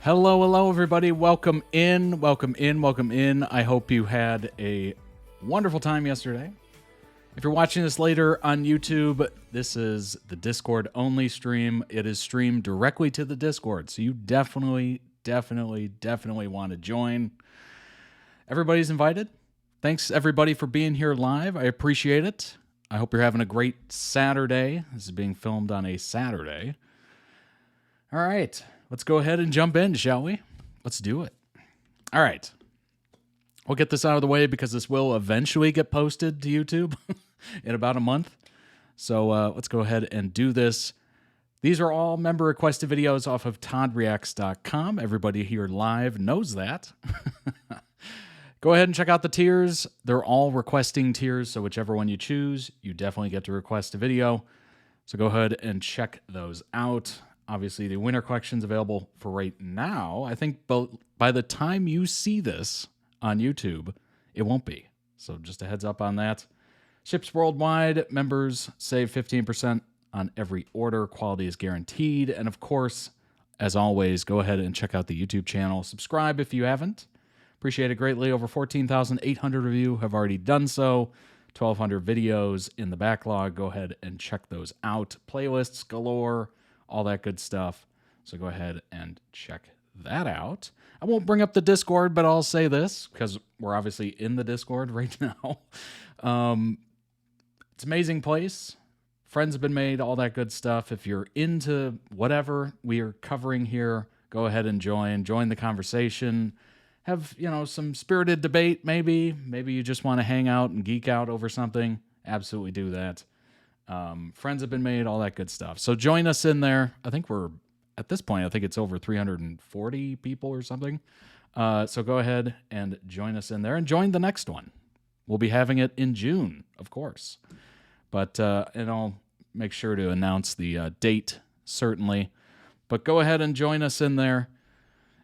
Hello, hello, everybody. Welcome in, welcome in, welcome in. I hope you had a wonderful time yesterday. If you're watching this later on YouTube, this is the Discord only stream. It is streamed directly to the Discord, so you definitely want to join. Everybody's invited. Thanks, everybody, for being here live. I appreciate it. I hope you're having a great Saturday. This is being filmed on a Saturday. All right. Let's go ahead and jump in, shall we? Let's do it. All right. We'll get this out of the way because this will eventually get posted to YouTube in about a month. So let's go ahead and do this. These are all member-requested videos off of toddreacts.com. Everybody here live knows that. Go ahead and check out the tiers. They're all requesting tiers, so whichever one you choose, you definitely get to request a video. So go ahead and check those out. Obviously, the winter collection's available for right now. I think by the time you see this on YouTube, it won't be. So just a heads up on that. Ships worldwide. Members save 15% on every order. Quality is guaranteed. And of course, as always, go ahead and check out the YouTube channel. Subscribe if you haven't. Appreciate it greatly. Over 14,800 of you have already done so. 1,200 videos in the backlog. Go ahead and check those out. Playlists galore. All that good stuff. So go ahead and check that out. I won't bring up the Discord, but I'll say this because we're obviously in the Discord right now. It's an amazing place. Friends have been made, all that good stuff. If you're into whatever we are covering here, go ahead and join the conversation. Have, some spirited debate maybe. Maybe you just want to hang out and geek out over something. Absolutely do that. Friends have been made, all that good stuff. So join us in there. I think we're, at this point, I think it's over 340 people or something. So go ahead and join us in there and join the next one. We'll be having it in June, of course. But, and I'll make sure to announce the date, certainly. But go ahead and join us in there.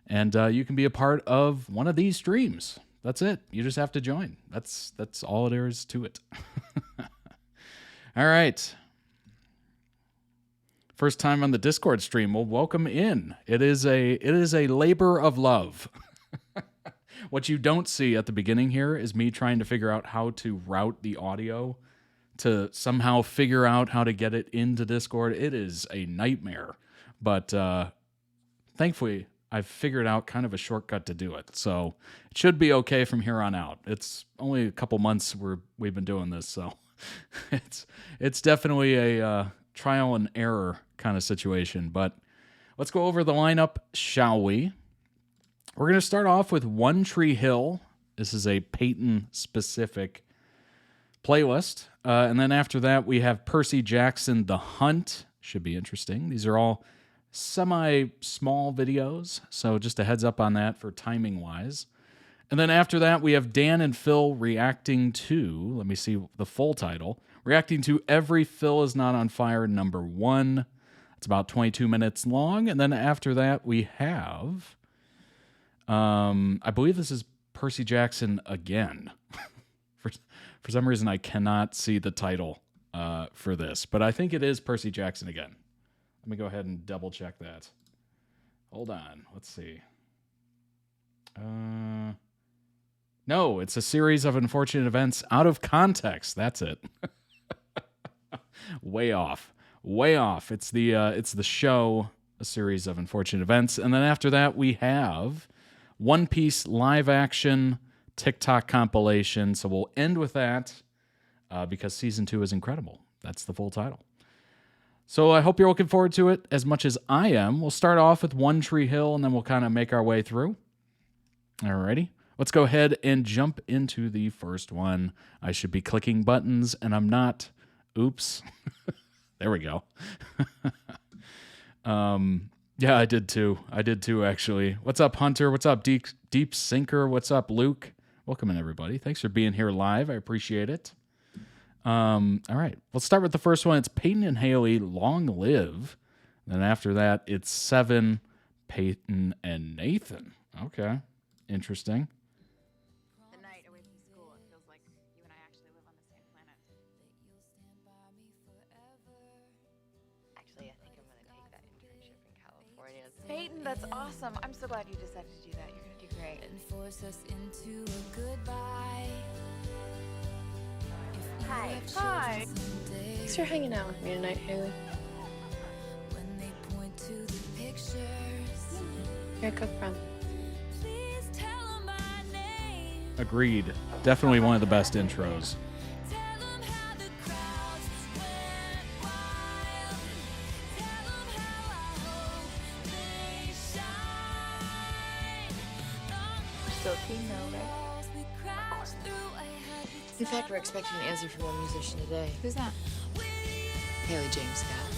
And you can be a part of one of these streams. That's it. You just have to join. That's all there is to it. All right. First time on the Discord stream. Well, welcome in. It is a labor of love. What you don't see at the beginning here is me trying to figure out how to route the audio to somehow figure out how to get it into Discord. It is a nightmare. But thankfully, I've figured out kind of a shortcut to do it. So it should be okay from here on out. It's only a couple months we've been doing this, so it's definitely a trial and error kind of situation. But let's go over the lineup, shall we? We're going to start off with One Tree Hill. This is a Peyton-specific playlist. And then after that, we have Percy Jackson, The Hunt. Should be interesting. These are all semi-small videos, so just a heads up on that for timing-wise. And then after that, we have Dan and Phil reacting to, let me see the full title, reacting to Every Phil Is Not on Fire #1. It's about 22 minutes long. And then after that, we have, I believe this is Percy Jackson again. For some reason, I cannot see the title for this, but I think it is Percy Jackson again. Let me go ahead and double check that. Hold on. Let's see. No, it's a series of unfortunate events out of context. That's it. Way off. It's the show, a series of unfortunate events. And then after that, we have One Piece live action TikTok compilation. So we'll end with that because season 2 is incredible. That's the full title. So I hope you're looking forward to it as much as I am. We'll start off with One Tree Hill, and then we'll kind of make our way through. Alrighty. Let's go ahead and jump into the first one. I should be clicking buttons, and I'm not. Oops. There we go. Yeah, I did too, actually. What's up, Hunter? What's up, Deep Sinker? What's up, Luke? Welcome in, everybody. Thanks for being here live. I appreciate it. All right, let's start with the first one. It's Peyton and Haley, Long Live. Then after that, it's 7, Peyton and Nathan. Okay, interesting. The night away from school, it feels like you and I actually live on the same planet. Actually, I think I'm gonna take that internship in California. Peyton, that's awesome. I'm so glad you decided to do that. You're gonna do great. And force us into a goodbye. Hi. Hi. Thanks for hanging out with me tonight, Haley. When they point to the pictures, You're a good friend. please tell 'em my name. Agreed. Definitely one of the best intros. Tell 'em how the crowds went wild. Tell 'em how I hope they shine. Still team though, right? Walls we crashed through, I had the In fact, we're expecting an answer from a musician today. Who's that? Haley James Scott.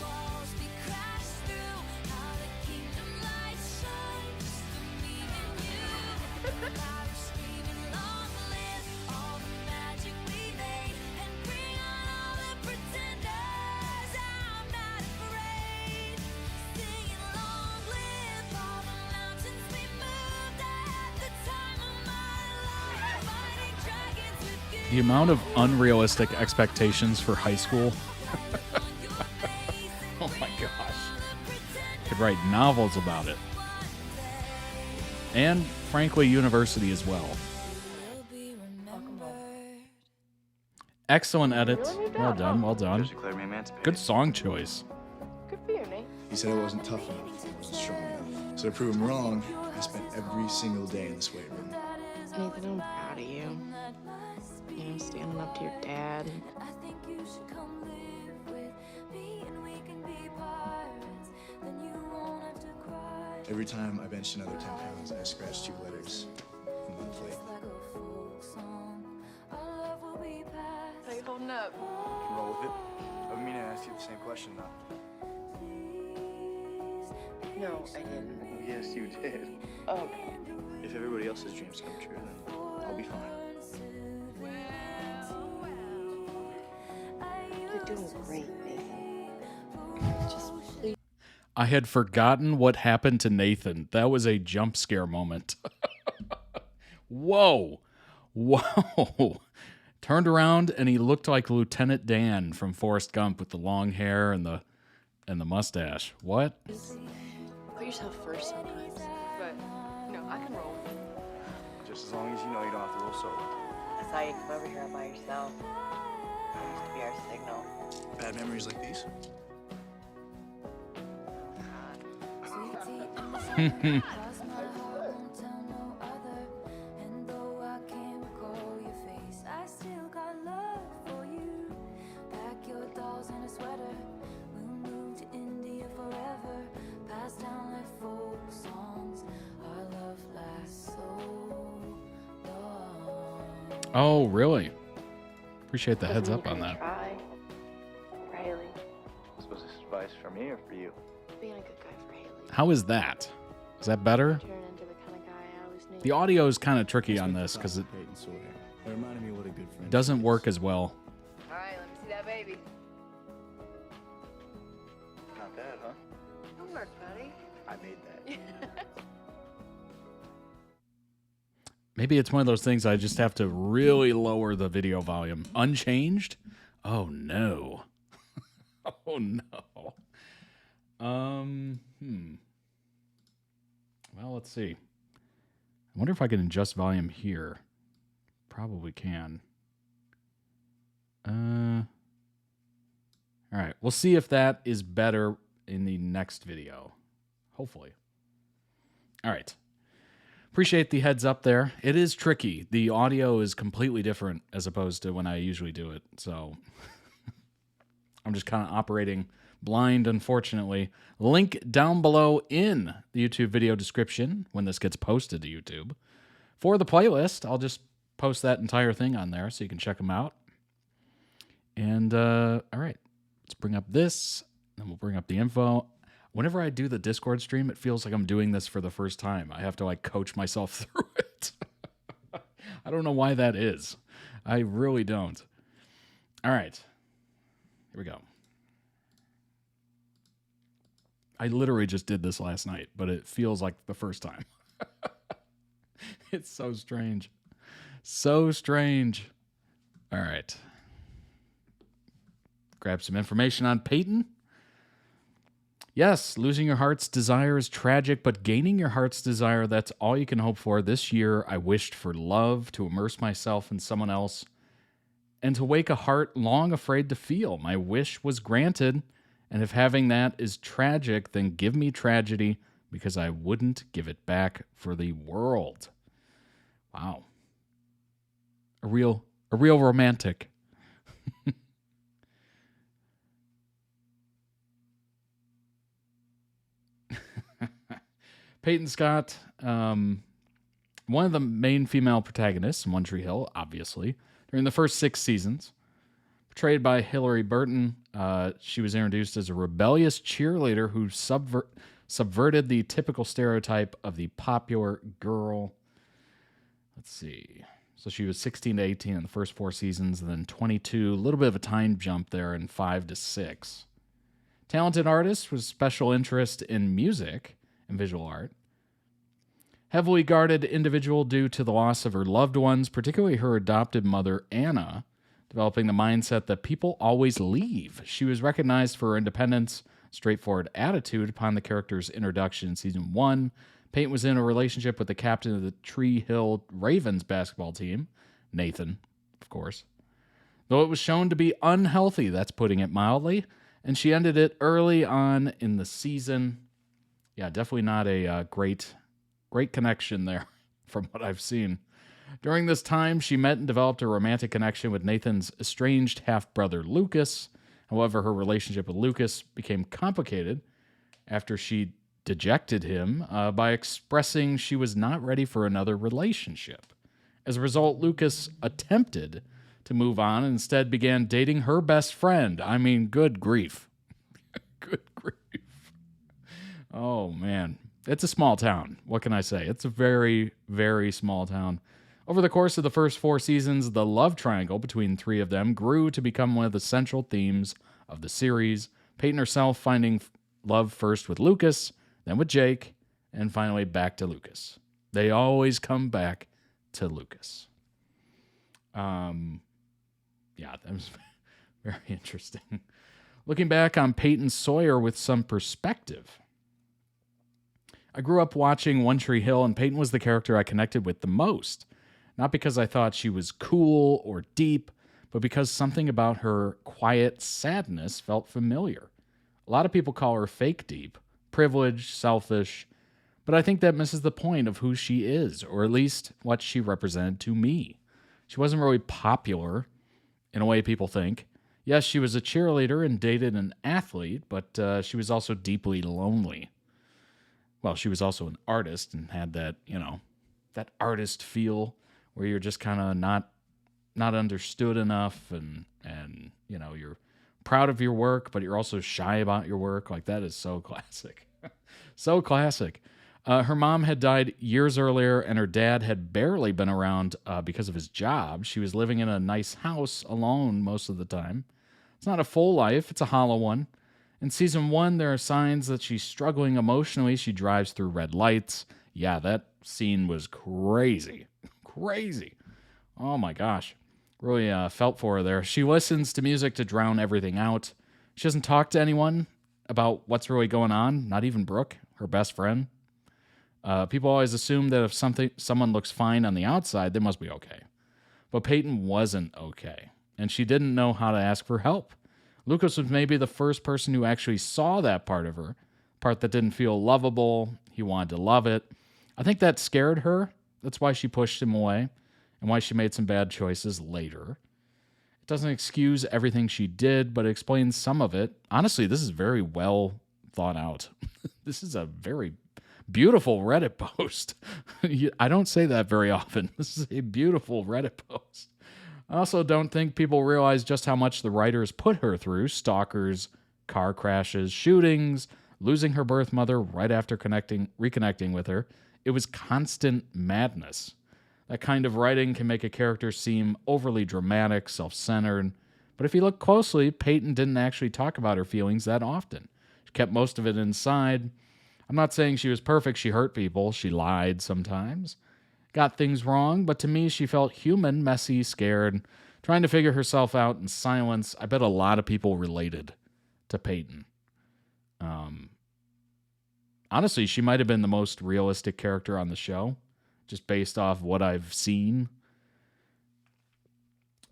walls we crashed through. How the kingdom lights shine just for me and you. Loud screaming, long live all the magic we made, and bring on all the pretenders. I'm not afraid. Singing, long live all the mountains we moved at the time of my life. Fighting dragons with good. The amount of unrealistic expectations for high school. Oh my gosh. Could write novels about it. And frankly, university as well. Will be remembered. Excellent edit. Well done, well done. Just declare me emancipated. Good song choice. Good for you, Nate. He said I wasn't tough enough, I wasn't strong enough. So to prove him wrong, I spent every single day in this weight room. Nathan, I'm proud of you. You know, standing up to your dad. I think you should come live with me, and we can be pirates. Then you won't have to cry. Every time I benched another 10 pounds, I scratched 2 letters from one plate. Like a folk song, our love will be past. How you holding up? Can roll with it. I mean, I asked you the same question though. No, I didn't. Yes, you did. Okay. If everybody else's dreams come true, then I'll be fine. You're doing great, Nathan. Just please. I had forgotten what happened to Nathan. That was a jump scare moment. Whoa. Whoa. Turned around and he looked like Lieutenant Dan from Forrest Gump with the long hair and the mustache. What? Put yourself first sometimes. But, no, I can roll. Just as long as you know you don't have to roll solo. I saw you come over here all by yourself. That used to be our signal. Bad memories like these? Sweetie in the sun, cross my heart, won't tell no other. And though I can't recall your face, I still got love for you. Pack your dolls in a sweater. We'll move to India forever. Pass down like folk songs. Our love lasts so long. Oh, really? Appreciate the heads up on that. Try. For Haley. Was this advice for me or for you? Being a good guy for Haley. How is that? Is that better? Turn into the kind of guy I always knew. The audio is kind of tricky on this because it Peyton Sawyer. It reminded me what a good friend doesn't she work is. as well. All right, let me see that baby. Not bad, huh? Homework, buddy. I made that. Maybe it's one of those things I just have to really lower the video volume. Unchanged? Oh no. Oh no. Well, let's see. I wonder if I can adjust volume here. Probably can. All right. We'll see if that is better in the next video. Hopefully. All right. Appreciate the heads up there. It is tricky. The audio is completely different as opposed to when I usually do it. So I'm just kind of operating blind, unfortunately. Link down below in the YouTube video description when this gets posted to YouTube. For the playlist, I'll just post that entire thing on there so you can check them out. And, all right, let's bring up this, then we'll bring up the info. Whenever I do the Discord stream, it feels like I'm doing this for the first time. I have to, like, coach myself through it. I don't know why that is. I really don't. All right. Here we go. I literally just did this last night, but it feels like the first time. It's so strange. So strange. All right. Grab some information on Peyton. Yes, losing your heart's desire is tragic, but gaining your heart's desire, that's all you can hope for. This year, I wished for love, to immerse myself in someone else, and to wake a heart long afraid to feel. My wish was granted, and if having that is tragic, then give me tragedy, because I wouldn't give it back for the world. Wow. A real romantic. Peyton Scott, one of the main female protagonists in One Tree Hill, obviously, during the first 6 seasons. Portrayed by Hilary Burton, she was introduced as a rebellious cheerleader who subverted the typical stereotype of the popular girl. Let's see. So she was 16 to 18 in the first 4 seasons, and then 22, a little bit of a time jump there in 5 to 6. Talented artist with special interest in music and visual art. Heavily guarded individual due to the loss of her loved ones, particularly her adopted mother, Anna, developing the mindset that people always leave. She was recognized for her independence, straightforward attitude upon the character's introduction in season 1. Peyton was in a relationship with the captain of the Tree Hill Ravens basketball team, Nathan, of course. Though it was shown to be unhealthy, that's putting it mildly, and she ended it early on in the season. Yeah, definitely not a great connection there from what I've seen. During this time, she met and developed a romantic connection with Nathan's estranged half-brother, Lucas. However, her relationship with Lucas became complicated after she dejected him by expressing she was not ready for another relationship. As a result, Lucas attempted to move on and instead began dating her best friend. I mean, good grief. Good grief. Oh, man. It's a small town. What can I say? It's a very, very small town. Over the course of the first 4 seasons, the love triangle between 3 of them grew to become one of the central themes of the series. Peyton herself finding love first with Lucas, then with Jake, and finally back to Lucas. They always come back to Lucas. Yeah, that was very interesting. Looking back on Peyton Sawyer with some perspective. I grew up watching One Tree Hill, and Peyton was the character I connected with the most. Not because I thought she was cool or deep, but because something about her quiet sadness felt familiar. A lot of people call her fake deep, privileged, selfish, but I think that misses the point of who she is, or at least what she represented to me. She wasn't really popular in a way people think. Yes, she was a cheerleader and dated an athlete, but she was also deeply lonely. Well, she was also an artist and had that, that artist feel where you're just kind of not understood enough and you're proud of your work, but you're also shy about your work. Like, that is so classic. So classic. Her mom had died years earlier, and her dad had barely been around because of his job. She was living in a nice house alone most of the time. It's not a full life. It's a hollow one. In season 1, there are signs that she's struggling emotionally. She drives through red lights. Yeah, that scene was crazy. Crazy. Oh my gosh. Really felt for her there. She listens to music to drown everything out. She doesn't talk to anyone about what's really going on, not even Brooke, her best friend. People always assume that if someone looks fine on the outside, they must be okay. But Peyton wasn't okay, and she didn't know how to ask for help. Lucas was maybe the first person who actually saw that part of her, part that didn't feel lovable. He wanted to love it. I think that scared her. That's why she pushed him away and why she made some bad choices later. It doesn't excuse everything she did, but it explains some of it. Honestly, this is very well thought out. This is a very beautiful Reddit post. I don't say that very often. This is a beautiful Reddit post. I also don't think people realize just how much the writers put her through. Stalkers, car crashes, shootings, losing her birth mother right after reconnecting with her. It was constant madness. That kind of writing can make a character seem overly dramatic, self-centered. But if you look closely, Peyton didn't actually talk about her feelings that often. She kept most of it inside. I'm not saying she was perfect. She hurt people. She lied sometimes. Got things wrong, but to me, she felt human, messy, scared, trying to figure herself out in silence. I bet a lot of people related to Peyton. honestly, she might have been the most realistic character on the show, just based off what I've seen.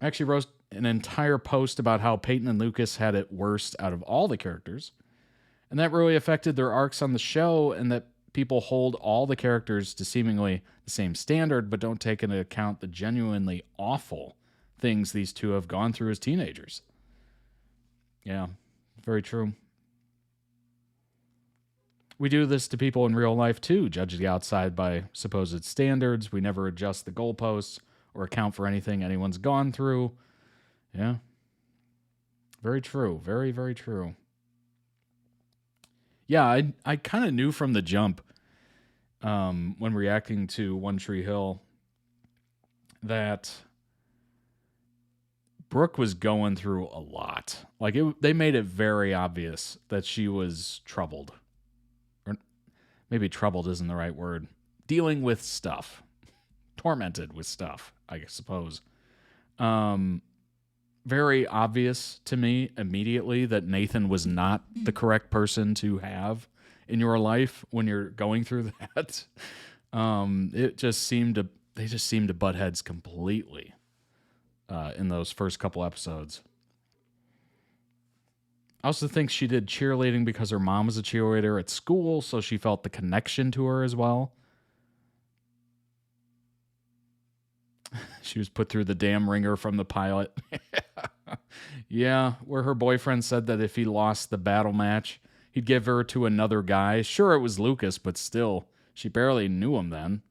I actually wrote an entire post about how Peyton and Lucas had it worst out of all the characters, and that really affected their arcs on the show, and that people hold all the characters to seemingly the same standard, but don't take into account the genuinely awful things these two have gone through as teenagers. Yeah, very true. We do this to people in real life too, judge the outside by supposed standards. We never adjust the goalposts or account for anything anyone's gone through. Yeah. Very true. Very, very true. Yeah, I kind of knew from the jump when reacting to One Tree Hill that Brooke was going through a lot. Like, they made it very obvious that she was troubled. Or maybe troubled isn't the right word. Dealing with stuff. Tormented with stuff, I suppose. Very obvious to me immediately that Nathan was not the correct person to have in your life when you're going through that. They just seemed to butt heads completely in those first couple episodes. I also think she did cheerleading because her mom was a cheerleader at school, so she felt the connection to her as well. She was put through the damn ringer from the pilot. Yeah, where her boyfriend said that if he lost the battle match, he'd give her to another guy. Sure, it was Lucas, but still, she barely knew him then.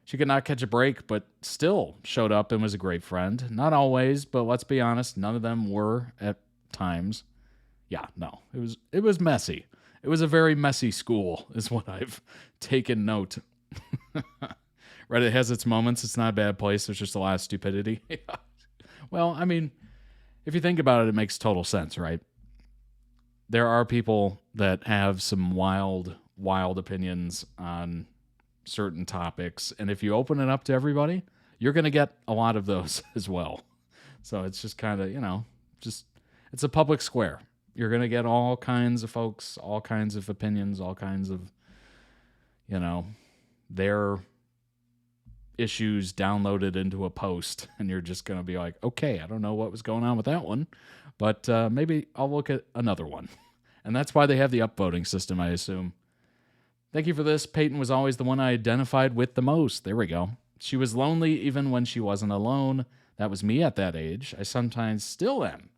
She could not catch a break, but still showed up and was a great friend. Not always, but let's be honest, none of them were at times. Yeah, no, it was messy. It was a very messy school, is what I've taken note. Reddit has its moments. It's not a bad place. There's just a lot of stupidity. Well, I mean, if you think about it, it makes total sense, right? There are people that have some wild opinions on certain topics, and if you open it up to everybody, you're going to get a lot of those as well. So it's just kind of, it's a public square. You're going to get all kinds of folks, all kinds of opinions, all kinds of, their issues downloaded into a post, and you're just going to be like, okay, I don't know what was going on with that one, but maybe I'll look at another one. And that's why they have the upvoting system, I assume. Thank you for this. Peyton was always the one I identified with the most. There we go. She was lonely even when she wasn't alone. That was me at that age. I sometimes still am.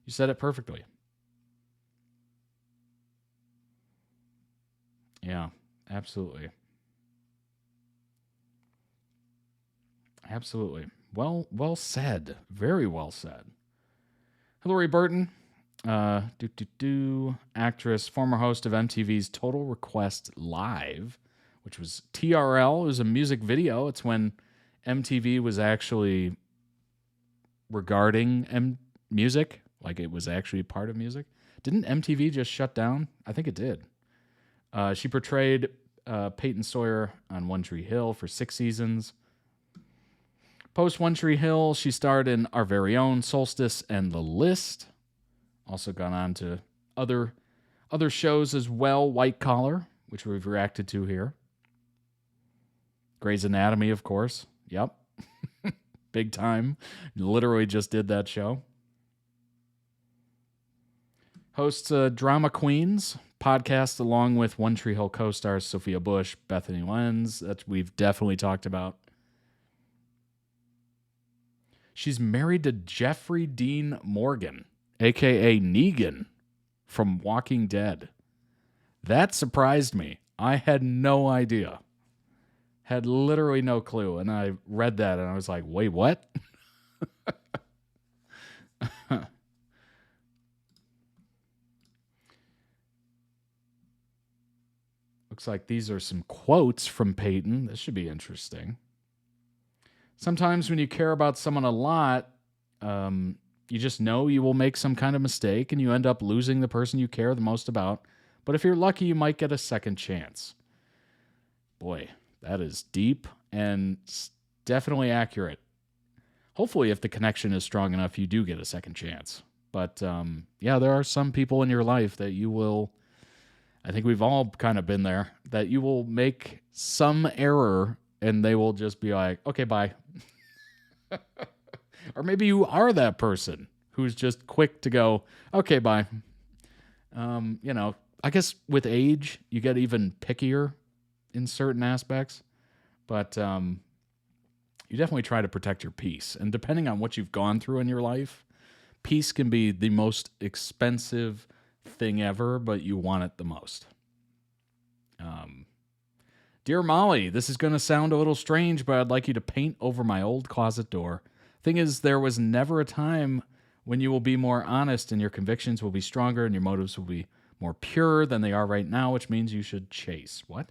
You said it perfectly. Yeah, absolutely. Absolutely. Well said. Very well said. Hillary Burton, actress, former host of MTV's Total Request Live, which was TRL. It was a music video. It's when MTV was actually regarding music, like it was actually part of music. Didn't MTV just shut down? I think it did. She portrayed Peyton Sawyer on One Tree Hill for 6 seasons. Post One Tree Hill, she starred in Our Very Own, Solstice, and The List. Also gone on to other shows as well. White Collar, which we've reacted to here. Grey's Anatomy, of course. Yep. Big time. Literally just did that show. Hosts Drama Queens podcast along with One Tree Hill co-stars Sophia Bush, Bethany Lenz, that we've definitely talked about. She's married to Jeffrey Dean Morgan, a.k.a. Negan from Walking Dead. That surprised me. I had no idea. Had literally no clue. And I read that and I was like, wait, what? Looks like these are some quotes from Peyton. This should be interesting. Sometimes when you care about someone a lot, you just know you will make some kind of mistake and you end up losing the person you care the most about. But if you're lucky, you might get a second chance. Boy, that is deep and definitely accurate. Hopefully, if the connection is strong enough, you do get a second chance. But yeah, there are some people in your life that you will I think we've all kind of been there, that you will make some error and they will just be like, okay, bye. Or maybe you are that person who's just quick to go, okay, bye. I guess with age, you get even pickier in certain aspects, but you definitely try to protect your peace. And depending on what you've gone through in your life, peace can be the most expensive thing ever, but you want it the most. Dear Molly, this is going to sound a little strange, but I'd like you to paint over my old closet door. Thing is, there was never a time when you will be more honest and your convictions will be stronger and your motives will be more pure than they are right now, which means you should chase. What?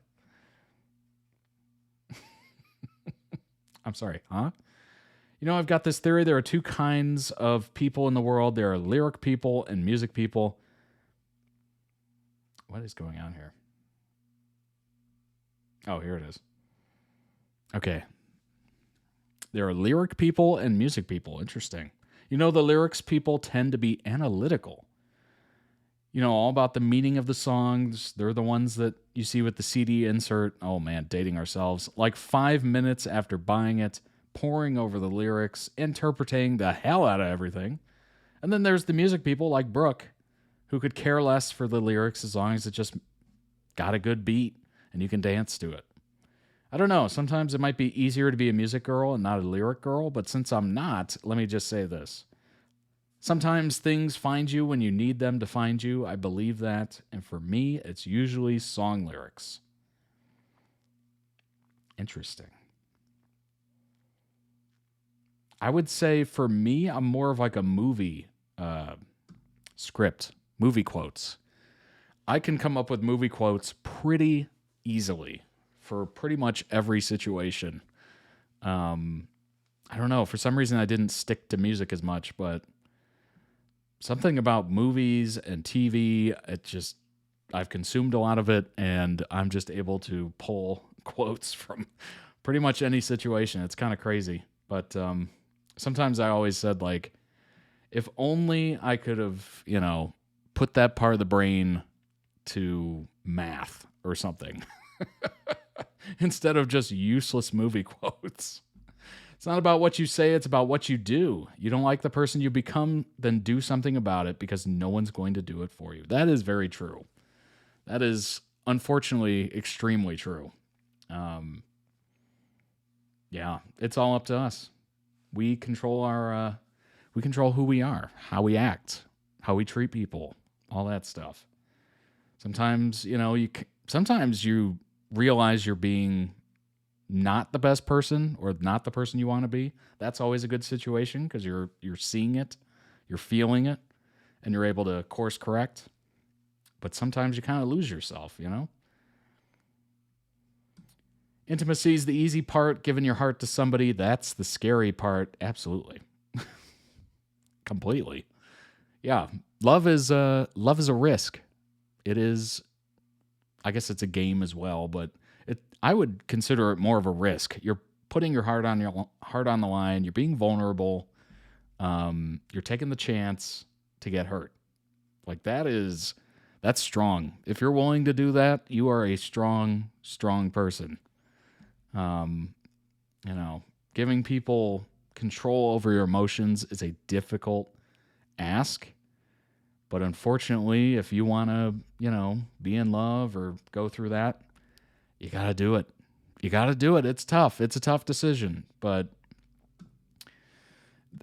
I'm sorry, huh? I've got this theory. There are two kinds of people in the world. There are lyric people and music people. What is going on here? Oh, here it is. Okay. There are lyric people and music people. Interesting. The lyrics people tend to be analytical. All about the meaning of the songs. They're the ones that you see with the CD insert. Oh man, dating ourselves. Like 5 minutes after buying it, poring over the lyrics, interpreting the hell out of everything. And then there's the music people like Brooke, who could care less for the lyrics as long as it just got a good beat and you can dance to it. I don't know. Sometimes it might be easier to be a music girl and not a lyric girl, but since I'm not, let me just say this. Sometimes things find you when you need them to find you. I believe that. And for me, it's usually song lyrics. Interesting. I would say for me, I'm more of like a movie script, movie quotes. I can come up with movie quotes pretty easily for pretty much every situation. I don't know. For some reason, I didn't stick to music as much, but something about movies and TV, I've consumed a lot of it, and I'm just able to pull quotes from pretty much any situation. It's kind of crazy. But sometimes I always said, like, if only I could have, put that part of the brain to math or something instead of just useless movie quotes. It's not about what you say, it's about what you do. You don't like the person you become, then do something about it because no one's going to do it for you. That is very true. That is, unfortunately, extremely true. Yeah, it's all up to us. We control we control who we are, how we act, how we treat people, all that stuff. Sometimes, sometimes you realize you're being not the best person or not the person you want to be. That's always a good situation because you're seeing it, you're feeling it, and you're able to course correct. But sometimes you kind of lose yourself, Intimacy is the easy part. Giving your heart to somebody, that's the scary part. Absolutely. Completely. Yeah. Love is a risk. It is, I guess it's a game as well, but I would consider it more of a risk. You're putting your heart on the line. You're being vulnerable. You're taking the chance to get hurt. Like that's strong. If you're willing to do that, you are a strong, strong person. Giving people control over your emotions is a difficult ask. But unfortunately, if you want to, be in love or go through that, you got to do it. You got to do it. It's tough. It's a tough decision. But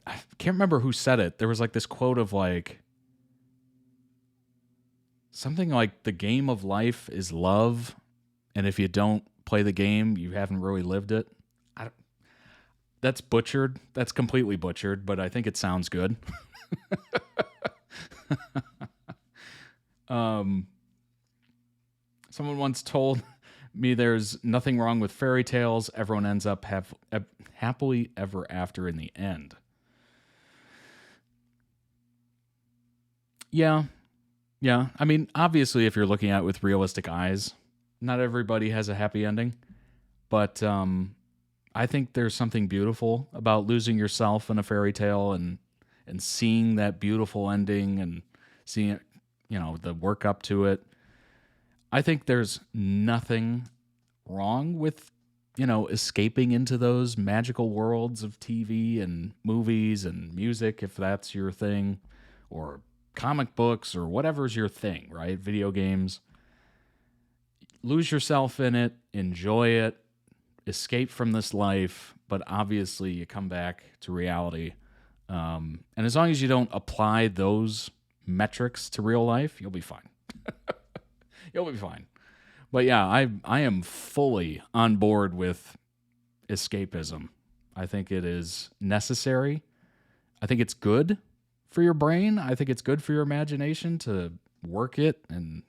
I can't remember who said it. There was like this quote of like, something like the game of life is love. And if you don't play the game, you haven't really lived it. That's butchered. That's completely butchered, but I think it sounds good. Someone once told me there's nothing wrong with fairy tales. Everyone ends up happily ever after in the end. Yeah. Yeah. I mean, obviously, if you're looking at it with realistic eyes, not everybody has a happy ending. But I think there's something beautiful about losing yourself in a fairy tale and seeing that beautiful ending and seeing it, the work up to it. I think there's nothing wrong with, escaping into those magical worlds of TV and movies and music, if that's your thing, or comic books or whatever's your thing, right? Video games. Lose yourself in it, enjoy it, escape from this life, but obviously you come back to reality. And as long as you don't apply those metrics to real life, you'll be fine. You'll be fine. But yeah, I am fully on board with escapism. I think it is necessary. I think it's good for your brain. I think it's good for your imagination to work it and,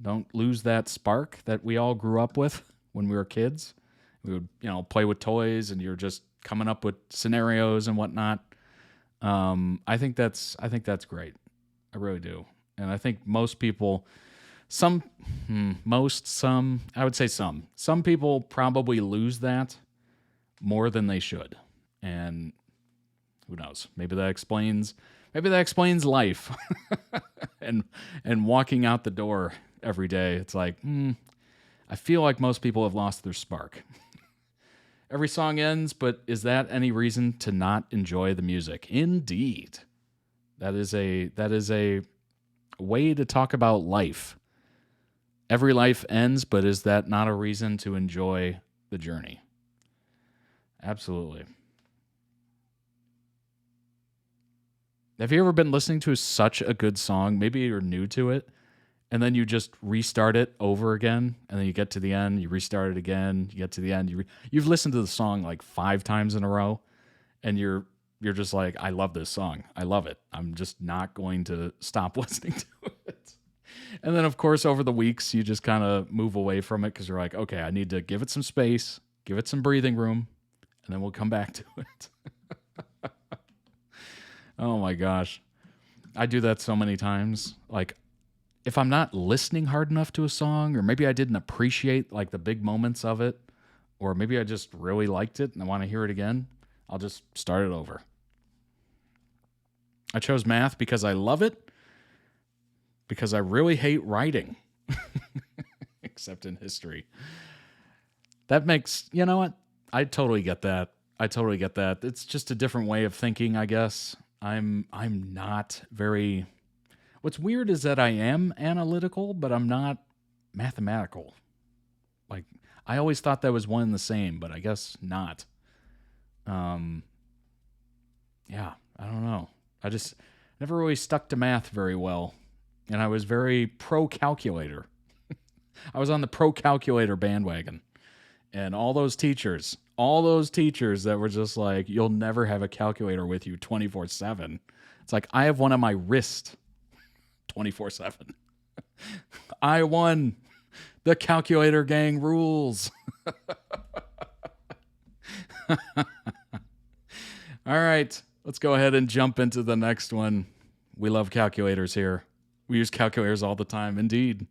don't lose that spark that we all grew up with when we were kids. We would, play with toys and you're just coming up with scenarios and whatnot. I think that's great. I really do. And I think most people, some people probably lose that more than they should. And who knows? Maybe that explains life. and walking out the door every day, it's like, I feel like most people have lost their spark. Every song ends, but is that any reason to not enjoy the music? Indeed. That is a way to talk about life. Every life ends, but is that not a reason to enjoy the journey? Absolutely. Have you ever been listening to such a good song? Maybe you're new to it, and then you just restart it over again, and then you get to the end, you restart it again, you get to the end. You've listened to the song like 5 times in a row, and you're just like, I love this song. I love it. I'm just not going to stop listening to it. And then, of course, over the weeks, you just kind of move away from it because you're like, okay, I need to give it some space, give it some breathing room, and then we'll come back to it. Oh, my gosh. I do that so many times. Like, if I'm not listening hard enough to a song, or maybe I didn't appreciate, like, the big moments of it, or maybe I just really liked it and I want to hear it again, I'll just start it over. I chose math because I love it, because I really hate writing, except in history. That makes, you know what? I totally get that. It's just a different way of thinking, I guess. I'm not very... What's weird is that I am analytical, but I'm not mathematical. Like, I always thought that was one and the same, but I guess not. Yeah, I don't know. I just never really stuck to math very well. And I was very pro-calculator. I was on the pro-calculator bandwagon. And all those teachers that were just like, you'll never have a calculator with you 24/7. It's like, I have one on my wrist 24/7. I won. The calculator gang rules. All right, let's go ahead and jump into the next one. We love calculators here. We use calculators all the time. Indeed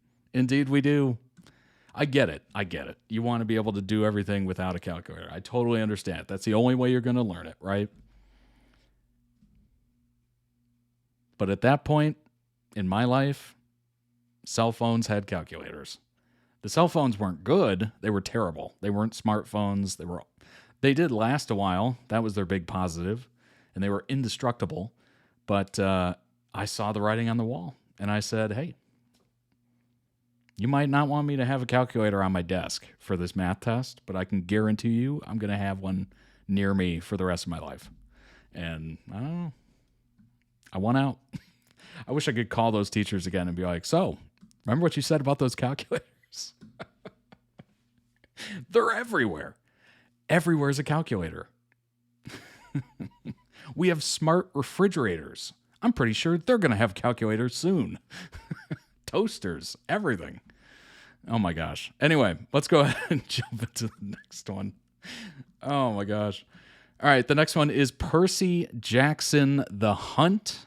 we do. I get it. You want to be able to do everything without a calculator. I totally understand. That's the only way you're going to learn it, right? But at that point in my life, cell phones had calculators. The cell phones weren't good. They were terrible. They weren't smartphones. They did last a while. That was their big positive. And they were indestructible. But I saw the writing on the wall. And I said, hey, you might not want me to have a calculator on my desk for this math test, but I can guarantee you I'm going to have one near me for the rest of my life. And I don't know. I won out. I wish I could call those teachers again and be like, so, remember what you said about those calculators? They're everywhere. Everywhere's a calculator. We have smart refrigerators. I'm pretty sure they're going to have calculators soon. Toasters, everything. Oh my gosh. Anyway, let's go ahead and jump into the next one. Oh my gosh. All right, the next one is Percy Jackson, The Hunt.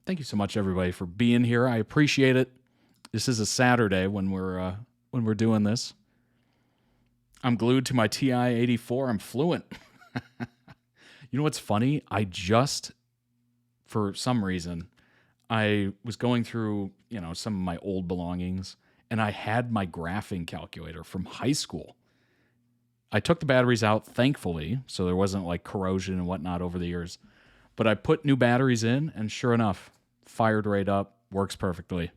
Thank you so much, everybody, for being here. I appreciate it. This is a Saturday when we're doing this. I'm glued to my TI-84. I'm fluent. You know what's funny? For some reason, I was going through, some of my old belongings, and I had my graphing calculator from high school. I took the batteries out, thankfully, so there wasn't like corrosion and whatnot over the years. But I put new batteries in, and sure enough, fired right up, works perfectly.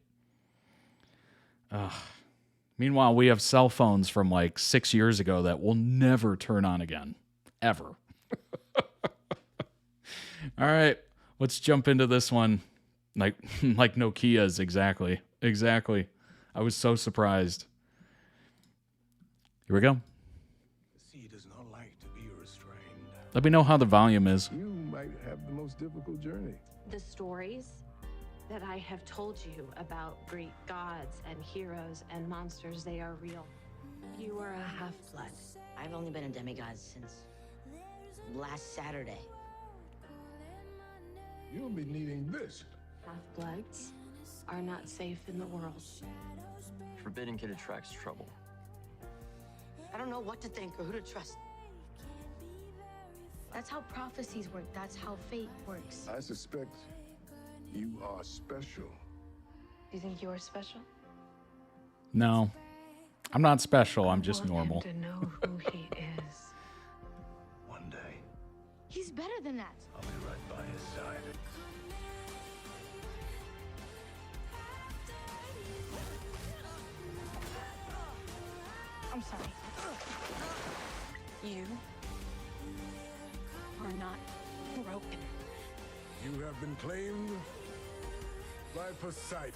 Meanwhile, we have cell phones from like 6 years ago that will never turn on again, ever. All right, let's jump into this one. Like Nokia's, exactly. I was so surprised. Here we go. The sea does not like to be restrained. Let me know how the volume is. You might have the most difficult journey. The stories that I have told you about Greek gods and heroes and monsters, they are real. You are a half-blood. I've only been a demigod since last Saturday. You'll be needing this. Half-bloods are not safe in the world. Forbidden kid attracts trouble. I don't know what to think or who to trust. That's how prophecies work. That's how fate works. I suspect you are special. Do you think you're special? No, I'm not special. I'm just I want normal. him to know who he is. One day, He's better than that. I'll be right by his side. I'm sorry. You are not broken. You have been claimed by Poseidon.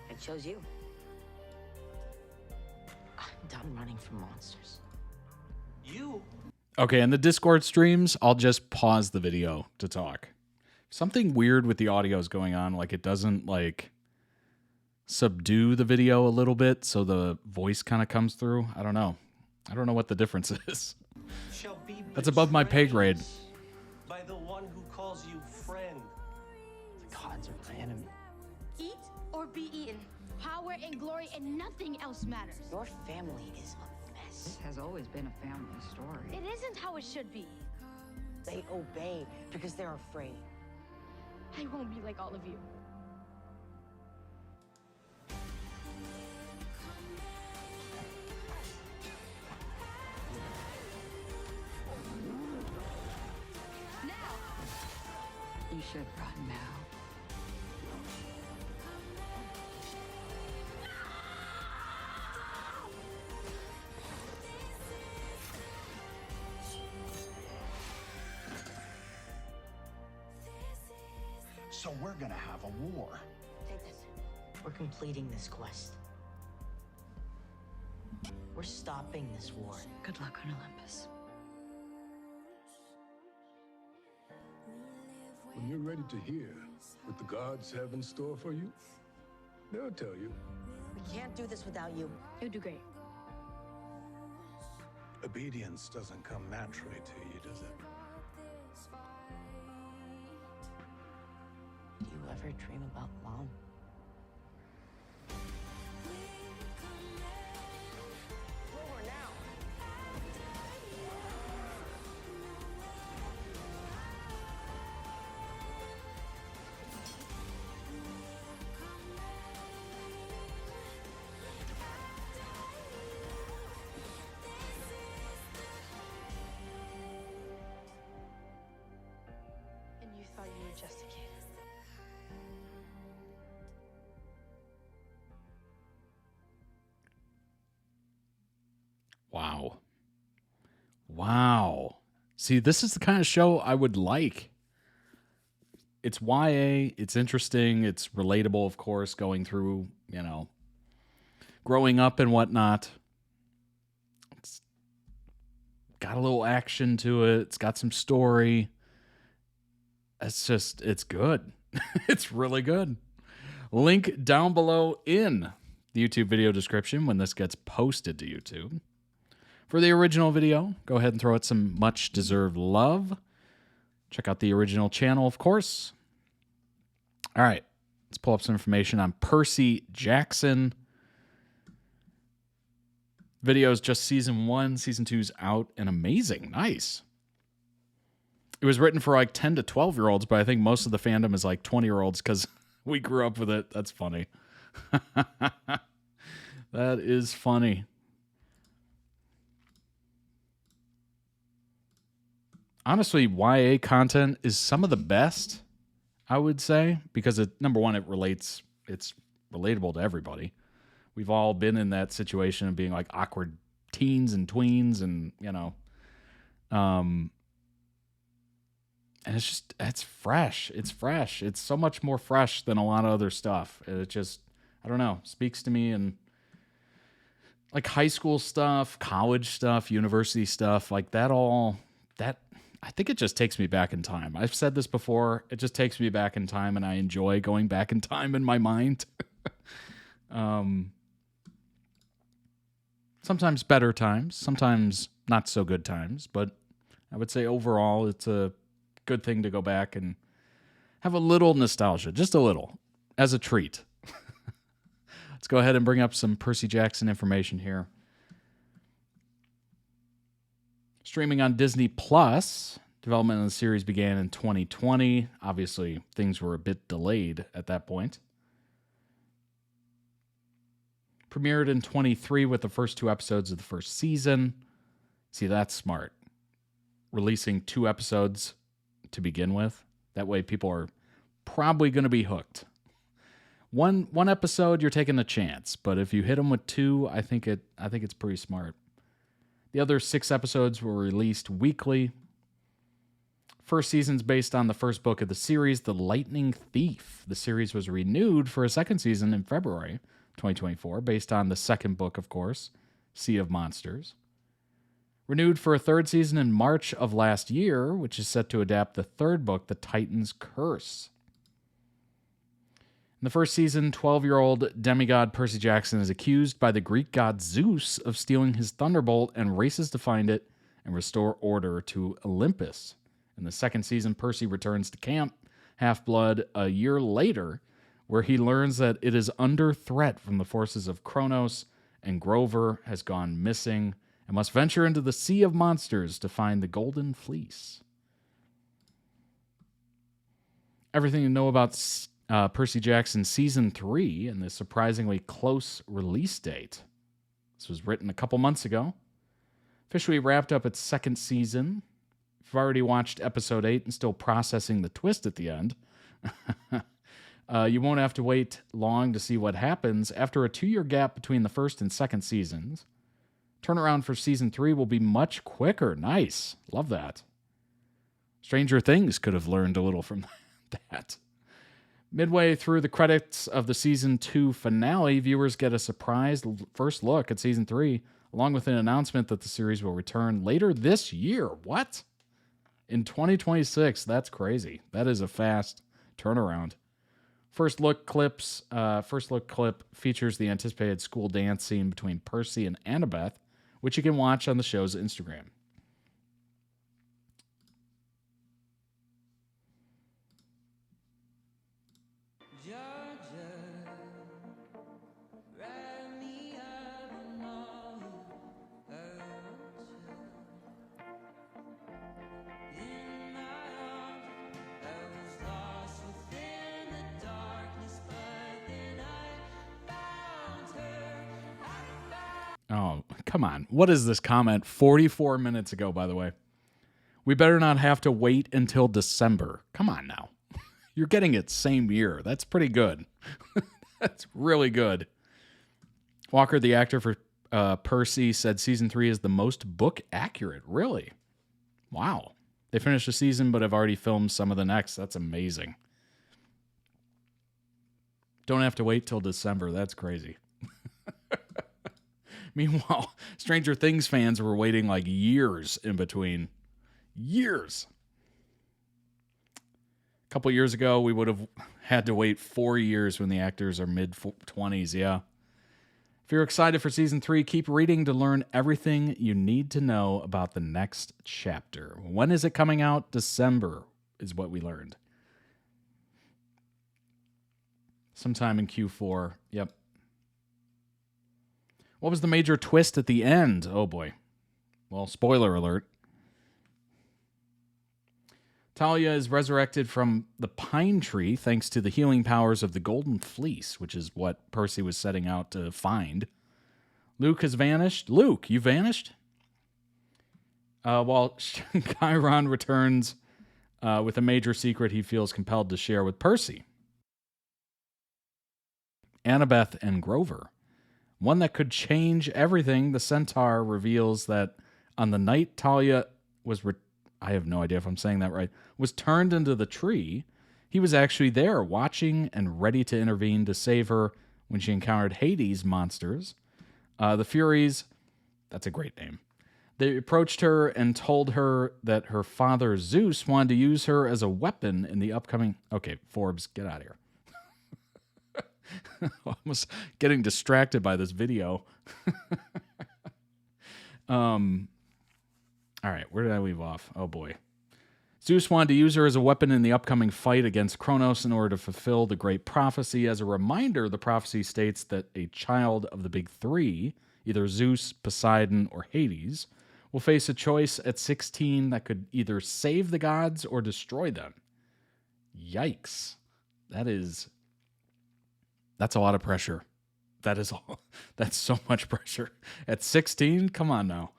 I chose you. I'm done running from monsters. You? Okay, in the Discord streams, I'll just pause the video to talk. Something weird with the audio is going on, like it doesn't like subdue the video a little bit so the voice kind of comes through. I don't know what the difference is. Shall be That's above my pay grade. by the one who calls you friend. The gods are my enemy. Eat or be eaten. Power and glory and nothing else matters. Your family is a mess. Has always been a family story. It isn't how it should be. They obey because they're afraid. I won't be like all of you. You should run now. So we're gonna have a war. Take this. We're completing this quest. We're stopping this war. Good luck on Olympus. When you're ready to hear what the gods have in store for you, they'll tell you. We can't do this without you. You'll do great. Obedience doesn't come naturally to you, does it? Do you ever dream about Mom? Over now. And you thought you were just a kid. Wow. Wow. See, this is the kind of show I would like. It's YA, it's interesting, it's relatable, of course, going through, growing up and whatnot. It's got a little action to it, it's got some story. It's good. It's really good. Link down below in the YouTube video description when this gets posted to YouTube. For the original video, go ahead and throw it some much-deserved love. Check out the original channel, of course. All right, let's pull up some information on Percy Jackson. videos, just season 1. Season 2's out and amazing. Nice. It was written for like 10 to 12-year-olds, but I think most of the fandom is like 20-year-olds because we grew up with it. That's funny. That is funny. Honestly, YA content is some of the best, I would say, because number one, it's relatable to everybody. We've all been in that situation of being like awkward teens and tweens and, and it's fresh. It's fresh. It's so much more fresh than a lot of other stuff. It just, I don't know, speaks to me, and like high school stuff, college stuff, university stuff, like that I think it just takes me back in time. I've said this before. It just takes me back in time, and I enjoy going back in time in my mind. Sometimes better times, sometimes not so good times, but I would say overall it's a good thing to go back and have a little nostalgia, just a little, as a treat. Let's go ahead and bring up some Percy Jackson information here. Streaming on Disney Plus, development of the series began in 2020. Obviously, things were a bit delayed at that point. Premiered in 23 with the first 2 episodes of the first season. See, that's smart. Releasing 2 episodes to begin with. That way people are probably going to be hooked. One episode, you're taking a chance. But if you hit them with 2, I think it's pretty smart. The other 6 episodes were released weekly. First season's based on the first book of the series, The Lightning Thief. The series was renewed for a second season in February 2024, based on the second book, of course, Sea of Monsters. Renewed for a third season in March of last year, which is set to adapt the third book, The Titan's Curse. In the first season, 12-year-old demigod Percy Jackson is accused by the Greek god Zeus of stealing his thunderbolt and races to find it and restore order to Olympus. In the second season, Percy returns to Camp Half-Blood a year later, where he learns that it is under threat from the forces of Kronos, and Grover has gone missing and must venture into the Sea of Monsters to find the Golden Fleece. Everything you know about Percy Jackson Season 3 and the surprisingly close release date. This was written a couple months ago. Officially wrapped up its second season. If you've already watched episode 8 and still processing the twist at the end, you won't have to wait long to see what happens. After a 2-year gap between the first and second seasons, turnaround for Season 3 will be much quicker. Nice. Love that. Stranger Things could have learned a little from that. Midway through the credits of the Season 2 finale, viewers get a surprise first look at Season 3, along with an announcement that the series will return later this year. What? In 2026. That's crazy. That is a fast turnaround. First look clip features the anticipated school dance scene between Percy and Annabeth, which you can watch on the show's Instagram. Oh, come on. What is this comment? 44 minutes ago, by the way. We better not have to wait until December. Come on now. You're getting it same year. That's pretty good. That's really good. Walker, the actor for Percy, said Season 3 is the most book accurate. Really? Wow. They finished the season but have already filmed some of the next. That's amazing. Don't have to wait till December. That's crazy. Meanwhile, Stranger Things fans were waiting like years in between. Years. A couple years ago, we would have had to wait 4 years when the actors are mid-20s, yeah. If you're excited for Season 3, keep reading to learn everything you need to know about the next chapter. When is it coming out? December is what we learned. Sometime in Q4, yep. What was the major twist at the end? Oh boy. Well, spoiler alert. Talia is resurrected from the pine tree thanks to the healing powers of the Golden Fleece, which is what Percy was setting out to find. Luke has vanished. Luke, you vanished? While Chiron returns with a major secret he feels compelled to share with Percy. Annabeth and Grover. One that could change everything. The centaur reveals that on the night Talia was, I have no idea if I'm saying that right, was turned into the tree, he was actually there watching and ready to intervene to save her when she encountered Hades' monsters. The Furies, that's a great name. They approached her and told her that her father Zeus wanted to use her as a weapon in the upcoming... Okay, Forbes, get out of here. Almost getting distracted by this video. All right, where did I leave off? Oh boy. Zeus wanted to use her as a weapon in the upcoming fight against Kronos in order to fulfill the great prophecy. As a reminder, the prophecy states that a child of the big three, either Zeus, Poseidon, or Hades, will face a choice at 16 that could either save the gods or destroy them. Yikes. That's a lot of pressure. That's so much pressure. At 16? Come on now.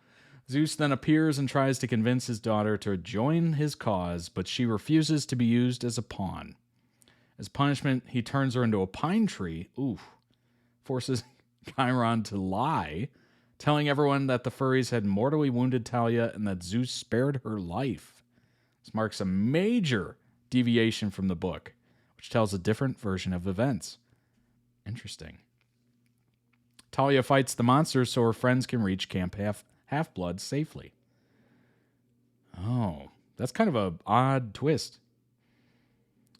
Zeus then appears and tries to convince his daughter to join his cause, but she refuses to be used as a pawn. As punishment, he turns her into a pine tree, forces Chiron to lie, telling everyone that the furries had mortally wounded Talia and that Zeus spared her life. This marks a major deviation from the book, which tells a different version of events. Interesting. Talia fights the monsters so her friends can reach Camp Half-Blood safely. Oh, that's kind of an odd twist.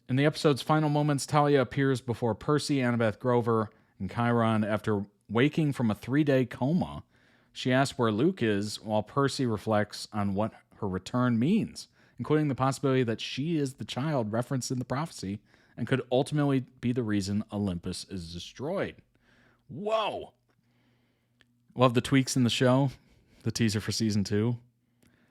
In the episode's final moments, Talia appears before Percy, Annabeth, Grover, and Chiron after waking from a 3-day coma. She asks where Luke is, while Percy reflects on what her return means, including the possibility that she is the child referenced in the prophecy and could ultimately be the reason Olympus is destroyed. Whoa! Love the tweaks in the show. The teaser for season 2.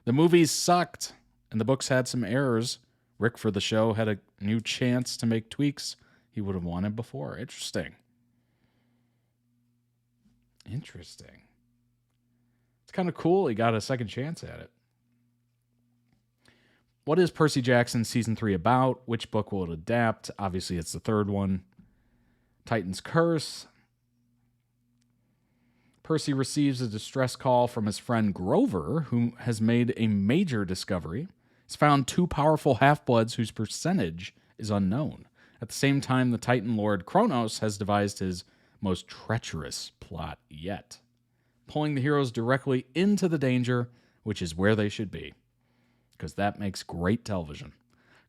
The movies sucked, and the books had some errors. Rick for the show had a new chance to make tweaks he would have wanted before. Interesting. It's kind of cool he got a second chance at it. What is Percy Jackson Season 3 about? Which book will it adapt? Obviously, it's the third one. Titan's Curse. Percy receives a distress call from his friend Grover, who has made a major discovery. He's found 2 powerful half-bloods whose percentage is unknown. At the same time, the Titan Lord Kronos has devised his most treacherous plot yet, pulling the heroes directly into the danger, which is where they should be, because that makes great television.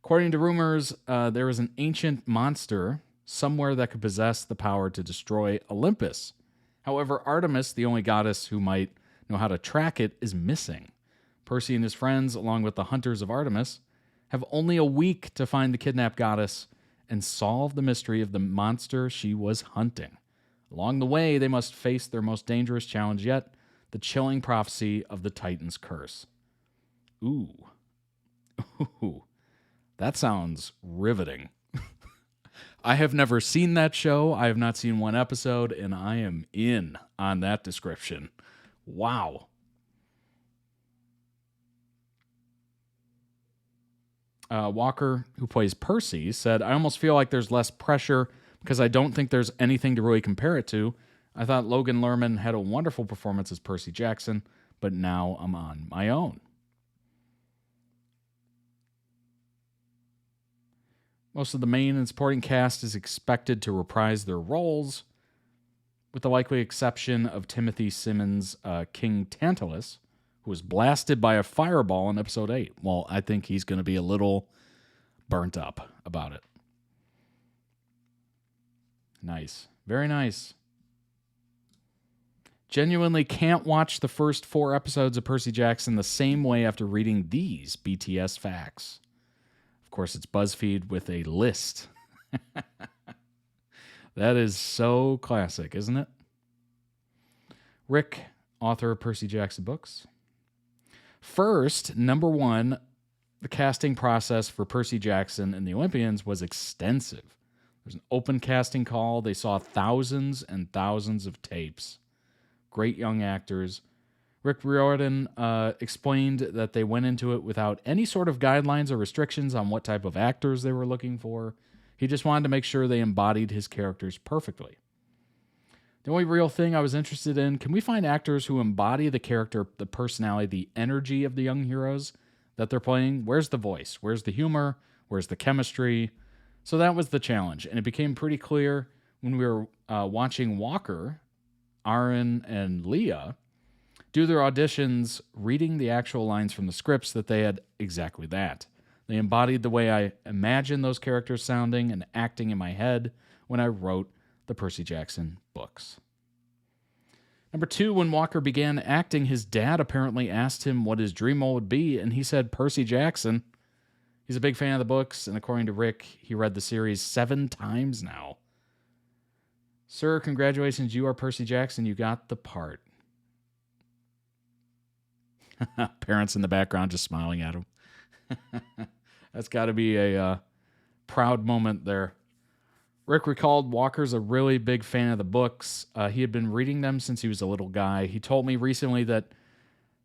According to rumors, there is an ancient monster somewhere that could possess the power to destroy Olympus. However, Artemis, the only goddess who might know how to track it, is missing. Percy and his friends, along with the hunters of Artemis, have only a week to find the kidnapped goddess and solve the mystery of the monster she was hunting. Along the way, they must face their most dangerous challenge yet, the chilling prophecy of the Titan's curse. Ooh, that sounds riveting. I have never seen that show. I have not seen one episode, and I am in on that description. Wow. Walker, who plays Percy, said, I almost feel like there's less pressure because I don't think there's anything to really compare it to. I thought Logan Lerman had a wonderful performance as Percy Jackson, but now I'm on my own. Most of the main and supporting cast is expected to reprise their roles, with the likely exception of Timothy Simmons' King Tantalus, who was blasted by a fireball in episode 8. Well, I think he's going to be a little burnt up about it. Nice. Very nice. Genuinely can't watch the first 4 episodes of Percy Jackson the same way after reading these BTS facts. Of course, it's BuzzFeed with a list. That is so classic, isn't it? Rick, author of Percy Jackson books. First, number one, the casting process for Percy Jackson and the Olympians was extensive. There's an open casting call. They saw thousands and thousands of tapes. Great young actors. Rick Riordan explained that they went into it without any sort of guidelines or restrictions on what type of actors they were looking for. He just wanted to make sure they embodied his characters perfectly. The only real thing I was interested in, can we find actors who embody the character, the personality, the energy of the young heroes that they're playing? Where's the voice? Where's the humor? Where's the chemistry? So that was the challenge. And it became pretty clear when we were watching Walker, Aaron, and Leah do their auditions, reading the actual lines from the scripts, that they had exactly that. They embodied the way I imagined those characters sounding and acting in my head when I wrote the Percy Jackson books. Number two, when Walker began acting, his dad apparently asked him what his dream role would be, and he said Percy Jackson. He's a big fan of the books, and according to Rick, he read the series 7 times now. Sir, congratulations, you are Percy Jackson. You got the part. Parents in the background just smiling at him. That's got to be a proud moment there. Rick recalled Walker's a really big fan of the books. He had been reading them since he was a little guy. He told me recently that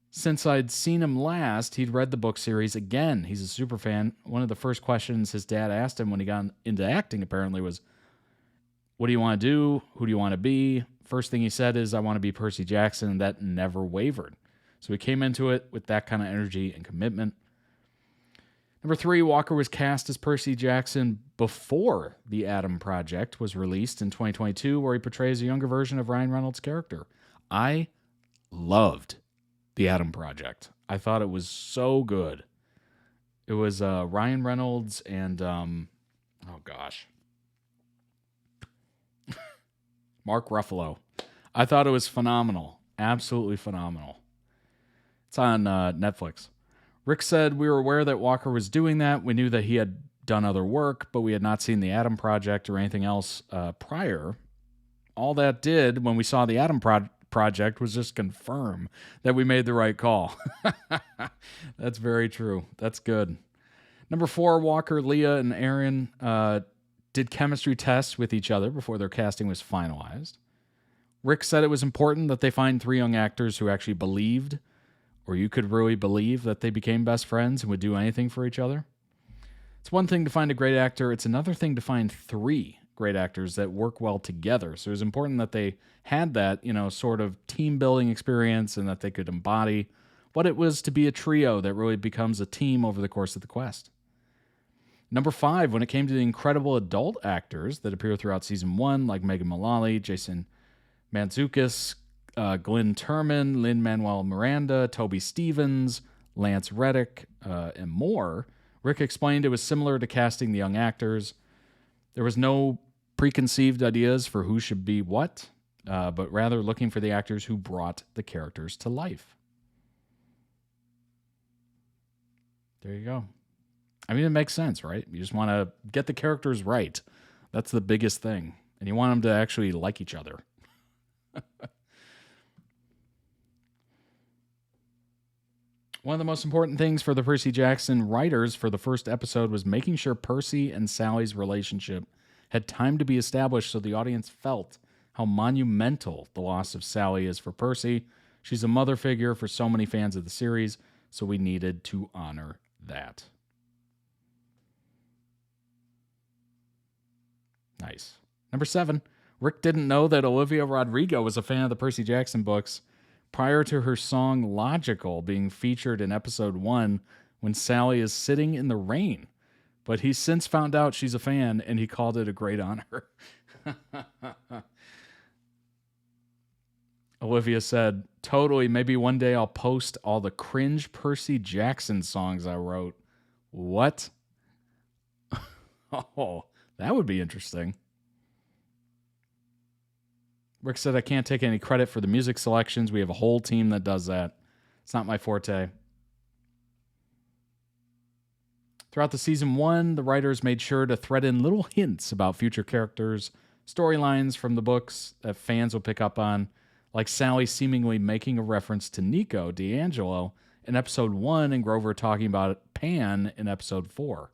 since I'd seen him last, he'd read the book series again. He's a super fan. One of the first questions his dad asked him when he got into acting apparently was, what do you want to do? Who do you want to be? First thing he said is, I want to be Percy Jackson, and that never wavered. So he came into it with that kind of energy and commitment. Number 3, Walker was cast as Percy Jackson before The Adam Project was released in 2022, where he portrays a younger version of Ryan Reynolds' character. I loved The Adam Project. I thought it was so good. It was Ryan Reynolds and, Mark Ruffalo. I thought it was phenomenal. Absolutely phenomenal. It's on Netflix. Rick said, we were aware that Walker was doing that. We knew that he had done other work, but we had not seen the Adam Project or anything else prior. All that did when we saw the Adam Project was just confirm that we made the right call. That's very true. That's good. Number 4, Walker, Leah, and Aaron did chemistry tests with each other before their casting was finalized. Rick said it was important that they find 3 young actors who actually believed, or you could really believe, that they became best friends and would do anything for each other. It's one thing to find a great actor. It's another thing to find 3 great actors that work well together. So it was important that they had that, sort of team building experience and that they could embody what it was to be a trio that really becomes a team over the course of the quest. Number 5, when it came to the incredible adult actors that appear throughout season 1, like Megan Mullally, Jason Mantzoukas, Glenn Turman, Lin-Manuel Miranda, Toby Stevens, Lance Reddick, and more, Rick explained it was similar to casting the young actors. There was no preconceived ideas for who should be what, but rather looking for the actors who brought the characters to life. There you go. I mean, it makes sense, right? You just want to get the characters right. That's the biggest thing. And you want them to actually like each other. One of the most important things for the Percy Jackson writers for the first episode was making sure Percy and Sally's relationship had time to be established so the audience felt how monumental the loss of Sally is for Percy. She's a mother figure for so many fans of the series, so we needed to honor that. Nice. Number 7, Rick didn't know that Olivia Rodrigo was a fan of the Percy Jackson books prior to her song Logical being featured in episode 1 when Sally is sitting in the rain. But he's since found out she's a fan, and he called it a great honor. Olivia said, totally, maybe one day I'll post all the cringe Percy Jackson songs I wrote. What? Oh, that would be interesting. Rick said, I can't take any credit for the music selections. We have a whole team that does that. It's not my forte. Throughout the season 1, the writers made sure to thread in little hints about future characters, storylines from the books that fans will pick up on, like Sally seemingly making a reference to Nico D'Angelo in episode 1 and Grover talking about Pan in episode 4.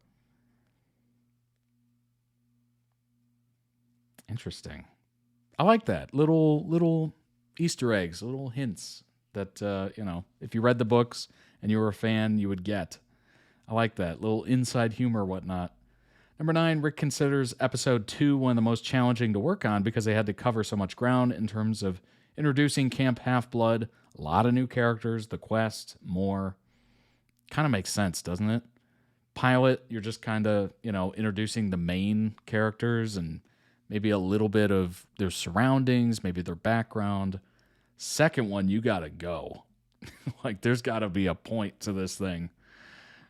Interesting. I like that. Little Easter eggs, little hints that, if you read the books and you were a fan, you would get. I like that. Little inside humor, whatnot. Number 9, Rick considers episode 2 one of the most challenging to work on because they had to cover so much ground in terms of introducing Camp Half-Blood, a lot of new characters, the quest, more. Kind of makes sense, doesn't it? Pilot, you're just kind of, introducing the main characters and maybe a little bit of their surroundings, maybe their background. Second one, you got to go. Like, there's got to be a point to this thing.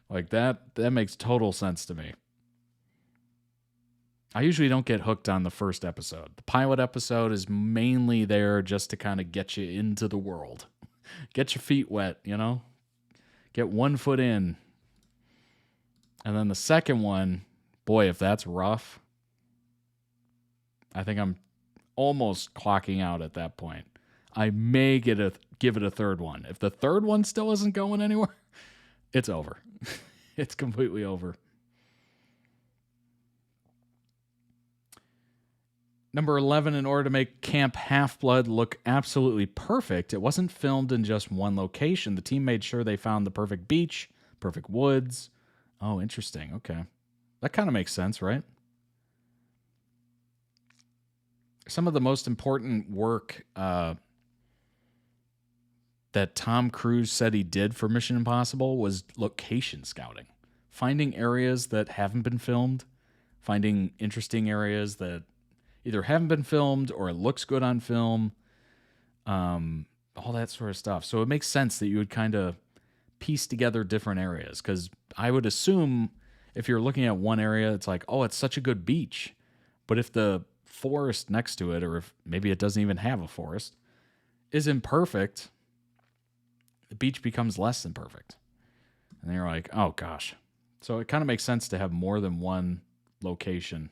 Like, that makes total sense to me. I usually don't get hooked on the first episode. The pilot episode is mainly there just to kind of get you into the world. Get your feet wet, Get one foot in. And then the second one, boy, if that's rough, I think I'm almost clocking out at that point. I may give it a third one. If the third one still isn't going anywhere, it's over. It's completely over. Number 11, in order to make Camp Half-Blood look absolutely perfect, it wasn't filmed in just one location. The team made sure they found the perfect beach, perfect woods. Oh, interesting. Okay. That kind of makes sense, right? Some of the most important work that Tom Cruise said he did for Mission Impossible was location scouting. Finding areas that haven't been filmed, finding interesting areas that either haven't been filmed or it looks good on film, all that sort of stuff. So it makes sense that you would kind of piece together different areas, because I would assume if you're looking at one area, it's like, oh, it's such a good beach. But if the forest next to it, or if maybe it doesn't even have a forest, isn't perfect, the beach becomes less than perfect. And then you're like, oh gosh. So it kind of makes sense to have more than one location.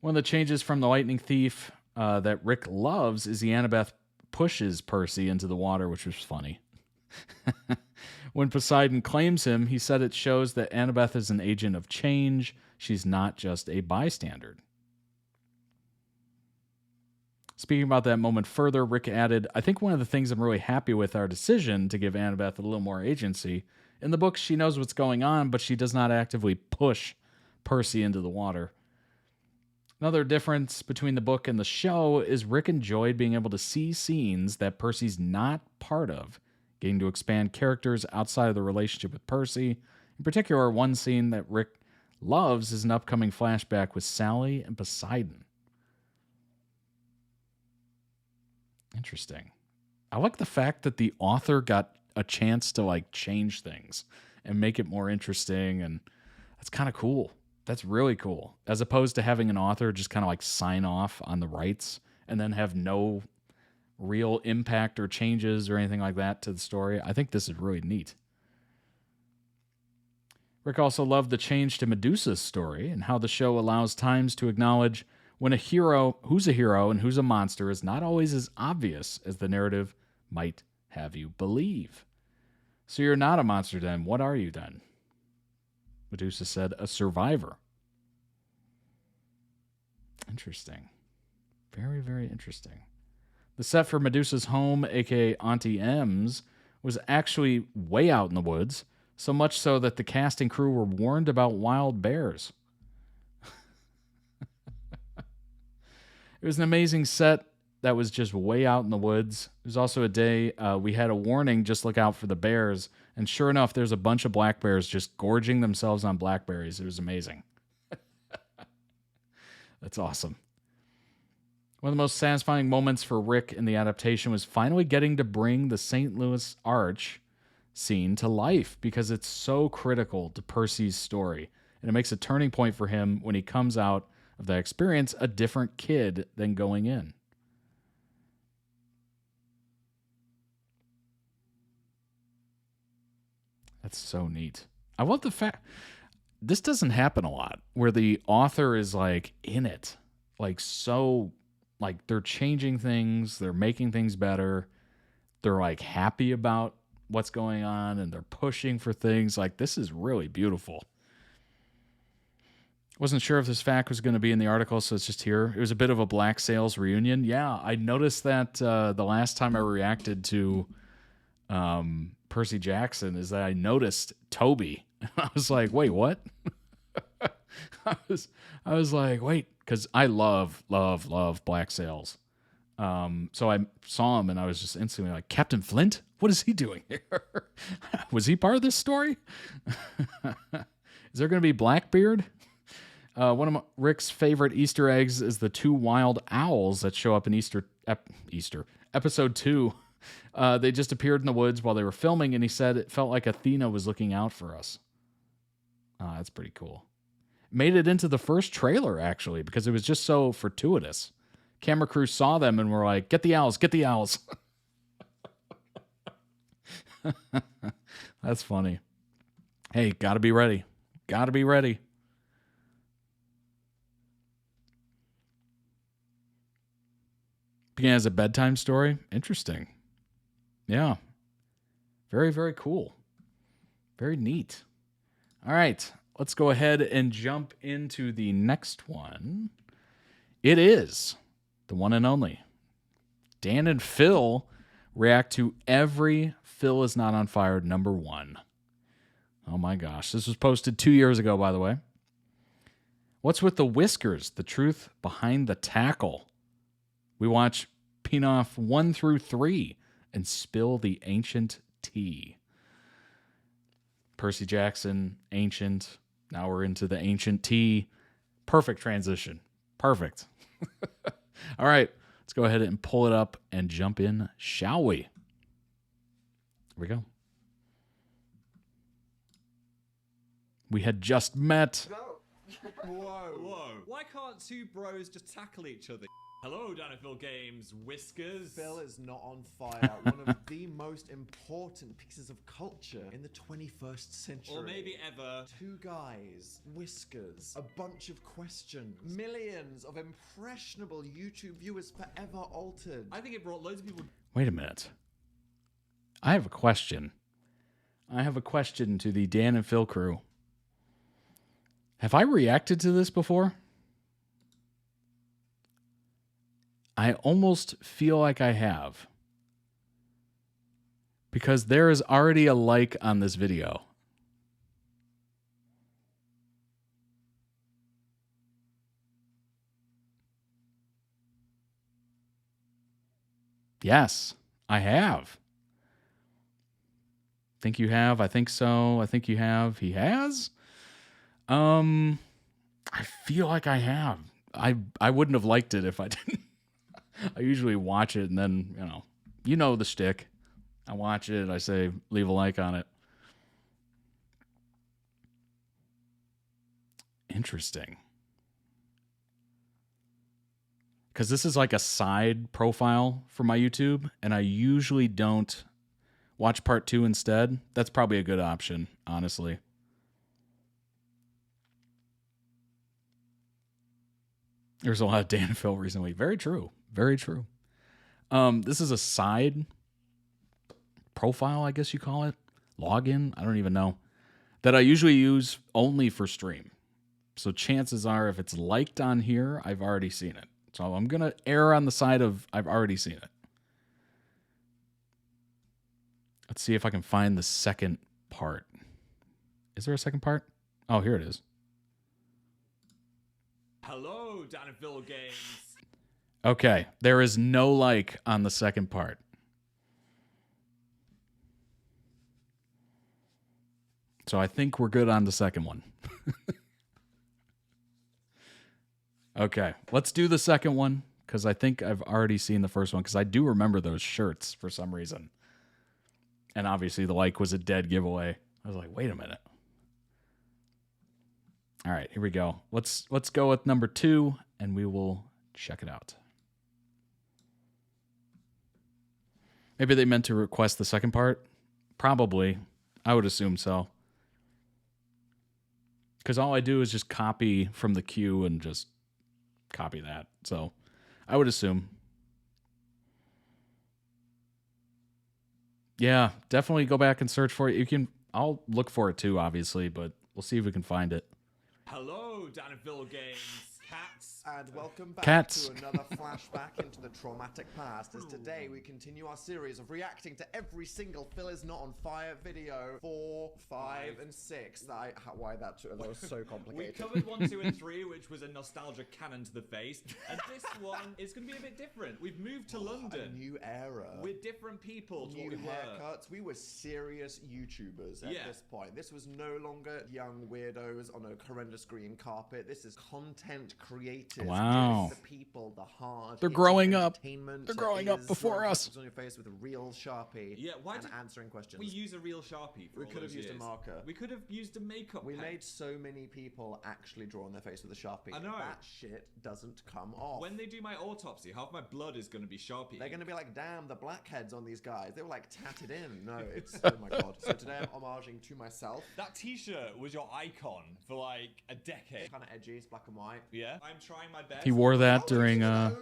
One of the changes from the Lightning Thief that Rick loves is the Annabeth pushes Percy into the water, which was funny. When Poseidon claims him, he said it shows that Annabeth is an agent of change. She's not just a bystander. Speaking about that moment further, Rick added, I think one of the things I'm really happy with our decision to give Annabeth a little more agency. In the book, she knows what's going on, but she does not actively push Percy into the water. Another difference between the book and the show is Rick enjoyed being able to see scenes that Percy's not part of, getting to expand characters outside of the relationship with Percy. In particular, one scene that Rick loves is an upcoming flashback with Sally and Poseidon. Interesting. I like the fact that the author got a chance to change things and make it more interesting, and that's kind of cool. That's really cool. As opposed to having an author just kind of sign off on the rights and then have no real impact or changes or anything like that to the story. I think this is really neat. Rick also loved the change to Medusa's story and how the show allows times to acknowledge when a hero, who's a hero and who's a monster, is not always as obvious as the narrative might have you believe. So you're not a monster then. What are you then? Medusa said, a survivor. Interesting. Very, very interesting. The set for Medusa's home, aka Auntie M's, was actually way out in the woods, so much so that the cast and crew were warned about wild bears. It was an amazing set that was just way out in the woods. It was also a day we had a warning, just look out for the bears. And sure enough, there's a bunch of black bears just gorging themselves on blackberries. It was amazing. That's awesome. One of the most satisfying moments for Rick in the adaptation was finally getting to bring the St. Louis Arch scene to life, because it's so critical to Percy's story. And it makes a turning point for him when he comes out of that experience a different kid than going in. That's so neat. I love the fact this doesn't happen a lot where the author is in it, so Like, they're changing things, they're making things better. They're like happy about what's going on, and they're pushing for things. Like, this is really beautiful. Wasn't sure if this fact was going to be in the article, so it's just here. It was a bit of a Black Sails reunion. Yeah, I noticed that the last time I reacted to Percy Jackson is that I noticed Toby. I was like, wait, what? I was like, wait, because I love Black Sails. So I saw him and I was just instantly like, Captain Flint? What is he doing here? Was he part of this story? Is there going to be Blackbeard? One of Rick's favorite Easter eggs is the 2 wild owls that show up in episode 2. They just appeared in the woods while they were filming, and he said it felt like Athena was looking out for us. That's pretty cool. Made it into the first trailer, actually, because it was just so fortuitous. Camera crew saw them and were like, get the owls, get the owls. That's funny. Hey, gotta be ready. Gotta be ready. Began as a bedtime story. Interesting. Yeah. Very, very cool. Very neat. All right. Let's go ahead and jump into the next one. It is the one and only Dan and Phil react to every Phil is Not on Fire #1. Oh my gosh. This was posted 2 years ago, by the way. What's with the whiskers? The truth behind the tackle. We watch PINOF 1 through 3 and spill the ancient tea. Percy Jackson, ancient. Now we're into the ancient tea. Perfect transition. Perfect. All right. Let's go ahead and pull it up and jump in, shall we? Here we go. We had just met. Whoa. Why can't two bros just tackle each other? Hello, Danville Games, whiskers. Phil is not on fire. One of the most important pieces of culture in the 21st century. Or maybe ever. 2 guys, whiskers, a bunch of questions, millions of impressionable YouTube viewers forever altered. I think it brought loads of people. Wait a minute. I have a question. I have a question to the Dan and Phil crew. Have I reacted to this before? I almost feel like I have. Because there is already a like on this video. Yes, I have. Think you have? I think so. I think you have. He has? I feel like I have. I wouldn't have liked it if I didn't. I usually watch it and then, you know the shtick. I watch it, I say, leave a like on it. Interesting. Because this is like a side profile for my YouTube, and I usually don't watch part 2 instead. That's probably a good option, honestly. There's a lot of Dan and Phil recently. Very true. Very true. This is a side profile, I guess you call it. Login? I don't even know. That I usually use only for stream. So chances are if it's liked on here, I've already seen it. So I'm going to err on the side of I've already seen it. Let's see if I can find the second part. Is there a second part? Oh, here it is. Hello, Danville Games. Okay, there is no like on the second part. So I think we're good on the second one. Okay, let's do the second one because I think I've already seen the first one because I do remember those shirts for some reason. And obviously the like was a dead giveaway. I was like, wait a minute. All right, here we go. Let's go with number 2 and we will check it out. Maybe they meant to request the second part. Probably. I would assume so. Because all I do is just copy from the queue and just copy that. So I would assume. Yeah, definitely go back and search for it. You can. I'll look for it too, obviously, but we'll see if we can find it. Hello, Dan and Phil Games. Cats. And welcome back Cats. to another flashback into the traumatic past, as today we continue our series of reacting to every single Phil is Not on Fire video 4, 5, and 6. Why that was so complicated. We covered 1, 2, and 3, which was a nostalgia cannon to the face, and this one is going to be a bit different. We've moved to London. A new era. We're different people to New what we were. haircuts. We were serious YouTubers at this point. This was no longer young weirdos on a horrendous green carpet. This is content creators. Wow. The people, the hard. They're growing up. Entertainment. They're growing up before us. On your face with a real Sharpie. Yeah, why and did answering questions. we use a real Sharpie for We all could have those used a years? marker. We could have used a makeup We pen. made so many people actually draw on their face with a Sharpie. I know. That shit doesn't come off. When they do my autopsy, half my blood is going to be Sharpie. They're going to be like, damn, the blackheads on these guys. They were like tatted in. No, it's, oh my god. So today I'm homaging to myself. That t-shirt was your icon for like a decade. Kind of edgy, it's black and white. Yeah. I'm trying my best. He wore that during the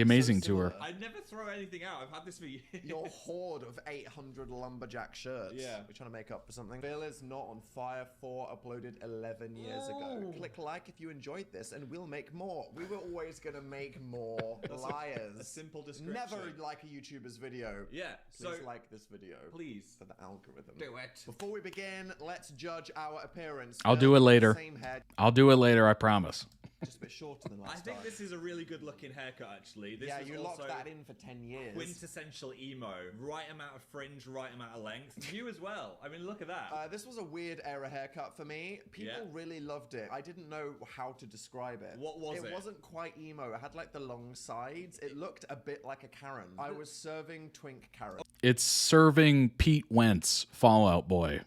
Amazing similar. tour. I never throw anything out. I've had this for years. Your hoard of 800 lumberjack shirts. Yeah. We're trying to make up for something. Phil is Not on Fire 4 uploaded 11 years ago. Click like if you enjoyed this and we'll make more. We were always going to make more. Liars. A simple description. Never like a YouTuber's video. Yeah. Please like this video. Please. For the algorithm. Do it. Before we begin, let's judge our appearance. I'll do it later. Same head. I'll do it later, I promise. Just a bit shorter than last I think time. this is a really good looking haircut, actually. This Yeah, is you also locked that in for 10 years. quintessential emo. Right amount of fringe, right amount of length. You as well. I mean, look at that. This was a weird era haircut for me. People really loved it. I didn't know how to describe it. What was it? It wasn't quite emo. It had like the long sides. It looked a bit like a Karen. I was serving twink Karen. It's serving Pete Wentz, Fallout Boy.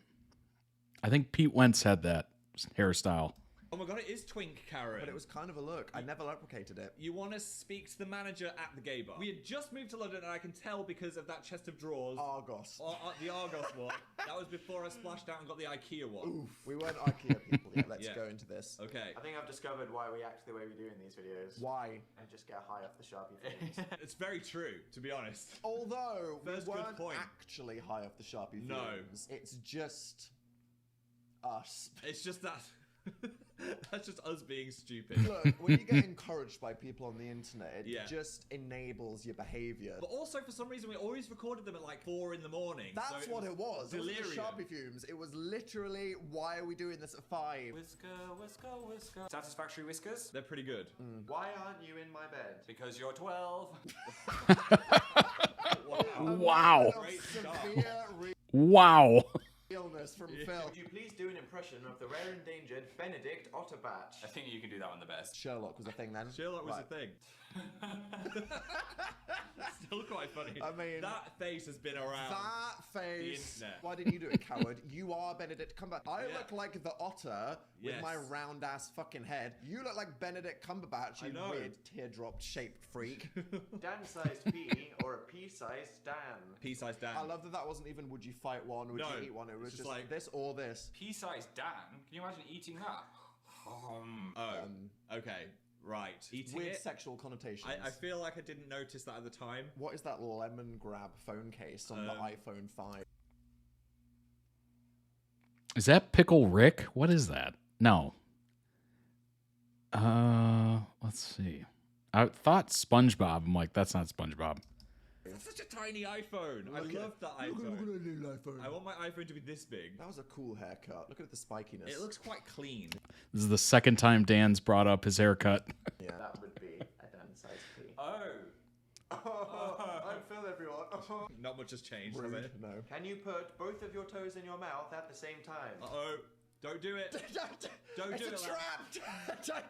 I think Pete Wentz had that hairstyle. Oh my god, it is twink Karen. But it was kind of a look. I never replicated it. You want to speak to the manager at the gay bar. We had just moved to London, and I can tell because of that chest of drawers. Argos. The Argos one. That was before I splashed out and got the IKEA one. Oof. We weren't IKEA people yet. Let's go into this. Okay. I think I've discovered why we act the way we do in these videos. Why? And just get high off the Sharpie fumes. It's very true, to be honest. Although First we good weren't point. actually high off the Sharpie No. fumes. It's just us. It's just that. That's just us being stupid. Look, when you get encouraged by people on the internet, it Yeah. just enables your behavior. But also, for some reason, we always recorded them at like 4 in the morning. That's so what it was. It Delirium. wasn't the Sharpie fumes. It was literally, why are we doing this at 5? Whisker, whisker, whisker. Satisfactory whiskers? They're pretty good. Why aren't you in my bed? Because you're 12. Wow. Great start. Severe Wow. realness from Phil. Could you please do an impression of the rare endangered Benedict Otterbatch? I think you can do that one the best. Sherlock was a thing then. Sherlock was a thing. Still quite funny. I mean, that face has been around. That face. internet. Why didn't you do it, coward? You are Benedict Cumberbatch. I Yeah. look like the otter with Yes. my round ass fucking head. You look like Benedict Cumberbatch, you know. weird teardrop shaped freak. Dan-sized P or a P-sized Dan? Pea-sized Dan. I love that that wasn't even would you fight one, would No, you eat one? It was it's just just like this or this. P-sized Dan? Can you imagine eating that? Okay. Right. Eating Weird it. sexual connotations. I feel like I didn't notice that at the time. What is that lemon grab phone case on the iPhone 5? Is that Pickle Rick? What is that? No. Let's see. I thought SpongeBob. I'm like, that's not SpongeBob. That's such a tiny iPhone. I love that iPhone. I want my iPhone to be this big. That was a cool haircut. Look at the spikiness. It looks quite clean. This is the second time Dan's brought up his haircut. Yeah. That would be a Dan-sized P. I'm Phil, everyone. Not much has changed, has Rude. it? No. Can you put both of your toes in your mouth at the same time? Uh-oh. Don't do it. Don't it's do a it.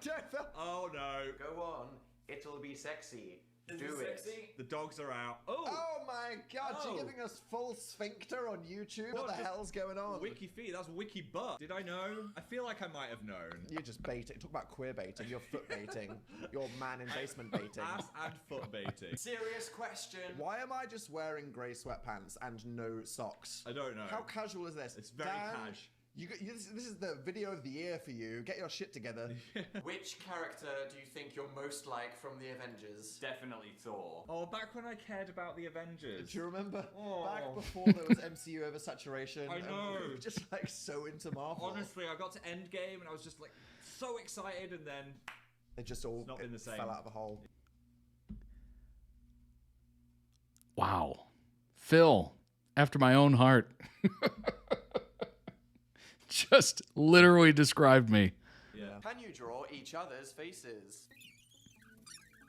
trap. Oh, no. Go on. It'll be sexy. Is Do it it. sexy? The dogs are out. Oh! Oh my god, Oh. you're giving us full sphincter on YouTube? What What the the- hell's going on? Wiki feet. That's wiki butt. Did I know? I feel like I might have known. You're just baiting. Talk about queer baiting. You're foot baiting. You're man in basement baiting. Ass and foot baiting. Serious question. Why am I just wearing grey sweatpants and no socks? I don't know. How casual is this? It's very Dan, cash. This is the video of the year for you. Get your shit together. Which character do you think you're most like from the Avengers? Definitely Thor. Oh, back when I cared about the Avengers. Do you remember Oh. back before there was MCU oversaturation? I know. And we were just like so into Marvel. Honestly, I got to Endgame and I was just like so excited, and then it just all not been the same. fell out of the hole. Wow. Phil, after my own heart. Just literally described me. Yeah. Can you draw each other's faces?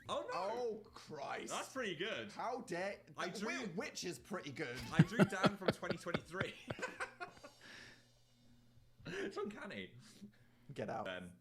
Oh no! Oh Christ! That's pretty good. How dare I drew Which is pretty good. I drew Dan from 2023. It's uncanny. Get out. Ben.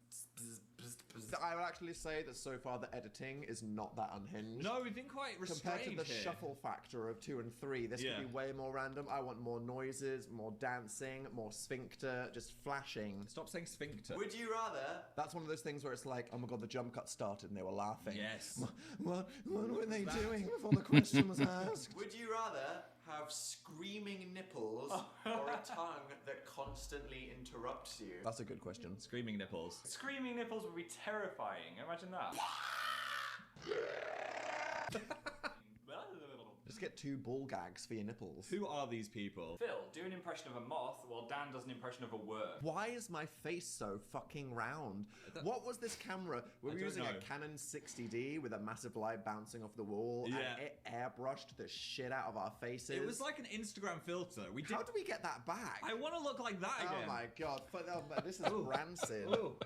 I would actually say that so far the editing is not that unhinged. No, we've been quite restrained compared to the here. shuffle factor of 2 and 3. This could be way more random. I want more noises, more dancing, more sphincter, just flashing. Stop saying sphincter. Would you rather? That's one of those things where it's like, oh my god, the jump cut started and they were laughing. Yes. What were they doing before the question was asked? Would you rather have screaming nipples or a tongue that constantly interrupts you? That's a good question. Screaming nipples. Screaming nipples would be terrifying. Imagine that. Just get 2 ball gags for your nipples. Who are these people? Phil, do an impression of a moth while Dan does an impression of a worm. Why is my face so fucking round? What was this camera? Were we using know. a Canon 60D with a massive light bouncing off the wall? Yeah. And it airbrushed the shit out of our faces. It was like an Instagram filter. How do we get that back? I want to look like that again. Oh my god. This is rancid. Ooh.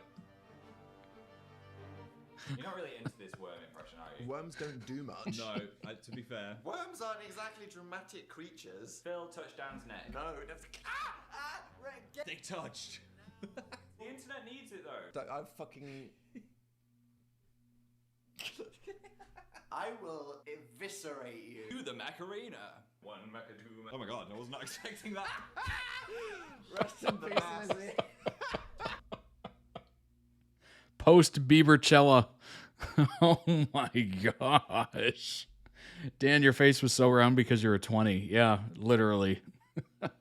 You're not really into this worm impression, are you? Worms don't do much. No, to be fair. Worms aren't exactly dramatic creatures. Phil touched Dan's neck. No, They touched. The internet needs it though. I fucking... I will eviscerate you. To the Macarena. One Macarena. Oh my god, I was not expecting that. Rest in peace, Lizzie. Post Biebercella. Oh my gosh. Dan, your face was so round because you're a 20. Yeah, literally. Did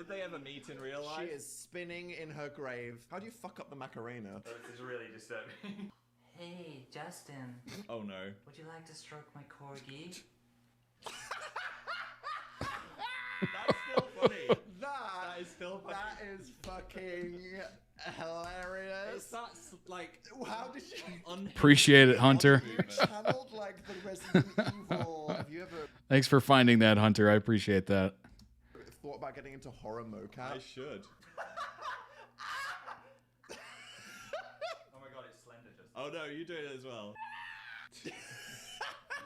they ever meet in real life? She is spinning in her grave. How do you fuck up the Macarena? This is really disturbing. Hey, Justin. Oh no. Would you like to stroke my corgi? That's still funny. That is still funny. That is fucking hilarious. That's like... How did you... Appreciate it, Hunter. You channeled like the Resident Evil. Have you ever Thanks for finding that, Hunter. I appreciate that. thought about getting into horror mocap? I should. Oh my god, it's Slender just... Oh no, you do it as well.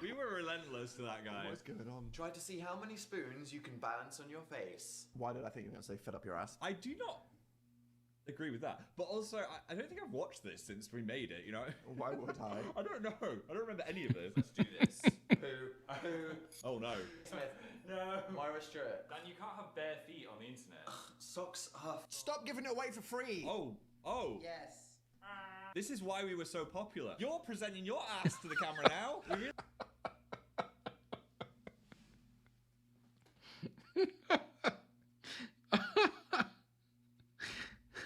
We were relentless to that guy. What's going on? Try to see how many spoons you can balance on your face. Why did I think you were going to say fit up your ass? I do not agree with that. But also, I don't think I've watched this since we made it, you know? Why would I? I don't know. I don't remember any of this. Let's do this. Who? Oh no. Smith. No. Moira Stewart. Dan, you can't have bare feet on the internet. Socks off. Stop giving it away for free! Oh. Yes. This is why we were so popular. You're presenting your ass to the camera now.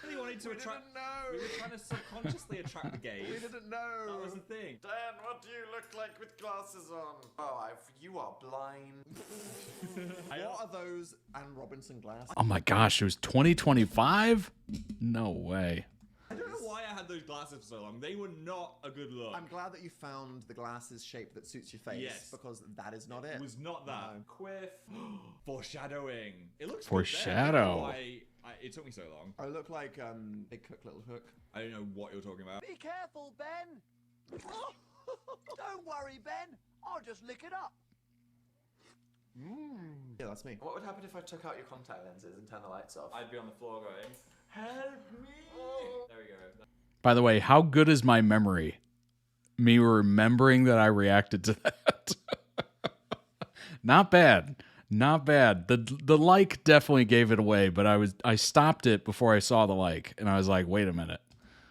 We wanted to attract. We were trying to subconsciously attract the gays. We didn't know. That was the thing. Dan, what do you look like with glasses on? Oh, you are blind. What are those Anne Robinson glasses? Oh my gosh, it was 2025? No way. I don't know why I had those glasses for so long. They were not a good look. I'm glad that you found the glasses shape that suits your face. Yes. Because that is not it. It was not that. No. Quiff. Foreshadowing. It looks Foreshadow. Good there. It took me so long. I look like Big Cook, Little Cook. I don't know what you're talking about. Be careful, Ben. Don't worry, Ben. I'll just lick it up. Yeah, that's me. What would happen if I took out your contact lenses and turned the lights off? I'd be on the floor going, help me! There we go. By the way, how good is my memory? Me remembering that I reacted to that. Not bad. Not bad. The like definitely gave it away, but I stopped it before I saw the like, and I was like, wait a minute.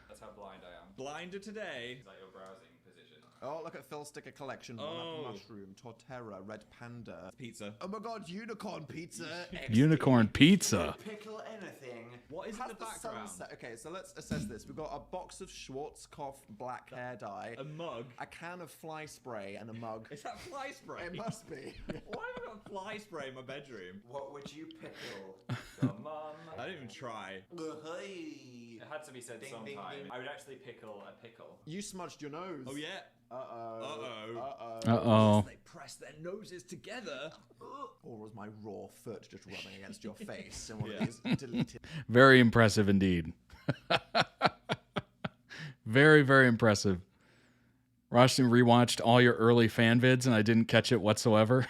That's how blind I am. Blinder today. Is that your browsing position? Oh, look at Phil's sticker collection. Oh. One-up mushroom, tortera, red panda. Pizza. Oh my god, unicorn pizza. Unicorn pizza. Pickle anything. What is in Has the background? sunset- Okay, so let's assess this. We've got a box of Schwarzkopf black hair dye, A mug. a can of fly spray, and a mug. Is that fly spray? It must be. Why have I got fly spray in my bedroom? What would you pickle? Your mum. I didn't even try. Hey. It had to be said Ding, sometime. ding, ding. I would actually pickle a pickle. You smudged your nose. Oh yeah. Uh-oh. Uh-oh. Uh-oh. Uh-oh. They press their noses together. Or was my raw foot just rubbing against your face in one Yeah. of these deleted... Very impressive indeed. Very, very impressive. Roshan rewatched all your early fan vids and I didn't catch it whatsoever.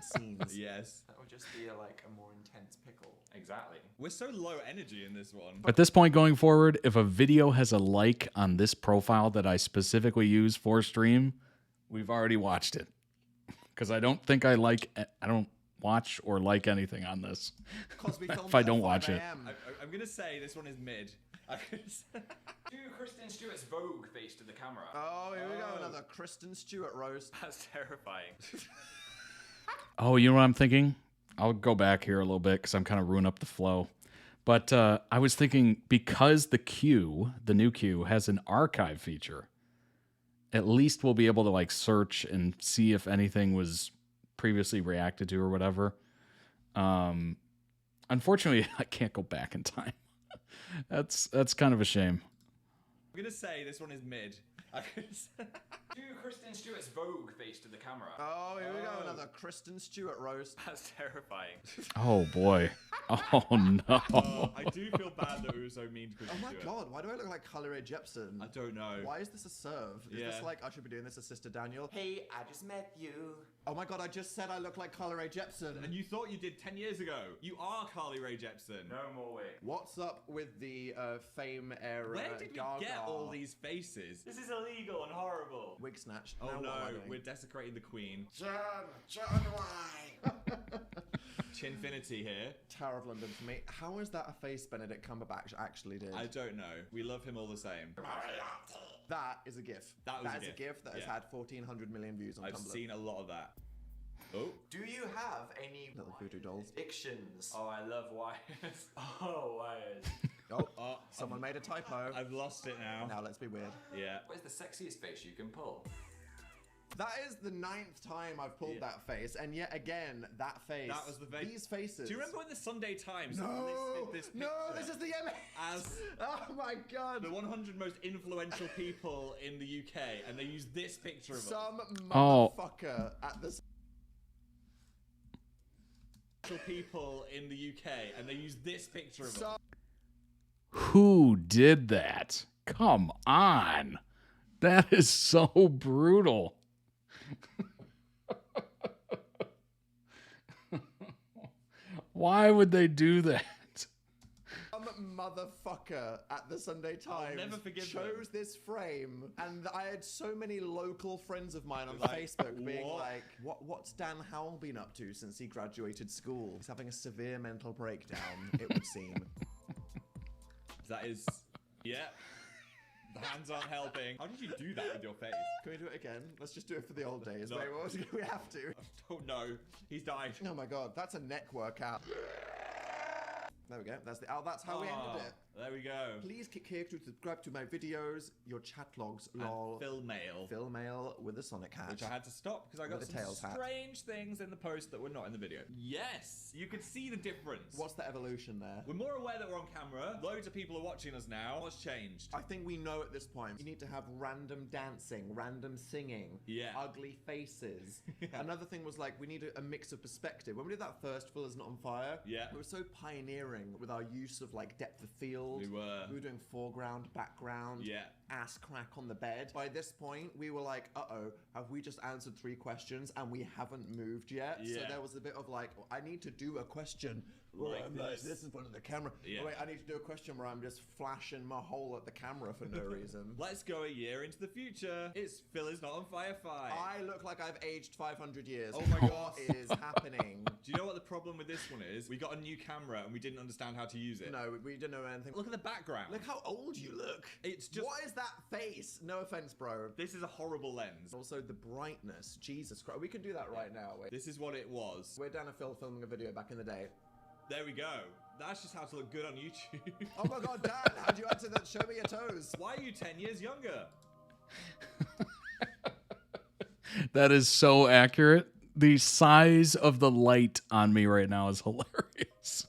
scenes. Yes. That would just be like a more intense pickle. Exactly. We're so low energy in this one. At this point going forward, if a video has a like on this profile that I specifically use for stream, we've already watched it. Because I don't think I don't watch or like anything on this. If I don't watch it. I'm gonna say this one is mid. Do Kristen Stewart's Vogue face to the camera. Oh, here we go. Another Kristen Stewart roast. That's terrifying. Oh, you know what I'm thinking? I'll go back here a little bit because I'm kind of ruining up the flow. But I was thinking because the new queue, has an archive feature, at least we'll be able to like search and see if anything was previously reacted to or whatever. Unfortunately, I can't go back in time. That's kind of a shame. I'm gonna say this one is mid. Do Kristen Stewart's Vogue face to the camera. Oh, here we go. Another Kristen Stewart roast. That's terrifying. Oh boy. Oh no. I do feel bad that we were so mean to Kristen Oh my Stewart. god, why do I look like Carly Rae Jepsen? I don't know. Why is this a serve? Is this like I should be doing this as Sister Daniel? Hey, I just met you. Oh my god, I just said I look like Carly Rae Jepsen. And you thought you did 10 years ago. You are Carly Rae Jepsen. No more way. What's up with the fame era? Where did we Gaga? get all these faces? This is illegal and horrible. Wig snatched. Oh Now no, what am I doing? we're desecrating the queen. John why? Chinfinity here. Tower of London for me. How is that a face Benedict Cumberbatch actually did? I don't know. We love him all the same. That is a GIF. That was a GIF that has had 1,400 million views on I've Tumblr. seen a lot of that. Oh. Do you have any Little voodoo dolls. addictions? Oh, I love wires. Oh, wires. Oh, someone made a typo. I've lost it now. Now let's be weird. Yeah. What is the sexiest face you can pull? That is the 9th time I've pulled that face, and yet again, that face. That was the face. These faces. Do you remember when the Sunday Times No, listed this picture this is the image. as oh my god, the 100 most influential people in the UK, and they used this picture of some them. motherfucker at this. People in the UK, and they used this picture of them. Who did that? Come on. That is so brutal. Why would they do that? Some motherfucker at the Sunday Times never forgive chose this frame, and I had so many local friends of mine on Like, Facebook being what? like, "What's Dan Howell been up to since he graduated school? He's having a severe mental breakdown, it would seem." That is, yeah. The hands aren't helping. How did you do that with your face? Can we do it again? Let's just do it for the old days. No. Wait, what was it? We have to. Oh no, he's died. Oh my god, that's a neck workout. There we go. That's how we ended it. There we go. Please click here to subscribe to my videos, your chat logs, lol. Phil Mail. Phil Mail with a Sonic hat. Which I had to stop because I got With a some Tails hat. strange things in the post that were not in the video. Yes, you could see the difference. What's the evolution there? We're more aware that we're on camera. Loads of people are watching us now. What's changed? I think we know at this point. You need to have random dancing, random singing, Yeah. ugly faces. Another thing was like, we need a mix of perspective. When we did that first Phil Is Not on Fire, Yeah. we were so pioneering with our use of like depth of field. We were doing foreground, background, Yeah. ass crack on the bed. By this point, we were like, uh-oh, have we just answered 3 questions and we haven't moved yet? So Yeah. there was a bit of like, I need to do a question where Like I'm like this. this in front of the camera. Yeah. Oh, wait, I need to do a question where I'm just flashing my hole at the camera for no reason. Let's go a year into the future. It's Phil Is Not on Fire 5. I look like I've aged 500 years. Oh my god. What is happening? Do you know what the problem with this one is? We got a new camera and we didn't understand how to use it. No, we didn't know anything. Look at the background. Look how old you look. It's just... What is that face? No offense, bro. This is a horrible lens. Also, the brightness. Jesus Christ. We can do that right now. Wait. This is what it was. We're Dan and Phil filming a video back in the day. There we go. That's just how to look good on YouTube. Oh my god, Dan, how'd you answer that? Show me your toes. Why are you 10 years younger? That is so accurate. The size of the light on me right now is hilarious.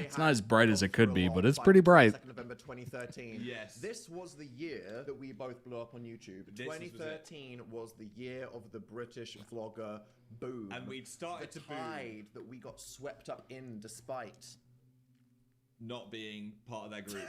It's not as bright as it could be, but it's pretty bright. November 2013. Yes. This was the year that we both blew up on YouTube. 2013 was the year of the British vlogger boom. And we'd started to boom. The tide that we got swept up in despite not being part of their group.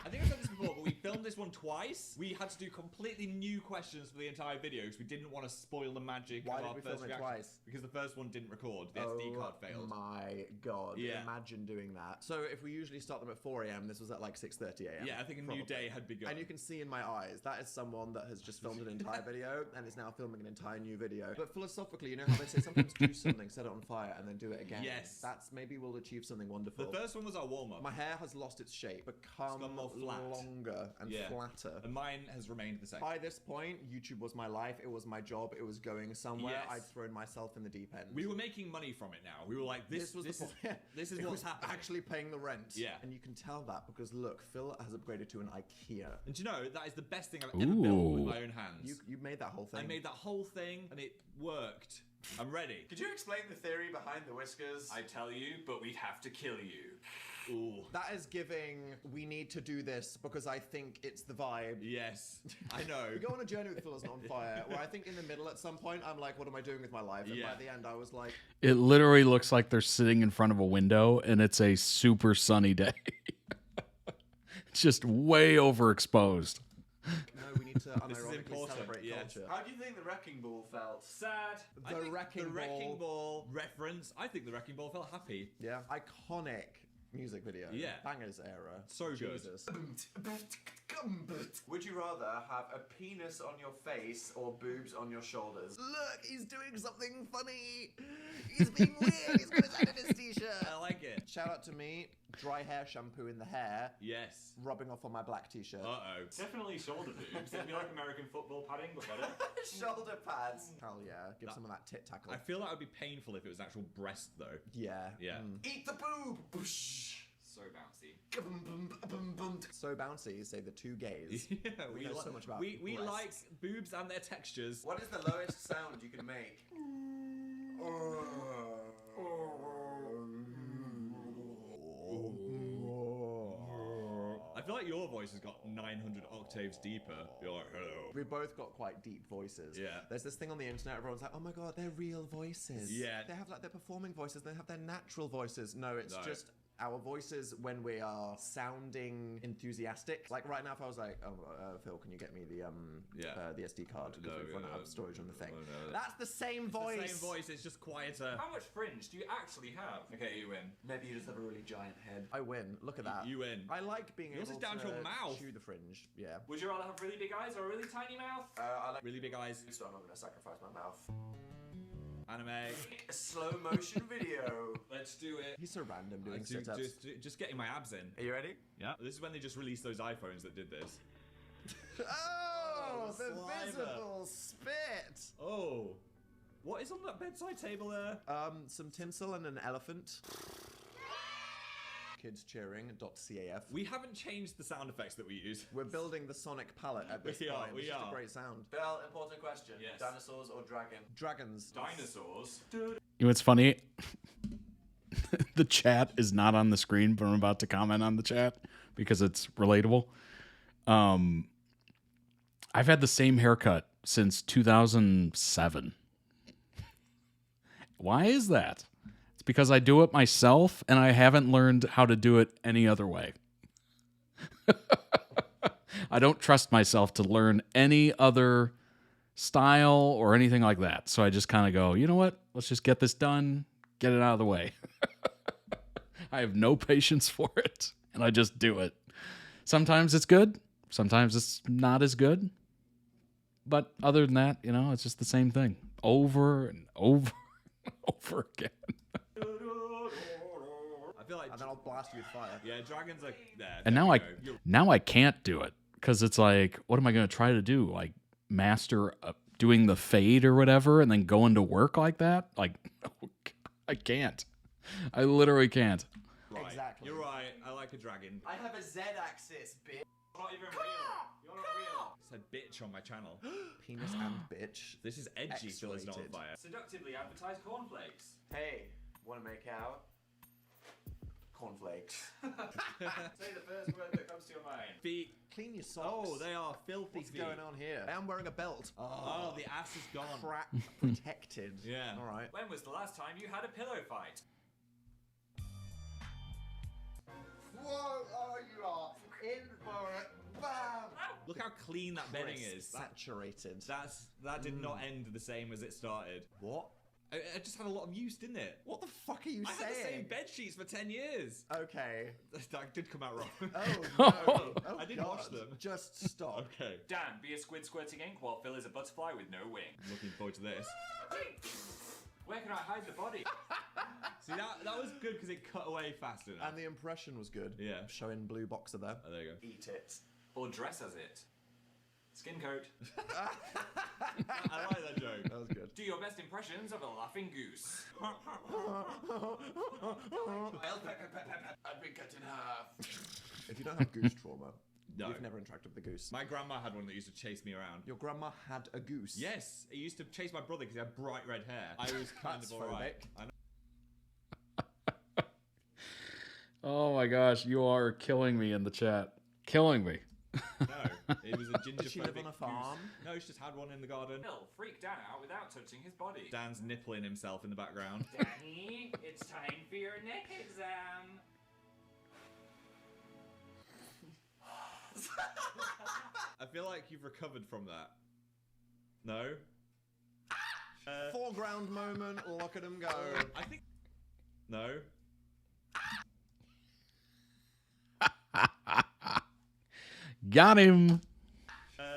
I think I've said this before, but we filmed this one twice. We had to do completely new questions for the entire video because we didn't want to spoil the magic Why of did our we first film it reaction. twice? Because the first one didn't record. The SD card failed. My god. Yeah. Imagine doing that. So if we usually start them at 4 a.m., this was at like 6:30 a.m. Yeah, I think a new day had begun. And you can see in my eyes, that is someone that has just filmed an entire video and is now filming an entire new video. But philosophically, you know how they say sometimes do something, set it on fire, and then do it again? Yes. That's maybe we'll achieve something wonderful. The first one was our warm-up. My hair has lost its shape, become gone more flat. longer and flatter. And mine has remained the same. By this point, YouTube was my life, it was my job, it was going somewhere. Yes. I'd thrown myself in the deep end. We were making money from it now. We were like, this is It what's was happening. actually paying the rent. Yeah. And you can tell that because look, Phil has upgraded to an IKEA. And do you know, that is the best thing I've ever built with my own hands. You made that whole thing. I made that whole thing and it worked. I'm ready. Could you explain the theory behind the whiskers? I tell you, but we'd have to kill you. Ooh. That is giving, we need to do this because I think it's the vibe. Yes, I know. We go on a journey with Phil is Not on Fire, where I think in the middle at some point, I'm like, what am I doing with my life? And by the end, I was like... It literally looks like they're sitting in front of a window and it's a super sunny day. It's just way overexposed. No, we need to unironically celebrate culture. How do you think the Wrecking Ball felt? Sad. The Wrecking Ball reference. I think the Wrecking Ball felt happy. Yeah. Iconic music video. Yeah. Bangers era. So good. Jesus. Would you rather have a penis on your face or boobs on your shoulders? Look, he's doing something funny. He's being weird. He's got his hand in his t-shirt. I like it. Shout out to me. Dry hair shampoo in the hair. Yes. Rubbing off on my black t-shirt. Uh-oh. Definitely shoulder boobs. It'd be like American football padding, but better. Shoulder pads. Hell yeah. Give some of that tit tackle. I feel that would be painful if it was actual breast, though. Yeah. Yeah. Eat the boob. Boosh. So bouncy. So bouncy, say the two gays. Yeah, we know so much about we breasts. like boobs and their textures. What is the lowest sound you can make? I feel like your voice has got 900 octaves deeper. You're like, hello. We both got quite deep voices. Yeah. There's this thing on the internet, everyone's like, oh my god, they're real voices. Yeah. They have like their performing voices, they have their natural voices. No, it's No. just our voices when we are sounding enthusiastic. Like right now, if I was like, oh, Phil, can you get me the SD card? Because we've run out of storage on the thing. That's the same voice. The same voice, it's just quieter. How much fringe do you actually have? Okay, you win. Maybe you just have a really giant head. I win. Look at that. You win. I like being Yours able is down to your mouth. chew the fringe. Yeah. Would you rather have really big eyes or a really tiny mouth? I like Really big eyes. so I'm not going to sacrifice my mouth. Anime. A slow motion video. Let's do it. He's so random doing sit-ups. Just getting my abs in. Are you ready? Yeah. This is when they just released those iPhones that did this. Oh, the saliva. visible spit. Oh. What is on that bedside table there? Some tinsel and an elephant. Kids cheering. .caf. We haven't changed the sound effects that we use. We're building the sonic palette at this We are, point. we It's just are. a great sound. Bell, important question. Yes. Dinosaurs or dragon? Dragons. Dinosaurs. You know what's funny? The chat is not on the screen, but I'm about to comment on the chat because it's relatable. I've had the same haircut since 2007. Why is that? It's because I do it myself and I haven't learned how to do it any other way. I don't trust myself to learn any other style or anything like that. So I just kind of go, you know what? Let's just get this done, get it out of the way. I have no patience for it, and I just do it. Sometimes it's good. Sometimes it's not as good. But other than that, you know, it's just the same thing over and over and over again. I feel like... And then I'll blast you with fire. Yeah, dragons are there. And now I can't do it because it's like, what am I going to try to do? Like master doing the fade or whatever and then go into work like that? Like, I can't. I literally can't. Right. Exactly. You're right. I like a dragon. I have a Z-axis, bitch. Not even real. You're not real. Said bitch on my channel. Penis and bitch. This is edgy. Phil is not on X-rated. fire. Seductively advertised cornflakes. Hey, want to make out? Cornflakes. Say the first word that comes to your mind. Feet. Clean your socks. Oh, they are filthy What's feet. going on here? I am wearing a belt. Oh, the ass is gone. Crap protected. Yeah. All right. When was the last time you had a pillow fight? Whoa! Oh, you are in for it. Bam! Look how clean that bedding Crisp, is. saturated. That did not end the same as it started. What? It just had a lot of use, didn't it? What the fuck are you I saying? had the same bed sheets for 10 years. Okay. That did come out wrong. Oh no! Oh, I did God. watch them. Just stop. Okay. Dan, be a squid squirting ink while Phil is a butterfly with no wing. Looking forward to this. Where can I hide the body? See, that was good because it cut away fast enough. And the impression was good. Yeah. Showing blue boxer there. Oh, there you go. Eat it. Or dress as it. Skin coat. I like that joke. That was good. Do your best impressions of a laughing goose. I've been cut in half. If you don't have goose trauma, No. you've never interacted with the goose. My grandma had one that used to chase me around. Your grandma had a goose. Yes, it used to chase my brother because he had bright red hair. I was kind That's of alright. phobic. I know. Oh my gosh, you are killing me in the chat. Killing me. No, it was a ginger. Did she live on a farm? No, she just had one in the garden. Phil, freak Dan out without touching his body. Dan's nippling himself in the background. Danny, it's time for your neck exam. I feel like you've recovered from that. No? Foreground moment, look at him go. I think... No? Got him.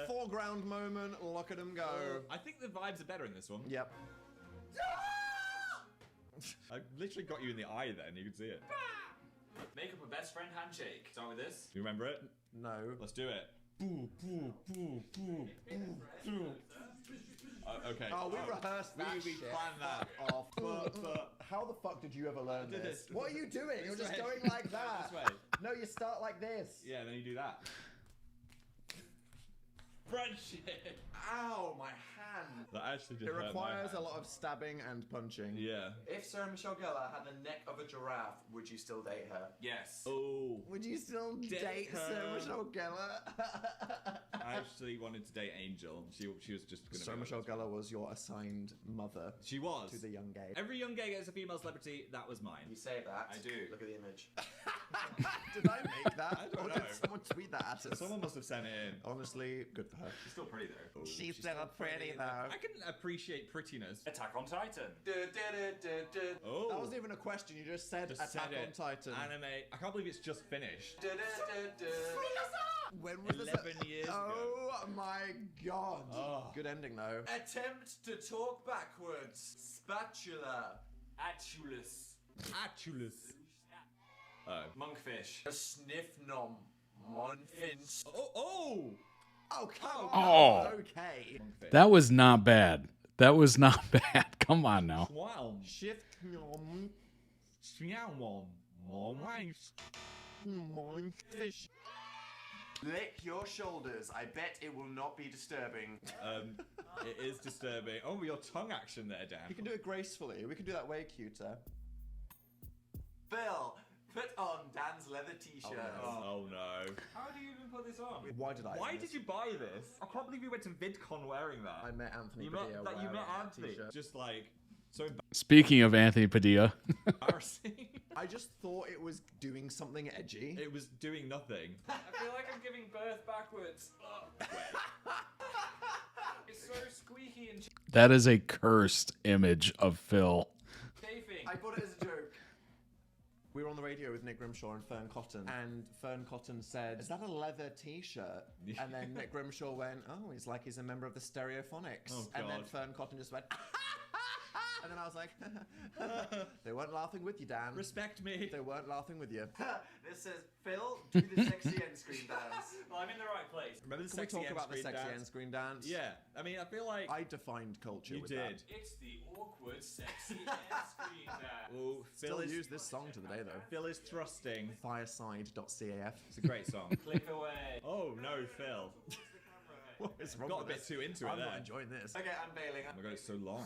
Foreground moment, look at him go. I think the vibes are better in this one. Yep. I literally got you in the eye then, you can see it. Make up a best friend handshake. Start with this. You remember it? No. Let's do it. Boo, boo, boo, boo, boo, boo. Okay. Oh, we rehearsed that We shit. planned that. Fuck off. But how the fuck did you ever learn did this? this. What are you doing? You're This just way. going like that. This way. No, you start like this. Yeah, then you do that. Friendship. Ow, my hand. That actually did It hurt my requires a hand. lot of stabbing and punching. Yeah. If Sarah Michelle gellar had the neck of a giraffe, would you still date her? Yes. Oh. Would you still date her. Sarah Michelle Gellar? I actually wanted to date Angel. She was just gonna. Sarah be Michelle honest. Gellar was your assigned mother She was. to the young gay. Every young gay gets a female celebrity. That was mine. You say that. I do. Look at the image. Did I make that? I don't or know. did someone tweet that at us? Someone must have sent it in. Honestly, good for her. She's still pretty though. Oh, She's still pretty though. I can appreciate prettiness. Attack on Titan. Oh. That wasn't even a question. You just said Just Attack said on it. Titan. Anime. I can't believe it's just finished. When was this? 11 years ago. Oh my god. Oh. Good ending though. Attempt to talk backwards. Spatula. Atulus. Atulus. Oh. Monkfish. A sniff nom. Monfins. Oh. Oh, come Oh. on. Okay. That was not bad. That was not bad. Come on now. Wow. Shift. Fish. Lick your shoulders. I bet it will not be disturbing. It is disturbing. Oh, your tongue action there, Dan. You can do it gracefully. We can do that way cuter. Phil, put on Dan's leather t-shirt. Oh no. How do you even put this on? Why did I? Why own did this? you buy this? I can't believe you went to VidCon wearing that. I met Anthony You Padilla met wearing that Anthony. t-shirt. Just like so Speaking of Anthony Padilla, embarrassing. I just thought it was doing something edgy. It was doing nothing. I feel like I'm giving birth backwards. It's so squeaky and that is a cursed image of Phil. chafing. I thought it was a joke. We were on the radio with Nick Grimshaw and Fern Cotton, and Fern Cotton said, "Is that a leather t-shirt?" And then Nick Grimshaw went, "Oh, he's like he's a member of the Stereophonics." Oh, and then God. Fern Cotton just went, And then I was like, they weren't laughing with you, Dan. Respect me. They weren't laughing with you. This says, Phil, do the sexy end screen dance. Well, I'm in the right place. Remember the Can we sexy talk end about the screen sexy dance? end screen dance? Yeah. I mean, I feel like I defined culture you with did. that. It's the awkward, sexy end screen dance. Oh, Phil Still is use this song to the day, though. Phil is thrusting. Fireside.caf. It's a great song. Click away. Oh no, Phil. What is wrong Got a with bit this? too into it I'm there. not enjoying this. Okay, I'm bailing. Oh my god, it's so long.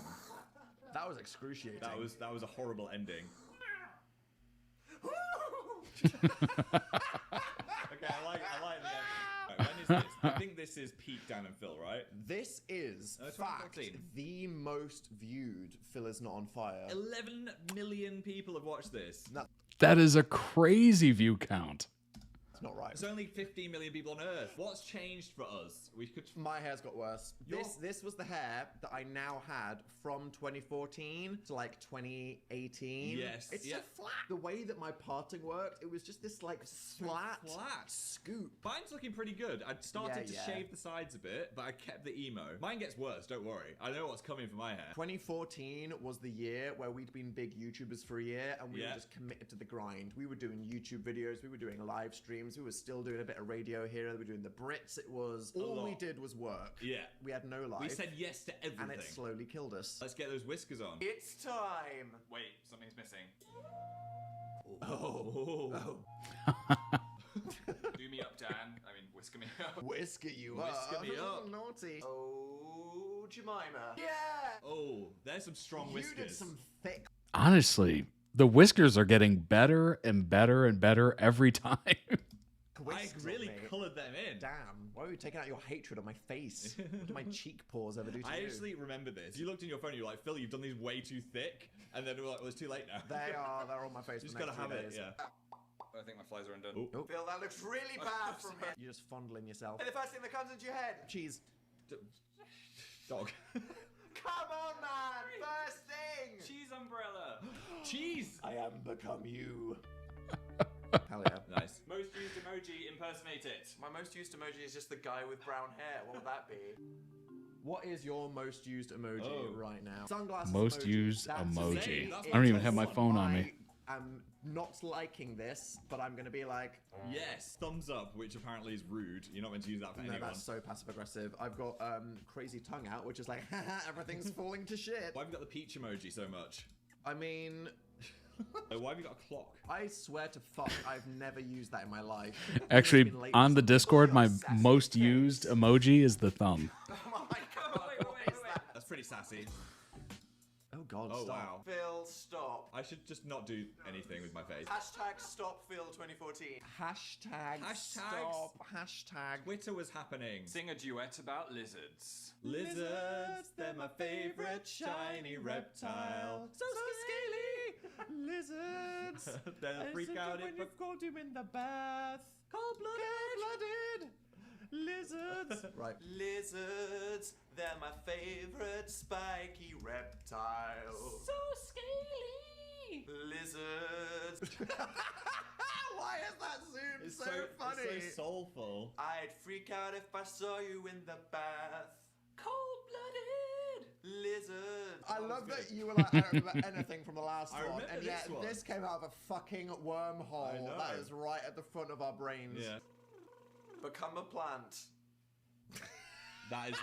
That was excruciating. That was a horrible ending. Okay, I like the end. Right, when is this? I think this is peak Dan and Phil, right? This is, fact, 2014. the most viewed Phil is Not on Fire. 11 million people have watched this. No, That is a crazy view count. it's not right. There's only 15 million people on Earth. What's changed for us? We could. My hair's got worse. This was the hair that I now had from 2014 to like 2018. Yes, It's yeah. so flat. The way that my parting worked, it was just this like flat scoop. Mine's looking pretty good. I started to Yeah. shave the sides a bit, but I kept the emo. Mine gets worse, don't worry. I know what's coming for my hair. 2014 was the year where we'd been big YouTubers for a year and we Yeah. were just committed to the grind. We were doing YouTube videos, we were doing live streams, we were still doing a bit of radio here, we were doing the Brits. It was all we lot. did was work. Yeah. We had no life. We said yes to everything. and it slowly killed us. Let's get those whiskers on. It's time. Wait, something's missing. Oh. Do me up, Dan. I mean, whisker me up. Whisker you Whisker up. me up. Naughty. Oh, Jemima. Yeah. Oh, there's some strong You whiskers. did some thick. Honestly, the whiskers are getting better and better and better every time. I whisks on really me. coloured them in. Damn. Why are you taking out your hatred on my face? What do my cheek pores ever do to I you? actually remember this. You looked in your phone and you were like, Phil, you've done these way too thick. And then we were like, well, it's too late now. They're on my face. You just for the gotta next have 2 it, days. yeah. I think my flies are undone. Oh. Phil, that looks really bad from here. You're just fondling yourself. And the first thing that comes into your head. Cheese. Dog. Come on, man. First thing. Cheese umbrella. Cheese. I am become you. Hell yeah. Nice. Most used emoji, impersonate it. My most used emoji is just the guy with brown hair. What would that be? What is your most used emoji Oh. right now? Sunglasses Most emoji. used That's emoji. insane. That's I don't even my have my top phone on me. I'm not liking this, but I'm gonna be like, Yes. Thumbs up, which apparently is rude. You're not meant to use that for no, anyone. that's so passive aggressive. I've got crazy tongue out, which is like, haha, everything's falling to shit. Why have you got the peach emoji so much? I mean, Why have you got a clock? I swear to fuck, I've never used that in my life. Actually, It's been late on for the some- Discord, my most used emoji is the thumb. Oh my god. Wait. That's pretty sassy. Oh god, Oh stop. wow. Phil, stop. I should just not do anything with my face. Hashtag stop Phil 2014. Hashtag Hashtags. stop. Hashtag. Twitter was happening. Sing a duet about lizards. Lizards, they're my favorite shiny reptile. So scaly. Lizards. They'll freak out if you've got him in the bath. Cold-blooded. Lizards. Right. Lizards, they're my favorite spiky reptile. So scaly. Lizards. Why is that zoom It's so funny? It's so soulful. I'd freak out if I saw you in the bath. Cold-blooded. Lizards. I love that you were like, I don't remember anything from the last I one, remember and yet this one. this came out of a fucking I wormhole know. that is right at the front of our brains. Yeah. Become a plant. That is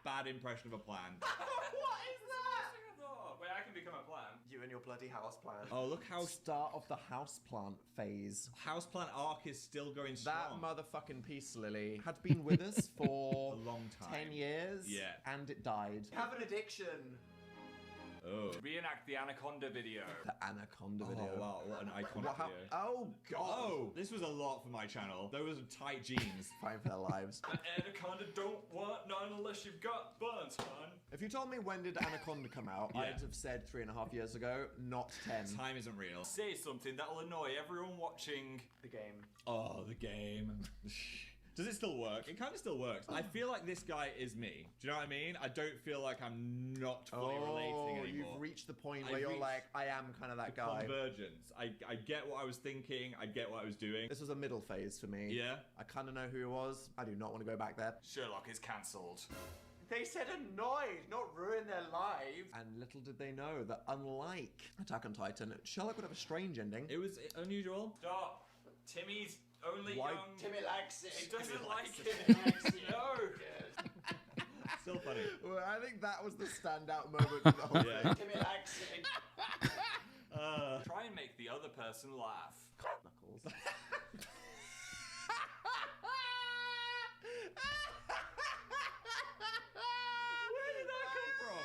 bad impression of a plant. What is that? Wait, I can become a plant. You and your bloody house plant. Oh, look how Start of the houseplant phase. houseplant arc is still going That strong. motherfucking peace lily had been with us for A long time. 10 years. Yeah. And it died. You have an addiction. Oh. Reenact the anaconda video. The anaconda Oh video. wow, what an iconic What video. Oh god. Oh, this was a lot for my channel. Those are tight jeans. Fighting for their lives. An anaconda don't want none unless you've got buns, hon. If you told me when did Anaconda come out, Yeah. I'd have said 3.5 years ago, not 10. Time isn't real. Say something that'll annoy everyone watching. The game. Oh, the game. Does it still work? It kind of still works. I feel like this guy is me. Do you know what I mean? I don't feel like I'm not fully relating anymore. You've reached the point I've where you're reached like, I am kind of that guy. Convergence. I get what I was thinking. I get what I was doing. This was a middle phase for me. Yeah. I kind of know who he was. I do not want to go back there. Sherlock is cancelled. They said annoyed, not ruin their lives. And little did they know that unlike Attack on Titan, Sherlock would have a strange ending. It was unusual. Stop. Timmy's only Why- young. Timmy likes it. He doesn't like Timmy it. likes it. No. Still funny. Well, I think that was the standout moment of the whole Yeah. thing. Timmy likes it. Try and make the other person laugh. Knuckles. Where did that come from?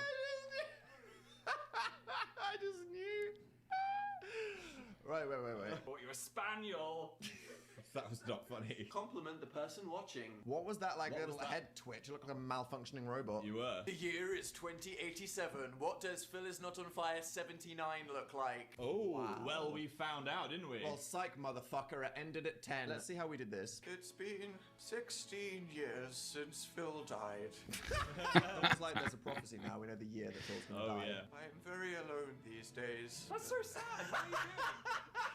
I just knew. Right, wait. Bought you a spaniel. That was not funny. Compliment the person watching. What was that, like, What little was that? head twitch? You look like a malfunctioning robot. You were. The year is 2087. What does Phil is Not on Fire 79 look like? Oh, Wow. well, we found out, didn't we? Well, psych, motherfucker. It ended at 10. Let's see how we did this. It's been 16 years since Phil died. It's like there's a prophecy now. We know the year that Phil's gonna die. yeah. I'm very alone these days. That's so sad. What are you doing?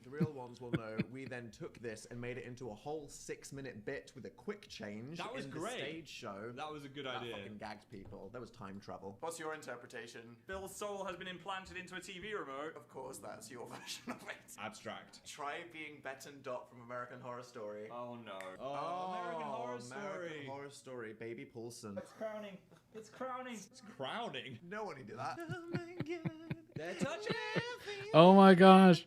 The real ones will know we then took this and made it into a whole 6-minute bit with a quick change That was in great. the stage show. That was a good That idea. fucking gagged people. There was time travel. What's your interpretation? Phil's soul has been implanted into a TV remote. Of course, that's your version of it. Abstract. Try being Bet and Dot from American Horror Story. Oh no. Oh, American Horror Story. American Horror Story. Baby Poulsen. It's crowning. It's crowning. It's crowning. No one can do that. Oh my god. They're touching. Oh my gosh.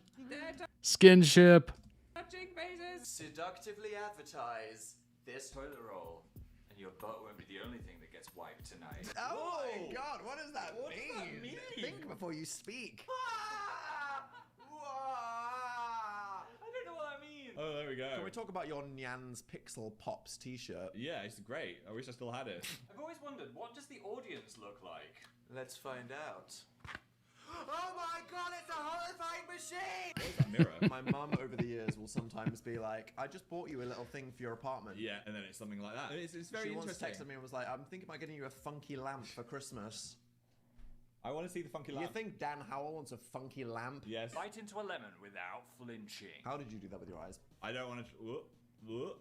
Skinship. Touching faces. Seductively advertise this Toilet roll. And your butt won't be the only thing that gets wiped tonight. Oh Whoa. my god, what does that What does mean? that mean? Think before you speak. I don't know what that means. Oh, there we go. Can we talk about your Nyan's Pixel Pops t-shirt? Yeah, it's great. I wish I still had it. I've always wondered, what does the audience look like? Let's find out. Oh my god, it's a horrifying machine! What was that mirror? My mum over the years will sometimes be like, I just bought you a little thing for your apartment. Yeah, and then it's something like that. It's very She once interesting. texted me and was like, I'm thinking about getting you a funky lamp for Christmas. I want to see the funky lamp. You think Dan Howell wants a funky lamp? Yes. Bite into a lemon without flinching. How did you do that with your eyes? I don't want to. Ow!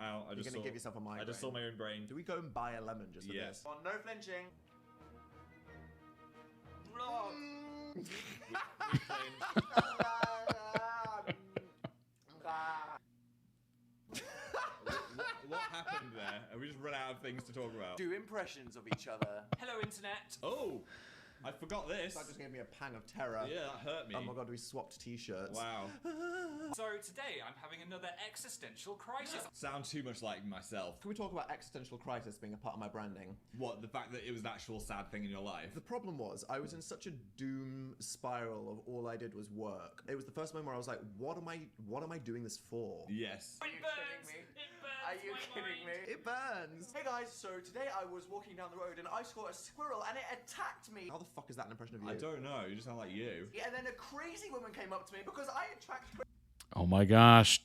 I You're just gonna saw. give yourself a migraine. I just saw my own brain. Do we go and buy a lemon just for Yes. this? On no flinching. What happened there? And we just run out of things to talk about. Do impressions of each other. Hello, internet. Oh, I forgot this. That just gave me a pang of terror. Yeah, that hurt me. Oh my god, we swapped t-shirts. Wow. So today I'm having another existential crisis. Sound too much like myself. Can we talk about existential crisis being a part of my branding? What, the fact that it was an actual sad thing in your life? The problem was, I was in such a doom spiral of all I did was work. It was the first moment where I was like, what am I doing this for? Yes. Are you kidding me? Are you kidding me? It burns! Hey guys, so today I was walking down the road and I saw a squirrel and it attacked me. How the fuck is that an impression of you? I don't know. You just sound like you. Yeah, and then a crazy woman came up to me because I attract Oh my gosh.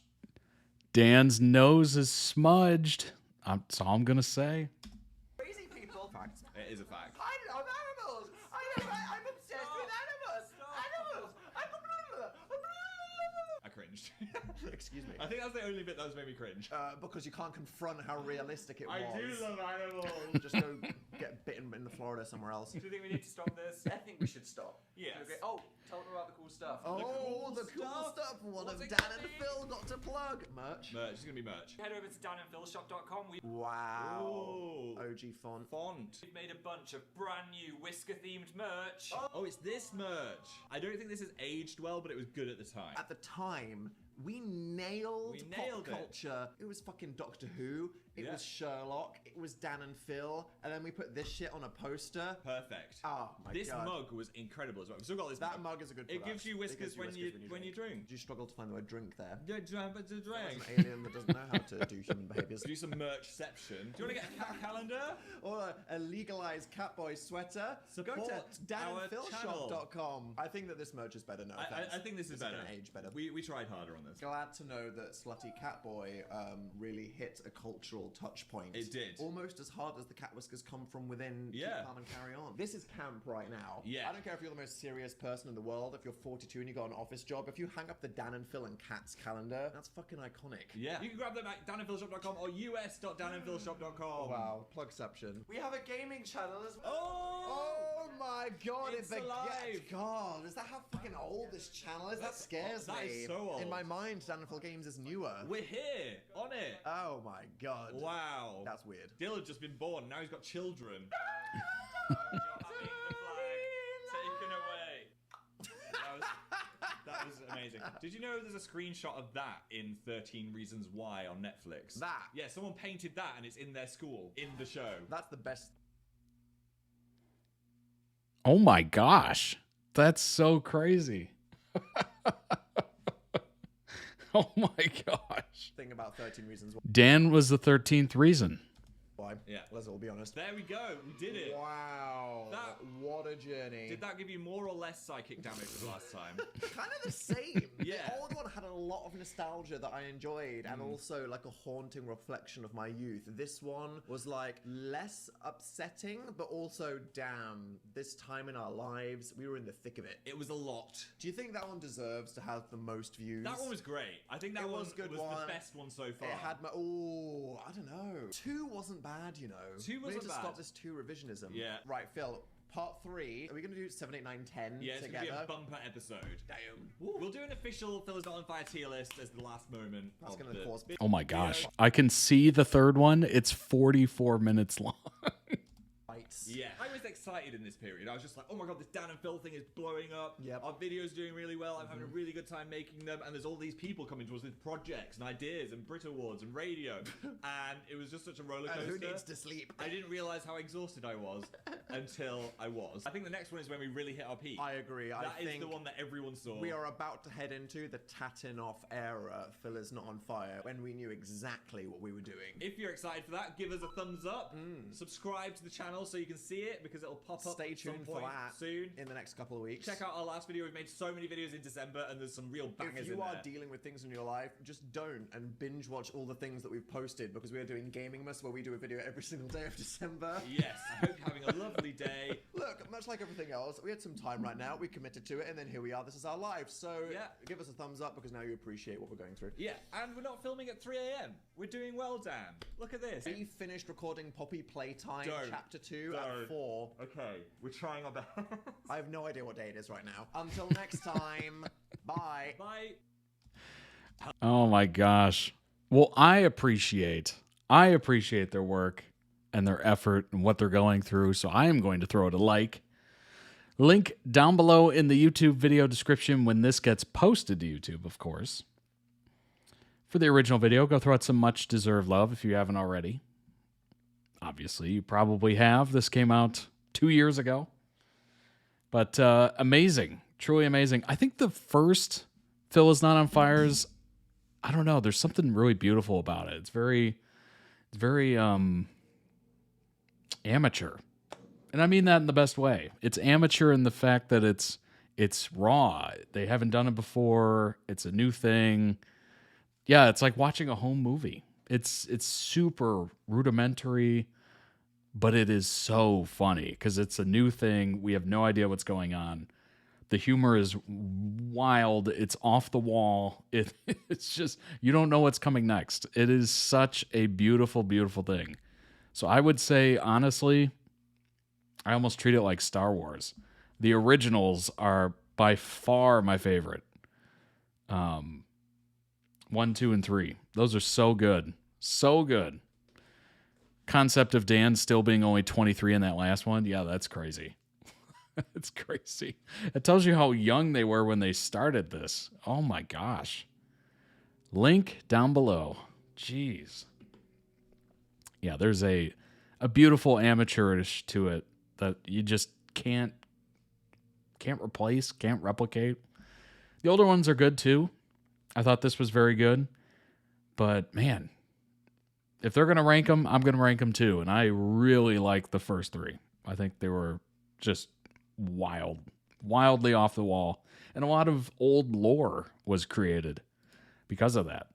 Dan's nose is smudged. That's all I'm going to say. crazy people. Fact. It is a fact. I love animals. I'm obsessed with animals. Animals. I cringed. Excuse me. I think that's the only bit that was made me cringe. Because you can't confront how realistic it was. I do love animals. Just go get bitten in the Florida somewhere else. Do you think we need to stop this? I think we should stop. Yes. Okay. Oh, tell them about the cool stuff. Oh, the cool stuff. One What's of it Dan gonna and be? Phil got to plug. Merch. Merch. It's going to be merch. Head over to danandphilshop.com. Wow. Oh. OG font. We've made a bunch of brand new Whisker-themed merch. Oh, it's this merch. I don't think this has aged well, but it was good at the time. At the time, we nailed nailed pop it. culture. It was fucking Doctor Who. It Yeah. was Sherlock. It was Dan and Phil. And then we put this shit on a poster. Perfect. Oh my This god. mug was incredible as well. We've still got this That mug is a good It product. gives you whiskers when you drink. Do you struggle to find the word drink there? Yeah, drink. That's an alien that doesn't know how to do human behaviors. Do some merchception. Do you want to get a cat calendar? Or a legalized Catboy sweater? Support Go to our danandphilshop.com. I think that this merch is better. No offense. I think this is better. Gonna age better. We tried harder on this. Glad to know that Slutty Catboy really hit a cultural visual touch point. It did. Almost as hard as the cat whiskers come from within Keep Calm and Carry On. This is camp right now. Yeah. I don't care if you're the most serious person in the world, if you're 42 and you got an office job, if you hang up the Dan and Phil and Kat's calendar, that's fucking iconic. Yeah. You can grab them at danandphilshop.com or us.danandphilshop.com. Wow, plugception. We have a gaming channel as well. Oh my god, It's alive. God, is that how fucking old this channel is? That scares me. That is so old. In my mind, Dan and Phil Games is newer. We're here, on it. Oh my god. Wow. That's weird. Dylan's just been born, now he's got children. Taken away. That was amazing. Did you know there's a screenshot of that in 13 Reasons Why on Netflix? That? Yeah, someone painted that and it's in their school, in the show. That's the best. Oh my gosh. That's so crazy. Oh my gosh. Thing about 13 Reasons Why. Dan was the 13th reason. Yeah, let's all be honest. There we go. We did it. Wow. What a journey. Did that give you more or less psychic damage than last time? Kind of the same. Yeah. The old one had a lot of nostalgia that I enjoyed and also like a haunting reflection of my youth. This one was like less upsetting, but also, damn, this time in our lives, we were in the thick of it. It was a lot. Do you think that one deserves to have the most views? That one was great. I think that one was the best one so far. It had my... Oh, I don't know. 2 wasn't bad, you know. 2 wasn't We need to bad. stop this 2 revisionism. Yeah. Right, Phil. Part 3. Are we going to do 7, 8, 9, 10 Yeah, it's together? going to be a bumper episode. Damn. We'll do an official Phil is Not on Fire tier list as the last moment. That's of going to cause... Oh my gosh. I can see the third one. It's 44 minutes long. Yeah, I was excited in this period. I was just like, oh my god, this Dan and Phil thing is blowing up. Yep. Our video's doing really well. I'm having a really good time making them. And there's all these people coming to us with projects and ideas and Brit Awards and radio. And it was just such a roller coaster. And who needs to sleep? I didn't realize how exhausted I was until I was. I think the next one is when we really hit our peak. I agree. That I is think the one that everyone saw. we are about to head into the Tatinoff era. Phil is Not on Fire, when we knew exactly what we were doing. If you're excited for that, give us a thumbs up. Subscribe to the channel so you can see it because it'll pop up. Stay at some tuned for point that soon. in the next couple of weeks. Check out our last video. We've made so many videos in December and there's some real bangers If you in are there. dealing with things in your life, just don't and binge watch all the things that we've posted because we are doing Gaming Must, where we do a video every single day of December. Yes, I hope you're having a lovely day. Look, much like everything else, we had some time right now. We committed to it, and then here we are. This is our life. So Yeah. give us a thumbs up because now you appreciate what we're going through. Yeah, and we're not filming at 3 a.m. We're doing well, Dan. Look at this. We finished recording Poppy Playtime Don't. Chapter 2 Don't. at 4. Okay, we're trying our best. I have no idea what day it is right now. Until next time, bye. Bye. Oh my gosh. Well, I appreciate their work and their effort and what they're going through. So I am going to throw it a like. Link down below in the YouTube video description when this gets posted to YouTube, of course. For the original video, go throw out some much deserved love if you haven't already. Obviously, you probably have. This came out 2 years ago. But amazing. Truly amazing. I think the first Phil is Not on Fire's, I don't know, there's something really beautiful about it. It's very amateur. And I mean that in the best way. It's amateur in the fact that it's raw. They haven't done it before. It's a new thing. Yeah, it's like watching a home movie. It's super rudimentary, but it is so funny because it's a new thing. We have no idea what's going on. The humor is wild. It's off the wall. It's just, you don't know what's coming next. It is such a beautiful, beautiful thing. So I would say, honestly, I almost treat it like Star Wars. The originals are by far my favorite. 1, 2, and 3. Those are so good. So good. Concept of Dan still being only 23 in that last one. Yeah, that's crazy. It's crazy. It tells you how young they were when they started this. Oh my gosh. Link down below. Jeez. Yeah, there's a beautiful amateurish to it that you just can't replace, can't replicate. The older ones are good too. I thought this was very good. But man, if they're going to rank them, I'm going to rank them too. And I really like the first 3. I think they were just wildly off the wall. And a lot of old lore was created because of that.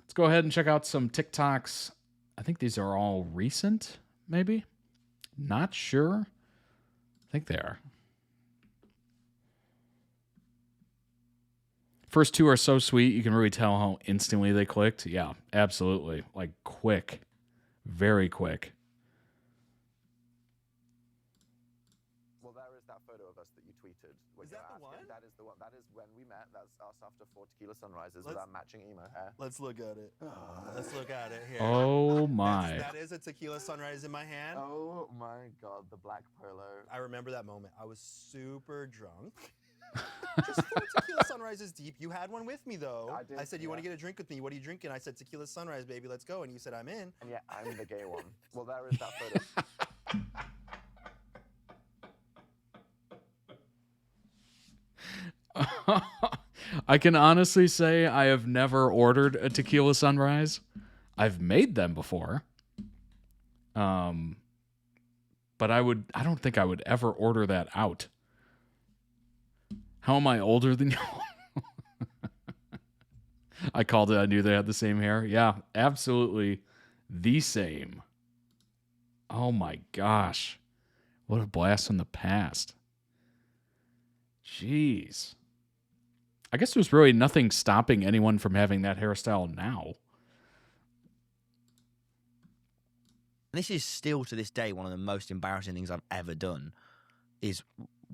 Let's go ahead and check out some TikToks I think these are all recent, maybe. Not sure. I think they are. First two are so sweet, you can really tell how instantly they clicked. Yeah, absolutely. Like quick. Very quick. Well, there is that photo of us that you tweeted. Is that the one? That is the one. That is when we met. That's us after 4 tequila sunrises with our matching emo hair. Let's look at it. Let's look at it here. Oh my. That is a tequila sunrise in my hand. Oh my god, the black polo. I remember that moment. I was super drunk. Just 4 tequila sunrises deep. You had one with me though. I did, I said, you want to get a drink with me? What are you drinking? I said, tequila sunrise, baby. Let's go. And you said, I'm in. And yeah, I'm the gay one. Well, there is that photo. I can honestly say I have never ordered a tequila sunrise. I've made them before. But I don't think I would ever order that out. How am I older than you? I called it. I knew they had the same hair. Yeah, absolutely the same. Oh my gosh. What a blast from the past. Jeez. I guess there's really nothing stopping anyone from having that hairstyle now. This is still to this day one of the most embarrassing things I've ever done is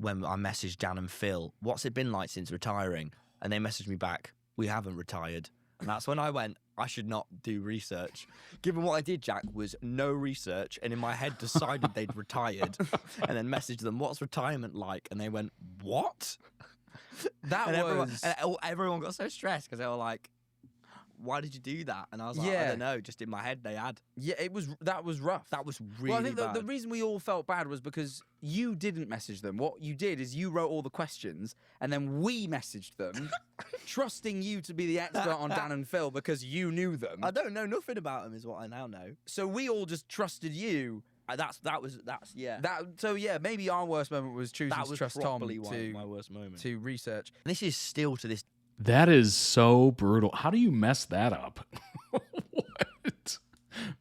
when I messaged Dan and Phil, what's it been like since retiring? And they messaged me back, we haven't retired. And that's when I went, I should not do research. Given what I did, Jack, was no research, and in my head decided they'd retired, and then messaged them, what's retirement like? And they went, what? Everyone got so stressed because they were like, why did you do that? And I was like, I don't know, just in my head they had. Yeah, that was rough. That was really well, I think bad. the reason we all felt bad was because you didn't message them. What you did is you wrote all the questions, and then we messaged them, trusting you to be the expert on Dan and Phil because you knew them. I don't know nothing about them is what I now know. So we all just trusted you. So yeah, maybe our worst moment was choosing to trust Tom my worst moment. to research. And this is still to this. That is so brutal. How do you mess that up? What?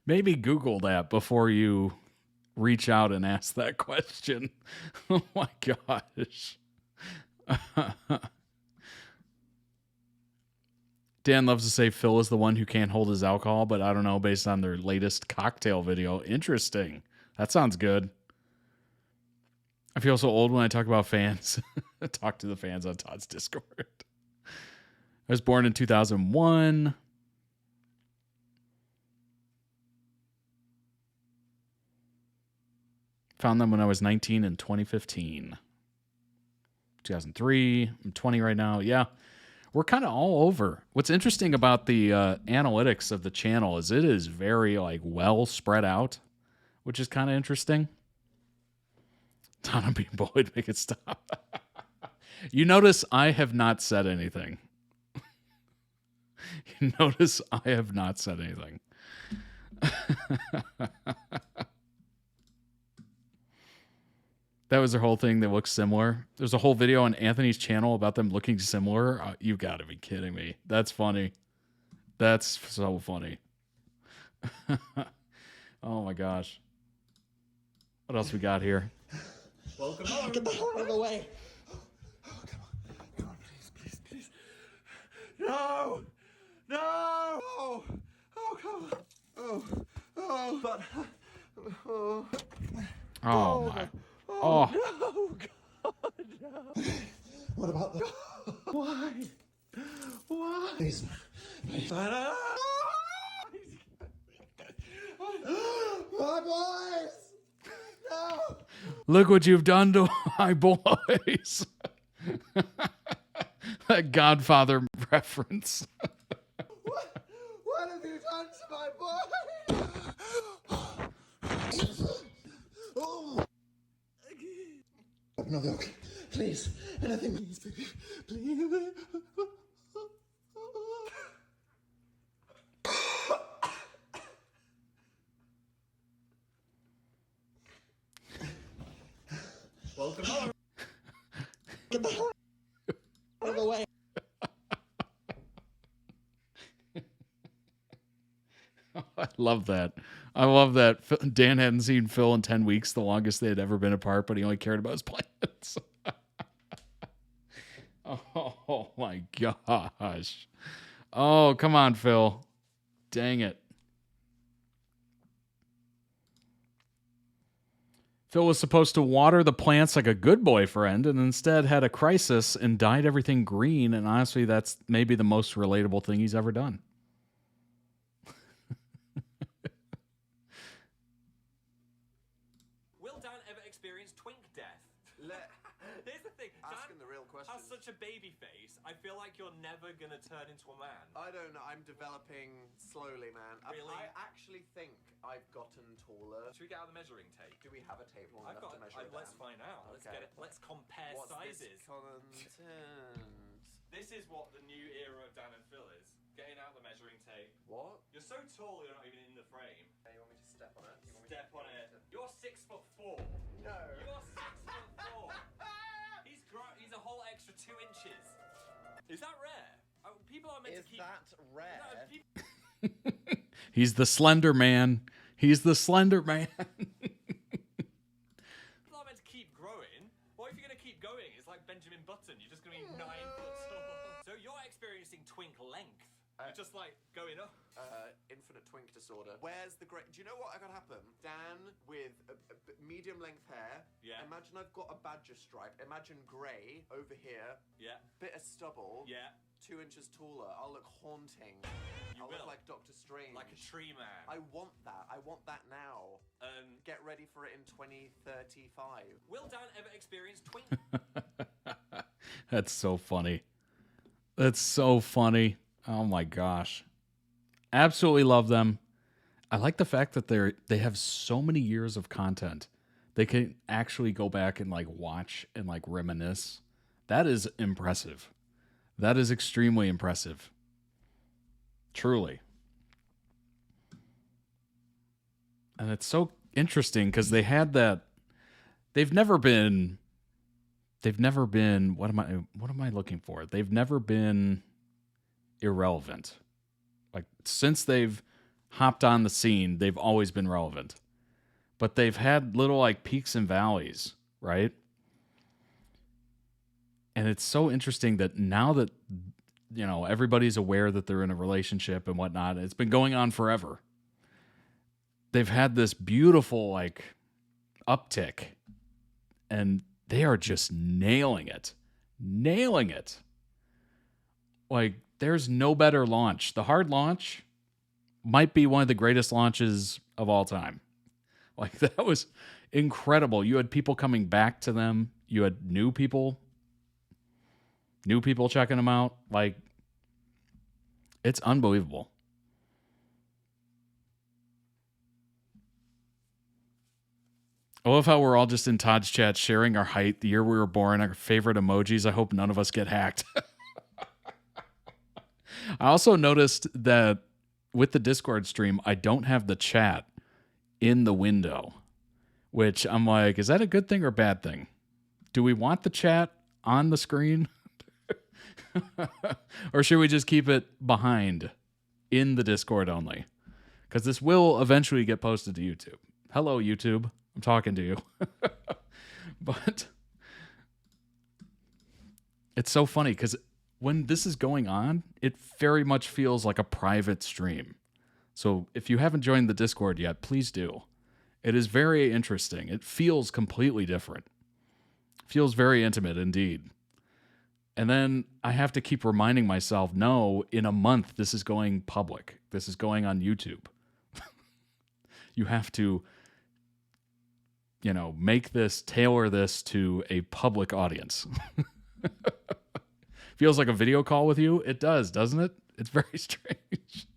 Maybe Google that before you reach out and ask that question. Oh my gosh. Dan loves to say Phil is the one who can't hold his alcohol, but I don't know, based on their latest cocktail video. Interesting. That sounds good. I feel so old when I talk about fans. Talk to the fans on Todd's Discord. I was born in 2001. Found them when I was 19 in 2015. 2003. I'm 20 right now. Yeah. We're kind of all over. What's interesting about the analytics of the channel is it is very well spread out, which is kind of interesting. Donna being bullied, make it stop. You notice I have not said anything. You notice I have not said anything. That was their whole thing that looks similar. There's a whole video on Anthony's channel about them looking similar. You got to be kidding me. That's funny. That's so funny. Oh my gosh. What else we got here? Welcome home. Get the hell out of the way. Oh, come on. Come on, please, please, please. No! No! Oh, come on. Oh, but... Oh, oh my... Oh. No, God, no. What about the... Why? Why? Please. My boys! No! Look what you've done to my boys. That Godfather reference. What have you done to my boys? Oh. No, look. Please. Anything, please, baby. Please. Welcome home. Get the hell out of the way. I Love that. I love that. Dan hadn't seen Phil in 10 weeks, the longest they had ever been apart, but he only cared about his plants. Oh my gosh. Oh, come on, Phil. Dang it. Phil was supposed to water the plants like a good boyfriend and instead had a crisis and dyed everything green. And honestly, that's maybe the most relatable thing he's ever done. Will Dan ever experience twink death? Here's the thing. Asking the real question. Has such a baby face. I feel like you're never gonna turn into a man. I don't know. I'm developing slowly, man. Really? I actually think I've gotten taller. Should we get out the measuring tape? Do we have a tape long I've enough got. to measure Let's Dan? find out. Let's Okay. get it. Let's compare What's sizes. this content? This is what the new era of Dan and Phil is. Getting out the measuring tape. What? You're so tall, you're not even in the frame. Hey, you want me to step on it? You want me Step on it. You're 6'4". No. You're 6'4". He's a whole extra 2 inches. Is that rare? People are meant to keep. Is that rare? He's the Slender Man. He's the Slender Man. People are meant to keep growing. What if you're going to keep going? It's like Benjamin Button. You're just going to be 9 foot tall. So you're experiencing twink length. You're just like going up. Infinite twink disorder. Where's the great? Do you know what I got happen? Dan with a medium length hair. Yeah. Imagine I've got a badger stripe. Imagine grey over here. Yeah. Bit of stubble. Yeah. 2 inches taller. I'll look haunting. I'll will. look like Doctor Strange. Like a tree man. I want that. I want that now. Get ready for it in 2035. Will Dan ever experience twink? That's so funny. That's so funny. Oh my gosh. Absolutely love them. I like the fact that they have so many years of content. They can actually go back and like watch and like reminisce. That is impressive. That is extremely impressive. Truly. And it's so interesting because they had that. They've never been what am I looking for? They've never been irrelevant. Like since they've hopped on the scene, they've always been relevant. But they've had little like peaks and valleys, right? And it's so interesting that now that everybody's aware that they're in a relationship and whatnot, it's been going on forever. They've had this beautiful like uptick, and they are just nailing it. Nailing it. Like, there's no better launch. The hard launch might be one of the greatest launches of all time. Like, that was incredible. You had people coming back to them. You had new people checking them out. Like, it's unbelievable. I love how we're all just in Todd's chat sharing our height, the year we were born, our favorite emojis. I hope none of us get hacked. I also noticed that with the Discord stream, I don't have the chat in the window, which I'm like, is that a good thing or a bad thing? Do we want the chat on the screen? Or should we just keep it behind in the Discord only? Because this will eventually get posted to YouTube. Hello, YouTube. I'm talking to you. But it's so funny because when this is going on, it very much feels like a private stream. So if you haven't joined the Discord yet, please do. It is very interesting. It feels completely different. It feels very intimate indeed. And then I have to keep reminding myself, no, in a month, this is going public. This is going on YouTube. You have to, tailor this to a public audience. Feels like a video call with you. It does, doesn't it? It's very strange.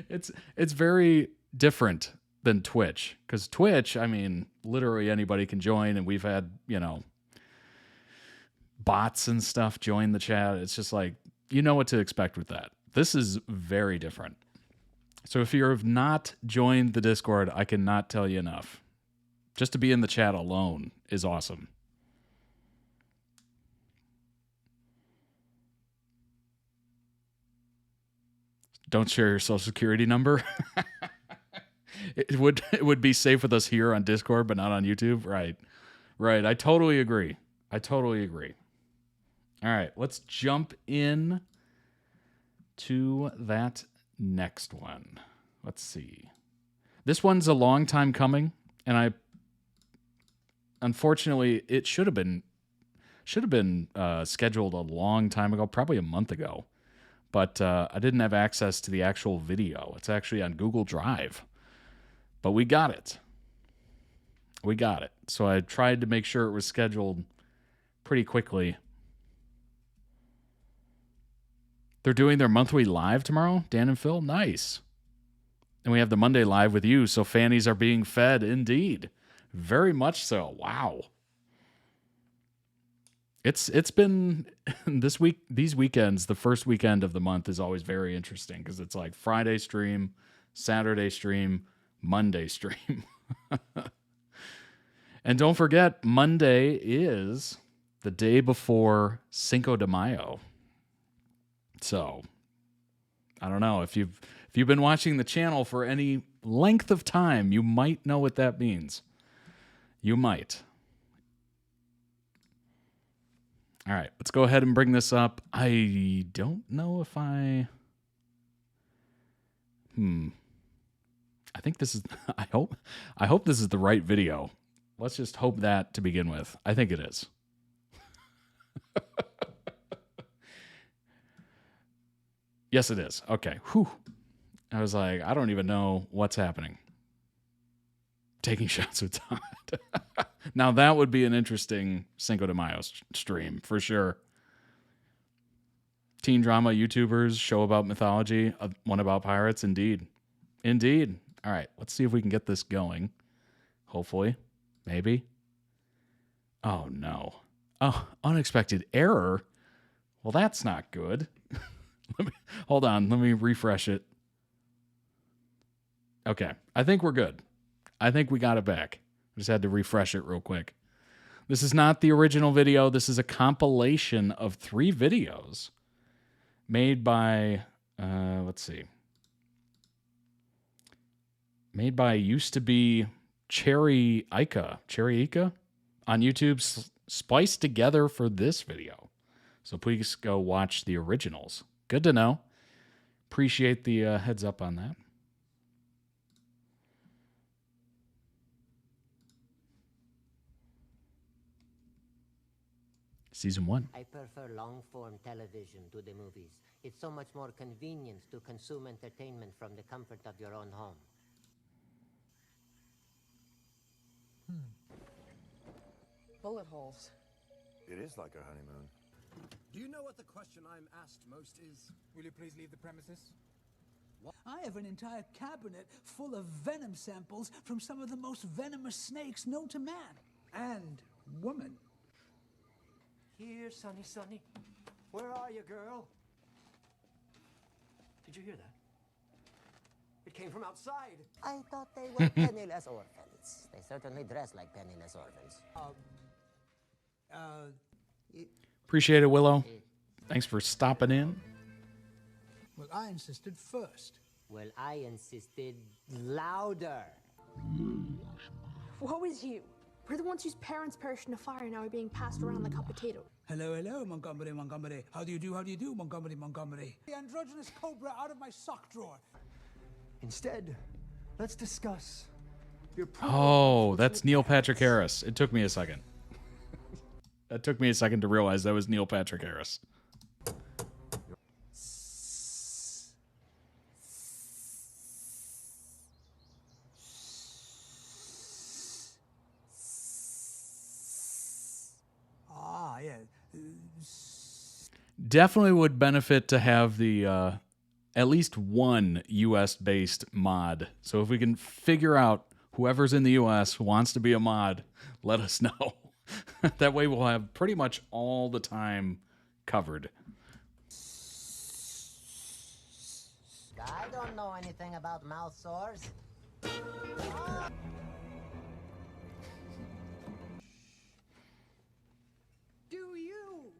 It's very different than Twitch, because Twitch, literally anybody can join, and we've had, bots and stuff join the chat. It's just like, you know what to expect with that. This is very different. So if you have not joined the Discord, I cannot tell you enough. Just to be in the chat alone is awesome. Don't share your social security number. it would be safe with us here on Discord, but not on YouTube. Right. I totally agree. All right, let's jump in to that next one. Let's see. This one's a long time coming, and unfortunately it should have been scheduled a long time ago, probably a month ago. But I didn't have access to the actual video. It's actually on Google Drive. But we got it. So I tried to make sure it was scheduled pretty quickly. They're doing their monthly live tomorrow, Dan and Phil. Nice. And we have the Monday live with you, so fannies are being fed indeed. Very much so. Wow. It's been these weekends, the first weekend of the month is always very interesting because it's like Friday stream, Saturday stream, Monday stream. And don't forget, Monday is the day before Cinco de Mayo. So, I don't know if you've been watching the channel for any length of time, you might know what that means. You might. All right, let's go ahead and bring this up. I don't know if I think this is I hope this is the right video. Let's just hope that to begin with. I think it is. Yes, it is. Okay. Whew. I was like, I don't even know what's happening. Taking shots with Todd. Now that would be an interesting Cinco de Mayo stream for sure. Teen drama YouTubers, show about mythology, one about pirates. Indeed. All right, let's see if we can get this going. Hopefully. Maybe. Oh, no. Oh, unexpected error? Well, that's not good. Hold on. Let me refresh it. Okay. I think we're good. I think we got it back. I just had to refresh it real quick. This is not the original video. This is a compilation of 3 videos made by, let's see. Made by used to be Cherry Ika on YouTube, spliced together for this video. So please go watch the originals. Good to know. Appreciate the heads up on that. Season 1. I prefer long-form television to the movies. It's so much more convenient to consume entertainment from the comfort of your own home. Bullet holes. It is like a honeymoon. Do you know what the question I'm asked most is? Will you please leave the premises? What? I have an entire cabinet full of venom samples from some of the most venomous snakes known to man. And woman. Here, Sonny. Where are you, girl? Did you hear that? It came from outside. I thought they were penniless orphans. They certainly dress like penniless orphans. Appreciate it, Willow. Thanks for stopping in. Well, I insisted first. Well, I insisted louder. Woe is you. We're the ones whose parents perished in a fire and now are being passed around like hot potato. Hello, Montgomery. How do you do, Montgomery? The androgynous cobra out of my sock drawer. Instead, let's discuss your Oh, that's Neil Patrick Harris. It took me a second. That took me a second to realize that was Neil Patrick Harris. Ah, yeah. Definitely would benefit to have the at least one US-based mod. So if we can figure out whoever's in the US who wants to be a mod, let us know. That way we'll have pretty much all the time covered. I don't know anything about mouth sores. Do you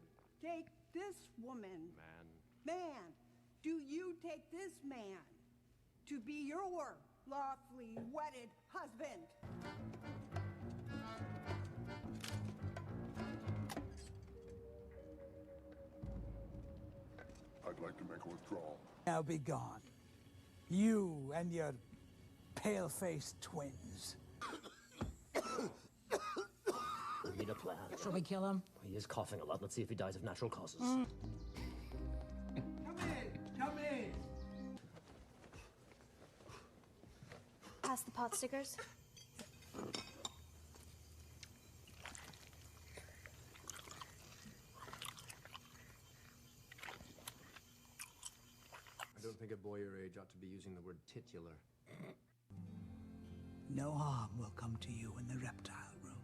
take this woman? Man, do you take this man to be your lawfully wedded husband. I'd like to make a withdrawal. Now be gone. You and your pale-faced twins. We need a plan. Shall we kill him? He is coughing a lot. Let's see if he dies of natural causes. Come in! Come in! Pass the pot stickers. I don't think a boy your age ought to be using the word titular. No harm will come to you in the reptile room.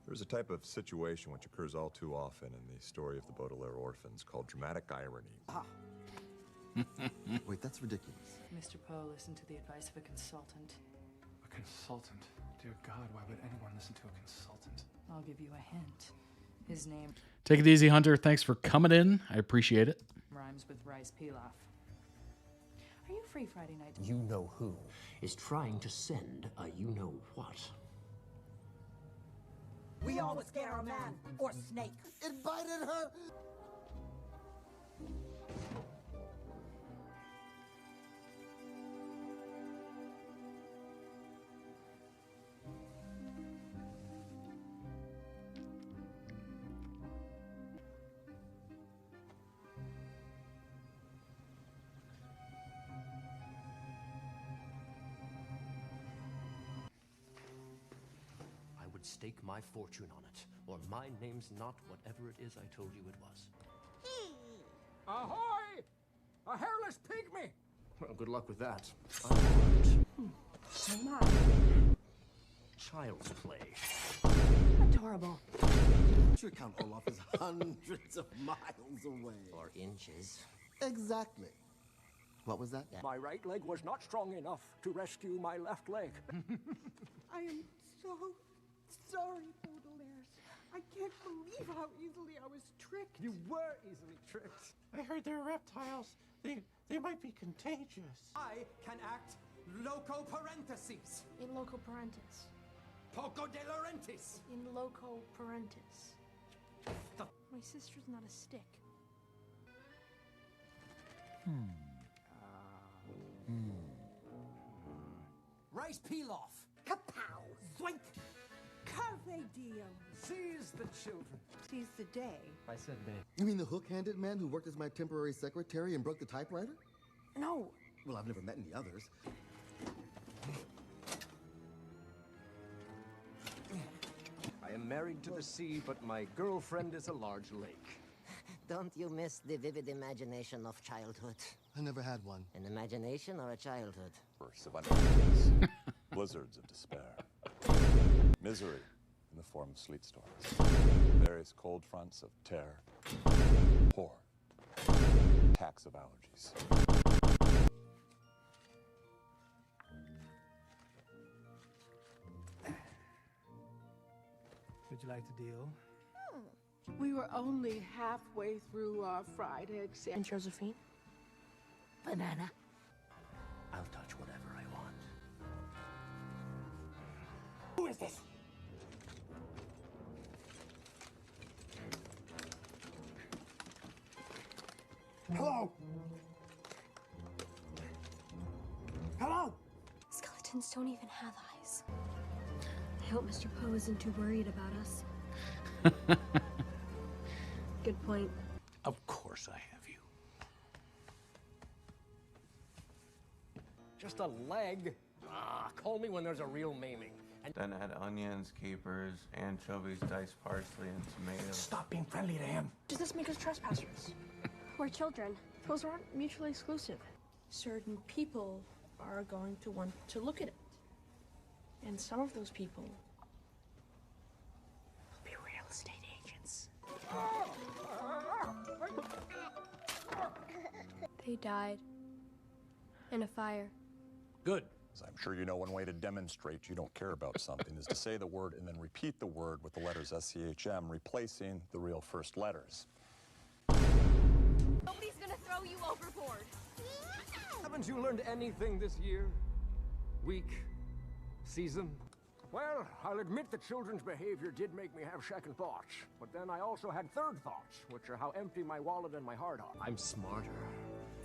There's a type of situation which occurs all too often in the story of the Baudelaire orphans called dramatic irony. Wait, that's ridiculous. Mr. Poe, listen to the advice of a consultant. A consultant? Dear God, why would anyone listen to a consultant? I'll give you a hint. His name Take it easy, Hunter. Thanks for coming in. I appreciate it. rhymes with rice pilaf. Are you free Friday night? You know who is trying to send a you-know-what. We always get our man, or snake. It bited her. I would stake my fortune on it, or my name's not whatever it is I told you it was. Ahoy! A hairless pygmy! Well, good luck with that. Child's play. Adorable. Your Count Olaf is hundreds of miles away. Or inches. Exactly. What was that? My right leg was not strong enough to rescue my left leg. I am so sorry, Baudelaire. I can't believe how easily I was tricked. You were easily tricked. I heard they're reptiles. They might be contagious. I can act loco parentheses. In loco parentis. Poco de Laurentiis. In loco parentis. My sister's not a stick. Rice pilaf. Kapow! Zoink! Carpe diem. Seize the children. Seize the day. I said me. You mean the hook-handed man who worked as my temporary secretary and broke the typewriter? No. Well, I've never met any others. I am married to the sea, but my girlfriend is a large lake. Don't you miss the vivid imagination of childhood? I never had one. An imagination or a childhood? Bursts of unease, blizzards of despair, misery in the form of sleet storms, various cold fronts of terror, horror, attacks of allergies. Would you like to deal? We were only halfway through our fried eggs. And Josephine? Banana. I'll touch whatever I want. Who is this? Hello? Hello? Skeletons don't even have eyes. I hope Mr. Poe isn't too worried about us. Good point. Of course I have you. Just a leg? Ah, call me when there's a real maiming. Then add onions, capers, anchovies, diced parsley, and tomatoes. Stop being friendly to him. Does this make us trespassers? We're children. Those aren't mutually exclusive. Certain people are going to want to look at it. And some of those people will be real estate agents. They died in a fire. Good. As I'm sure you know, one way to demonstrate you don't care about something is to say the word and then repeat the word with the letters SCHM, replacing the real first letters. Nobody's gonna throw you overboard. Haven't you learned anything this year? Week? Season? Well, I'll admit that children's behavior did make me have second thoughts, but then I also had third thoughts, which are how empty my wallet and my heart are. I'm smarter.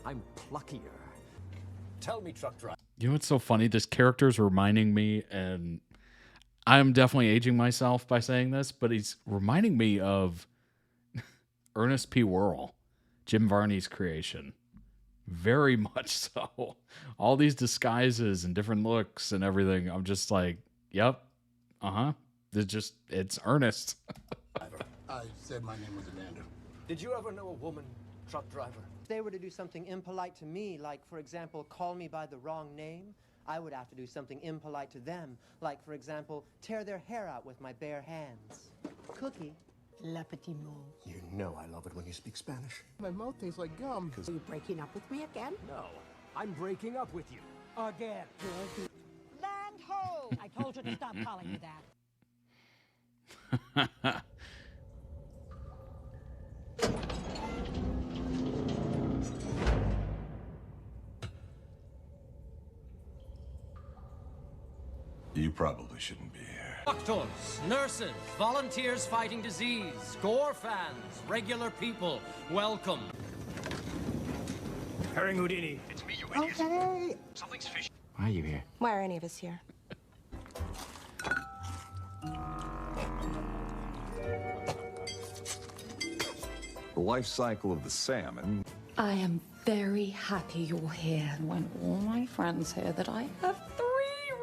I'm pluckier. Tell me, truck driver. You know what's so funny? This character's reminding me, and I'm definitely aging myself by saying this, but he's reminding me of Ernest P. Worrell, Jim Varney's creation. Very much so. All these disguises and different looks and everything. I'm just like, yep. It's Ernest. I said my name was Amanda. Did you ever know a woman truck driver? If they were to do something impolite to me, like, for example, call me by the wrong name, I would have to do something impolite to them, like, for example, tear their hair out with my bare hands. Cookie. Le petit mot. You know I love it when you speak Spanish. My mouth tastes like gum. Are you breaking up with me again? No, I'm breaking up with you. Again. Land ho! I told you to stop calling me that. You probably shouldn't be here. Doctors, nurses, volunteers fighting disease, gore fans, regular people, welcome. Herring Houdini. It's me, you idiot. Okay. Something's fishy. Why are you here? Why are any of us here? The life cycle of the salmon. I am very happy you're here. When all my friends hear that I have 3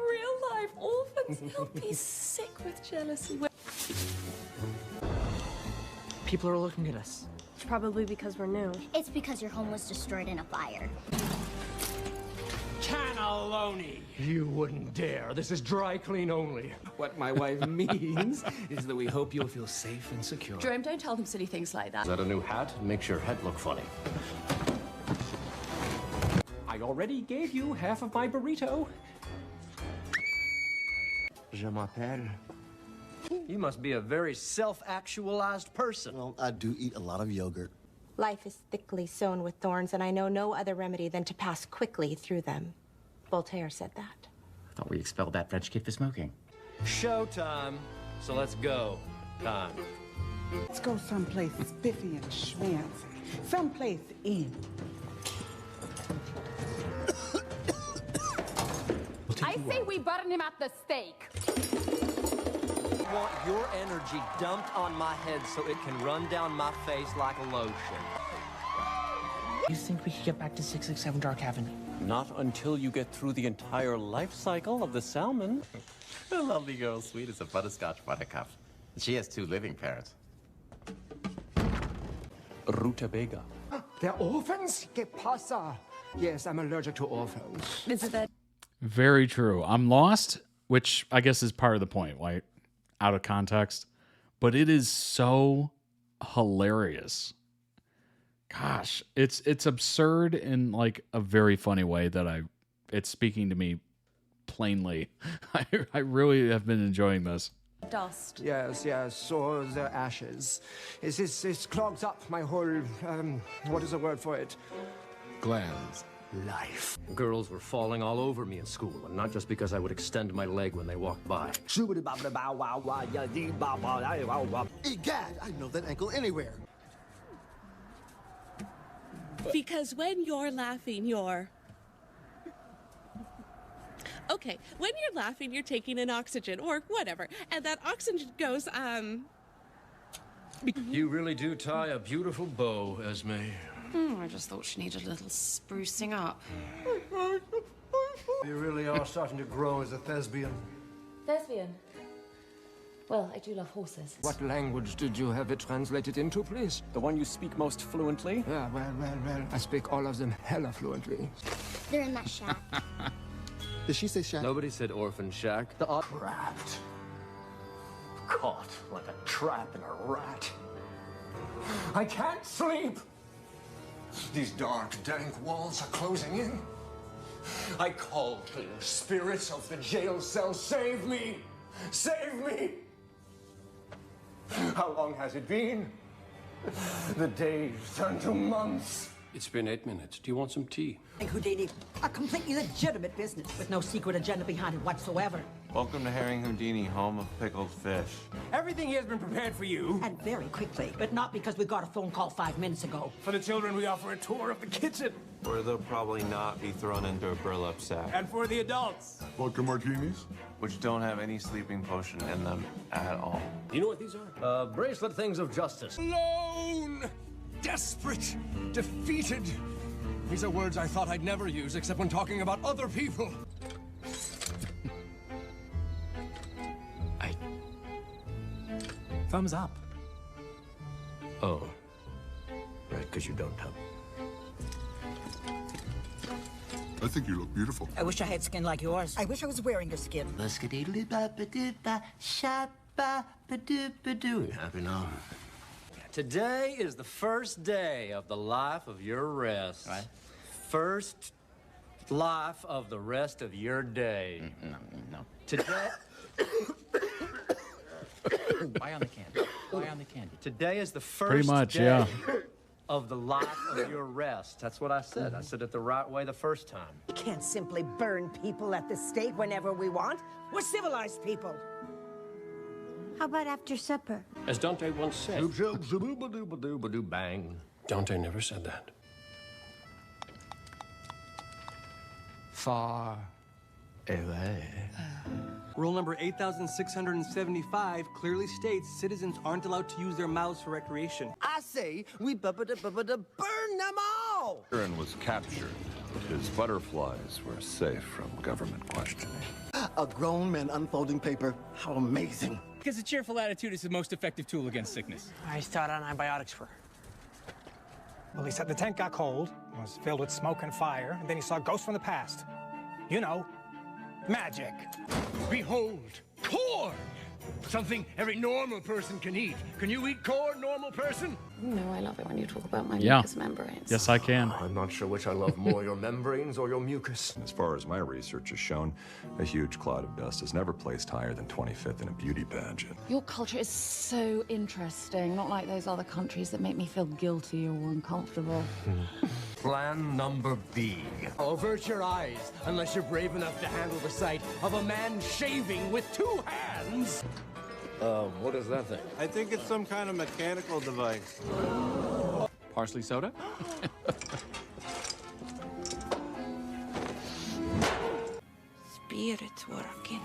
real-life orphans, they'll be sick with jealousy. People are looking at us. It's probably because we're new. It's because your home was destroyed in a fire. Cannelloni! You wouldn't dare. This is dry clean only. What my wife means is that we hope you'll feel safe and secure. Jerome, don't tell them silly things like that. Is that a new hat? Makes your head look funny. I already gave you half of my burrito. Je m'appelle. You must be a very self-actualized person. Well, I do eat a lot of yogurt. Life is thickly sown with thorns, and I know no other remedy than to pass quickly through them. Voltaire said that. I thought we expelled that French kid for smoking. Showtime. So let's go. Time. Let's go someplace spiffy and schmancy. Someplace in. I say we burn him at the stake. I want your energy dumped on my head so it can run down my face like a lotion. You think we could get back to 667 Dark Avenue? Not until you get through the entire life cycle of the salmon. The lovely girl, sweet as a butterscotch buttercup. She has 2 living parents. Rutabaga. They're orphans? Que pasa? Yes, I'm allergic to orphans. Is it that? Very true. I'm lost, which I guess is part of the point, like out of context, but it is so hilarious. Gosh, it's absurd in like a very funny way that it's speaking to me plainly. I really have been enjoying this. Dust. Yes, so the ashes. It clogs up my whole, what is the word for it? Glands. Life. Girls were falling all over me in school, and not just because I would extend my leg when they walked by. Egad, I know that ankle anywhere. Because when you're laughing, you're... Okay, when you're laughing, you're taking in oxygen, or whatever, and that oxygen goes, You really do tie a beautiful bow, Esme. I just thought she needed a little sprucing up. You really are starting to grow as a thespian. Thespian? Well, I do love horses. What language did you have it translated into, please? The one you speak most fluently? Yeah, well. I speak all of them hella fluently. They're in that shack. Did she say shack? Nobody said orphan shack. Trapped. Caught like a trap in a rat. I can't sleep! These dark, dank walls are closing in. I call to the spirits of the jail cell, save me! Save me! How long has it been? The days turn to months. It's been 8 minutes. Do you want some tea? Houdini, a completely legitimate business with no secret agenda behind it whatsoever. Welcome to Herring Houdini, home of pickled fish. Everything here has been prepared for you. And very quickly, but not because we got a phone call 5 minutes ago. For the children, we offer a tour of the kitchen. Where they'll probably not be thrown into a burlap sack. And for the adults. Vodka martinis? Which don't have any sleeping potion in them at all. You know what these are? Bracelet things of justice. Alone! Desperate! Defeated! These are words I thought I'd never use except when talking about other people. Thumbs up. Oh. Right, because you don't have. I think you look beautiful. I wish I had skin like yours. I wish I was wearing your skin. Happy now. Today is the first day of the life of your rest. Right. First life of the rest of your day. No. Today. Why on the candy? Why on the candy? Today is the first Pretty much, day yeah. of the life of your rest. That's what I said. I said it the right way the first time. We can't simply burn people at the stake whenever we want. We're civilized people. How about after supper? As Dante once said. Bang. Dante never said that. Far away. Rule number 8,675 clearly states citizens aren't allowed to use their mouths for recreation. I say we burn them all! Aaron was captured. His butterflies were safe from government questioning. A grown man unfolding paper. How amazing. Because a cheerful attitude is the most effective tool against sickness. I started on antibiotics for her. Well, he said the tent got cold, was filled with smoke and fire, and then he saw ghosts from the past. You know, magic. Behold, corn! Something every normal person can eat. Can you eat corn, normal person? No, I love it when you talk about my Yeah. mucous membranes. Yes, I can. I'm not sure which I love more, your membranes or your mucus. As far as my research has shown, a huge cloud of dust is never placed higher than 25th in a beauty pageant. Your culture is so interesting, not like those other countries that make me feel guilty or uncomfortable. Plan number B. Avert your eyes unless you're brave enough to handle the sight of a man shaving with 2 hands. What is that thing? I think it's some kind of mechanical device. Parsley soda? Spirit working,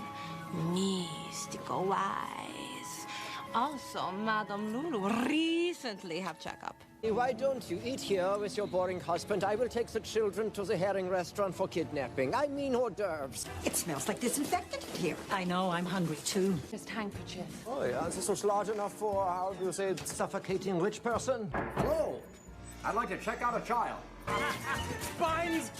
mystical wise. Also, Madame Lulu recently have checkup. Why don't you eat here with your boring husband? I will take the children to the herring restaurant for kidnapping. I mean hors d'oeuvres. It smells like disinfectant here. I know, I'm hungry too. Just handkerchief. Oh, yeah, this is large enough for, how do you say, suffocating rich person? Hello. I'd like to check out a child. Spines.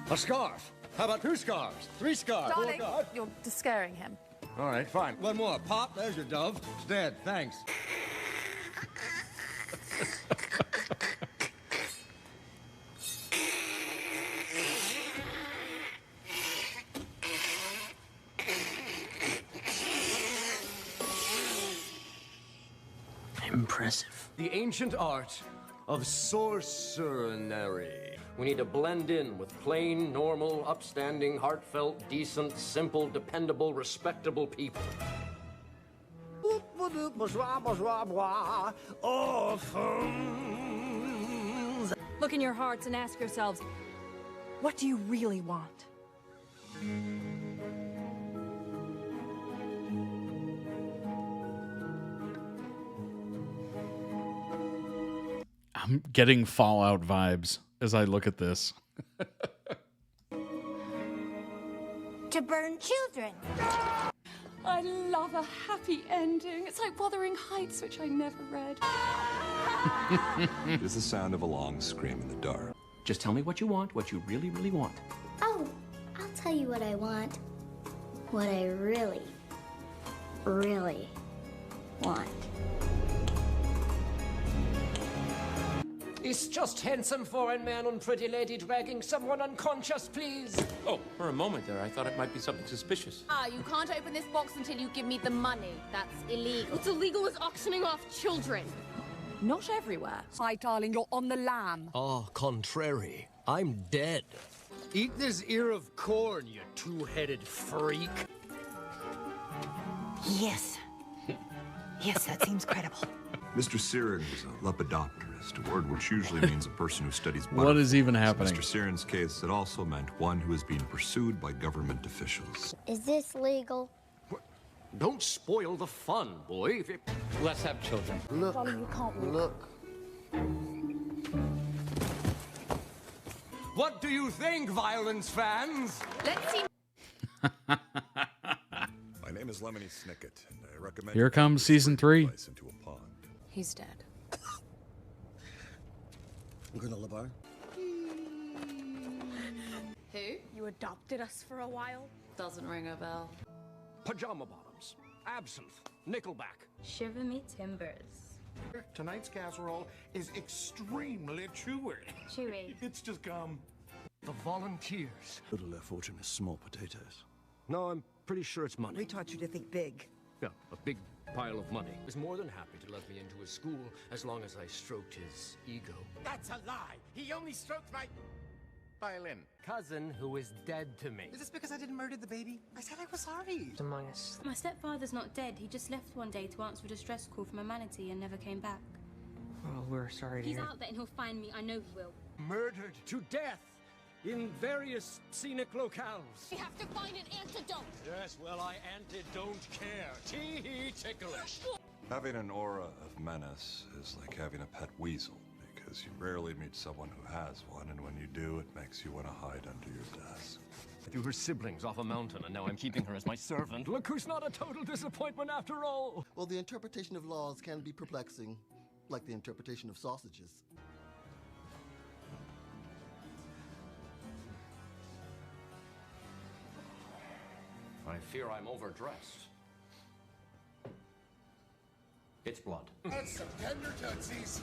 A scarf. How about 2 scarves? 3 scarves? 4 Darling, scarves? you're scaring him. All right, fine. One more. Pop, there's your dove. It's dead. Thanks. Impressive. The ancient art of sorcery. We need to blend in with plain, normal, upstanding, heartfelt, decent, simple, dependable, respectable people. Orphans. Look in your hearts and ask yourselves, what do you really want? I'm getting Fallout vibes as I look at this. To burn children. I love a happy ending. It's like Wuthering Heights, which I never read. It is the sound of a long scream in the dark. Just tell me what you want, what you really, really want. Oh, I'll tell you what I want. What I really, really want. Is just handsome foreign man and pretty lady dragging someone unconscious, please? Oh, for a moment there, I thought it might be something suspicious. You can't open this box until you give me the money. That's illegal. What's illegal is auctioning off children. Not everywhere. Hi, darling, you're on the lam. Ah, contrary. I'm dead. Eat this ear of corn, you two-headed freak. Yes. Yes, that seems credible. Mr. Siren was a lepidopterist, a word which usually means a person who studies What is even butterflies. happening? In Mr. Siren's case, it also meant one who is being pursued by government officials. Is this legal? Don't spoil the fun, boy. Let's have children. Look. Darling, you can't walk. Look. What do you think, violence fans? Let's see. My name is Lemony Snicket, and I recommend... Here comes season 3. Into a pond. He's dead. Granola bar? Who? You adopted us for a while? Doesn't ring a bell. Pajama bottoms, absinthe, Nickelback. Shiver me timbers. Tonight's casserole is extremely chewy. Chewy. It's just gum. The volunteers. Little left fortune is small potatoes. No, I'm pretty sure it's money. We taught you to think big. Yeah, a big pile of money. He's more than happy to let me into his school as long as I stroked his ego. That's a lie. He only stroked my violin. Cousin who is dead to me. Is this because I didn't murder the baby? I said I was sorry. Among us. My stepfather's not dead. He just left one day to answer a distress call from a manatee and never came back. Well, we're sorry to He's hear. out there and he'll find me. I know he will. Murdered to death in various scenic locales. We have to find an antidote. Yes, well, I don't care. Tee-hee ticklish. Having an aura of menace is like having a pet weasel, because you rarely meet someone who has one, and when you do, it makes you want to hide under your desk. I threw her siblings off a mountain, and now I'm keeping her as my servant. Look who's not a total disappointment after all. Well, the interpretation of laws can be perplexing, like the interpretation of sausages. I fear I'm overdressed. It's blood. That's some tender tootsies.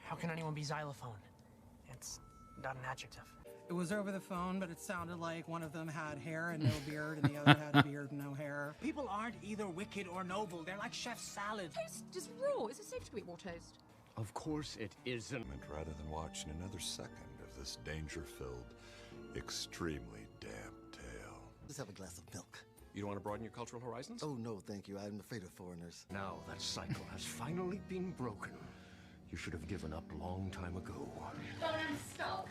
How can anyone be xylophone? It's not an adjective. It was over the phone, but it sounded like one of them had hair and no beard, and the other had a beard and no hair. People aren't either wicked or noble. They're like chef salad. Toast is raw. Is it safe to eat raw toast? Of course it isn't. Rather than watching another second of this danger-filled, extremely damp tale. Just have a glass of milk. You don't want to broaden your cultural horizons? Oh, no, thank you. I'm afraid of foreigners. Now that cycle has finally been broken. You should have given up a long time ago. Don't stop.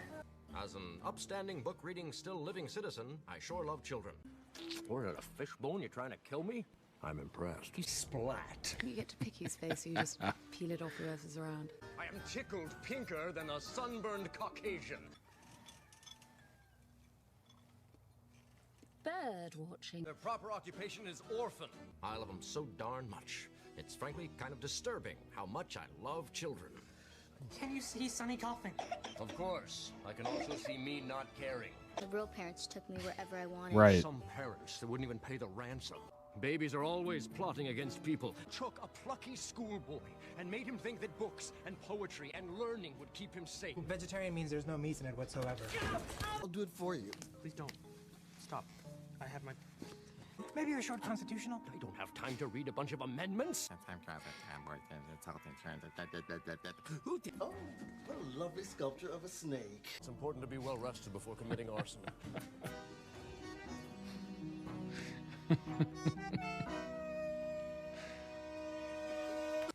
As an upstanding, book-reading, still-living citizen, I sure love children. Or at a fishbone, you're trying to kill me? I'm impressed. He's splat. You get to pick his face, or you just peel it off whoever's around. I am tickled pinker than a sunburned Caucasian. Bird watching. Their proper occupation is orphan. I love them so darn much. It's frankly kind of disturbing how much I love children. Can you see Sonny coughing? Of course. I can also see me not caring. The real parents took me wherever I wanted. Right. Some parents that wouldn't even pay the ransom. Babies are always plotting against people. Took a plucky schoolboy and made him think that books and poetry and learning would keep him safe. Vegetarian means there's no meat in it whatsoever. I'll do it for you. Please don't. Stop. I have my... Maybe you're short constitutional? I don't have time to read a bunch of amendments. Who did? Oh, what a lovely sculpture of a snake. It's important to be well rested before committing arson.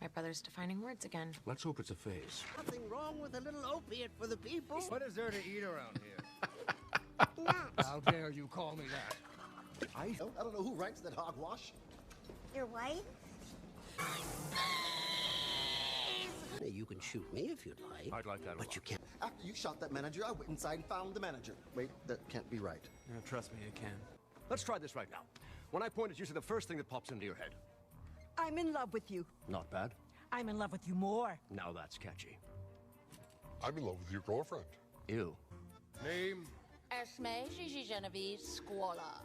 My brother's defining words again. Let's hope it's a phase. Nothing wrong with a little opiate for the people. What is there to eat around here? How dare you call me that? I don't know who writes that hogwash. Your wife? You can shoot me if you'd like. I'd like that But you can't. After you shot that manager, I went inside and found the manager. Wait, that can't be right. Trust me, it can. Let's try this right now. When I point at you, say the first thing that pops into your head. I'm in love with you. Not bad. I'm in love with you more. Now that's catchy. I'm in love with your girlfriend. Ew. Name? Esme Gigi Genevieve Squala.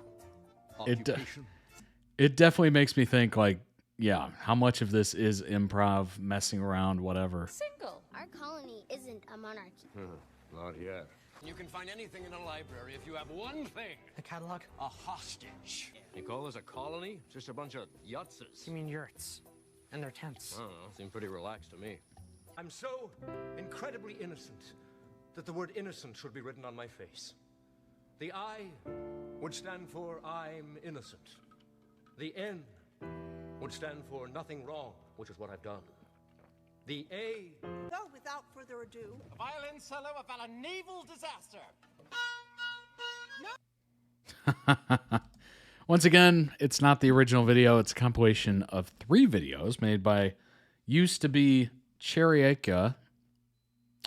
It definitely makes me think, like, yeah, how much of this is improv, messing around, whatever. Single. Our colony isn't a monarchy. Not yet. You can find anything in a library if you have one thing. The catalog? A hostage. You call this a colony? Just a bunch of yutzes. You mean yurts? and they're tense. I don't know, seem pretty relaxed to me. I'm so incredibly innocent that the word innocent should be written on my face. The I would stand for I'm innocent. The N would stand for nothing wrong, which is what I've done. The A... So, without further ado... A violin solo about a naval disaster. Once again, it's not the original video. It's a compilation of 3 videos made by used to be Cheriaka,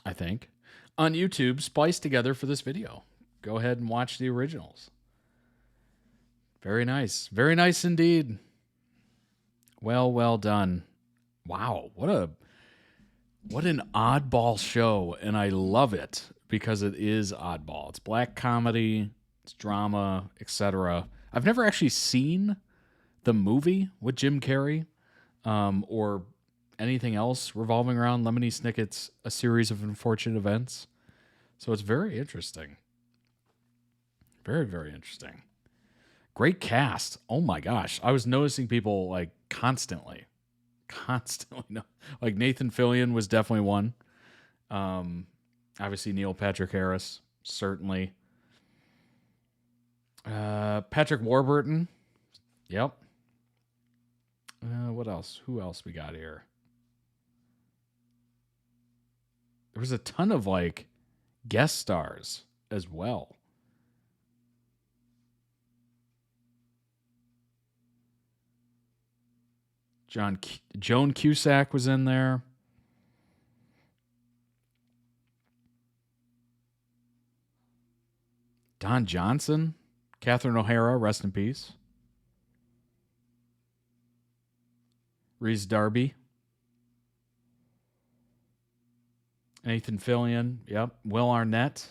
I think, on YouTube, spliced together for this video. Go ahead and watch the originals. Very nice. Very nice indeed. Well done. Wow, what an oddball show, and I love it because it is oddball. It's black comedy, it's drama, etc. I've never actually seen the movie with Jim Carrey or anything else revolving around Lemony Snicket's A Series of Unfortunate Events. So it's very interesting. Very, very interesting. Great cast. Oh my gosh. I was noticing people like constantly. Like Nathan Fillion was definitely one. Obviously Neil Patrick Harris, certainly. Patrick Warburton. Yep. What else? Who else we got here? There was a ton of like guest stars as well. Joan Cusack was in there. Don Johnson. Catherine O'Hara, rest in peace. Rhys Darby. Nathan Fillion. Yep. Will Arnett.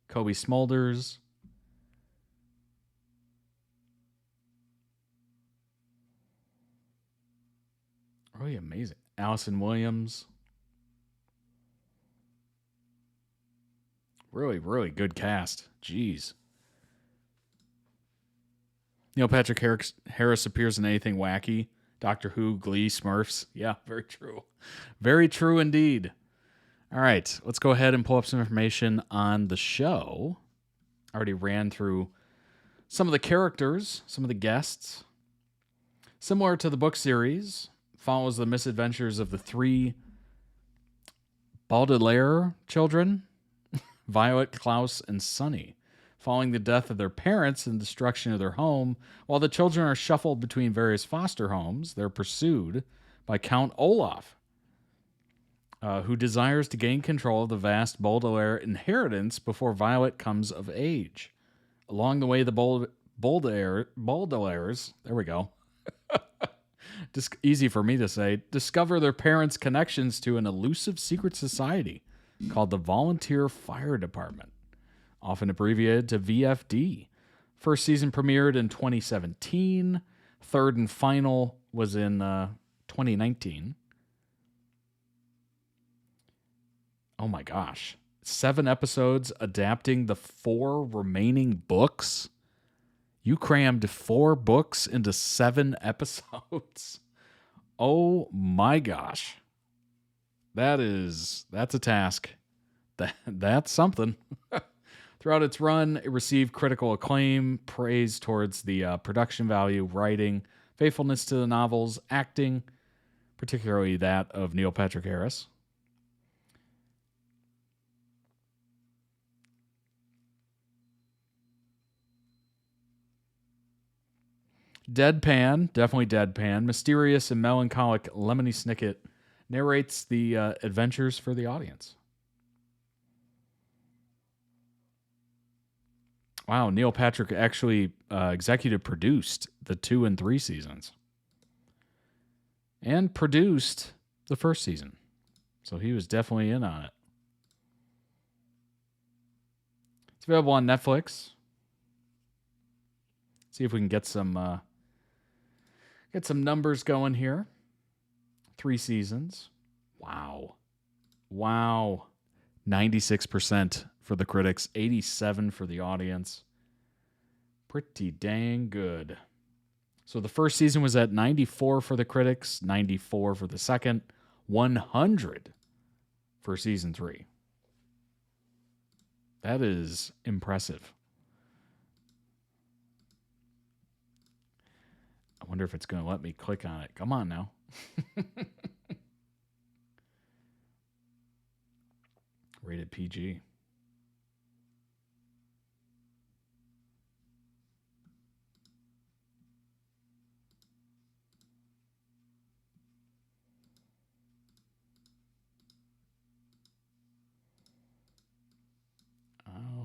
Kobe Smulders. Really amazing. Allison Williams. Really, really good cast. Jeez. Neil Patrick Harris appears in anything wacky. Doctor Who, Glee, Smurfs. Yeah, very true. Very true indeed. All right, let's go ahead and pull up some information on the show. I already ran through some of the characters, some of the guests. Similar to the book series, follows the misadventures of the 3 Baudelaire children, Violet, Klaus, and Sunny, following the death of their parents and destruction of their home. While the children are shuffled between various foster homes, they're pursued by Count Olaf, who desires to gain control of the vast Baudelaire inheritance before Violet comes of age. Along the way, the Baudelaires, there we go, easy for me to say, discover their parents' connections to an elusive secret society called the Volunteer Fire Department, often abbreviated to VFD. First season premiered in 2017. Third and final was in 2019. Oh my gosh. 7 episodes adapting the 4 remaining books. You crammed 4 books into 7 episodes. Oh my gosh. That's a task. That's something. Throughout its run, it received critical acclaim, praise towards the production value, writing, faithfulness to the novels, acting, particularly that of Neil Patrick Harris. Deadpan, definitely deadpan. Mysterious and melancholic Lemony Snicket narrates the adventures for the audience. Wow, Neil Patrick actually executive produced the 2 and 3 seasons. And produced the first season. So he was definitely in on it. It's available on Netflix. See if we can get some numbers going here. 3 seasons. Wow. 96% for the critics, 87% for the audience. Pretty dang good. So the first season was at 94 for the critics, 94 for the second, 100 for season 3. That is impressive. I wonder if it's going to let me click on it. Come on now. Rated PG.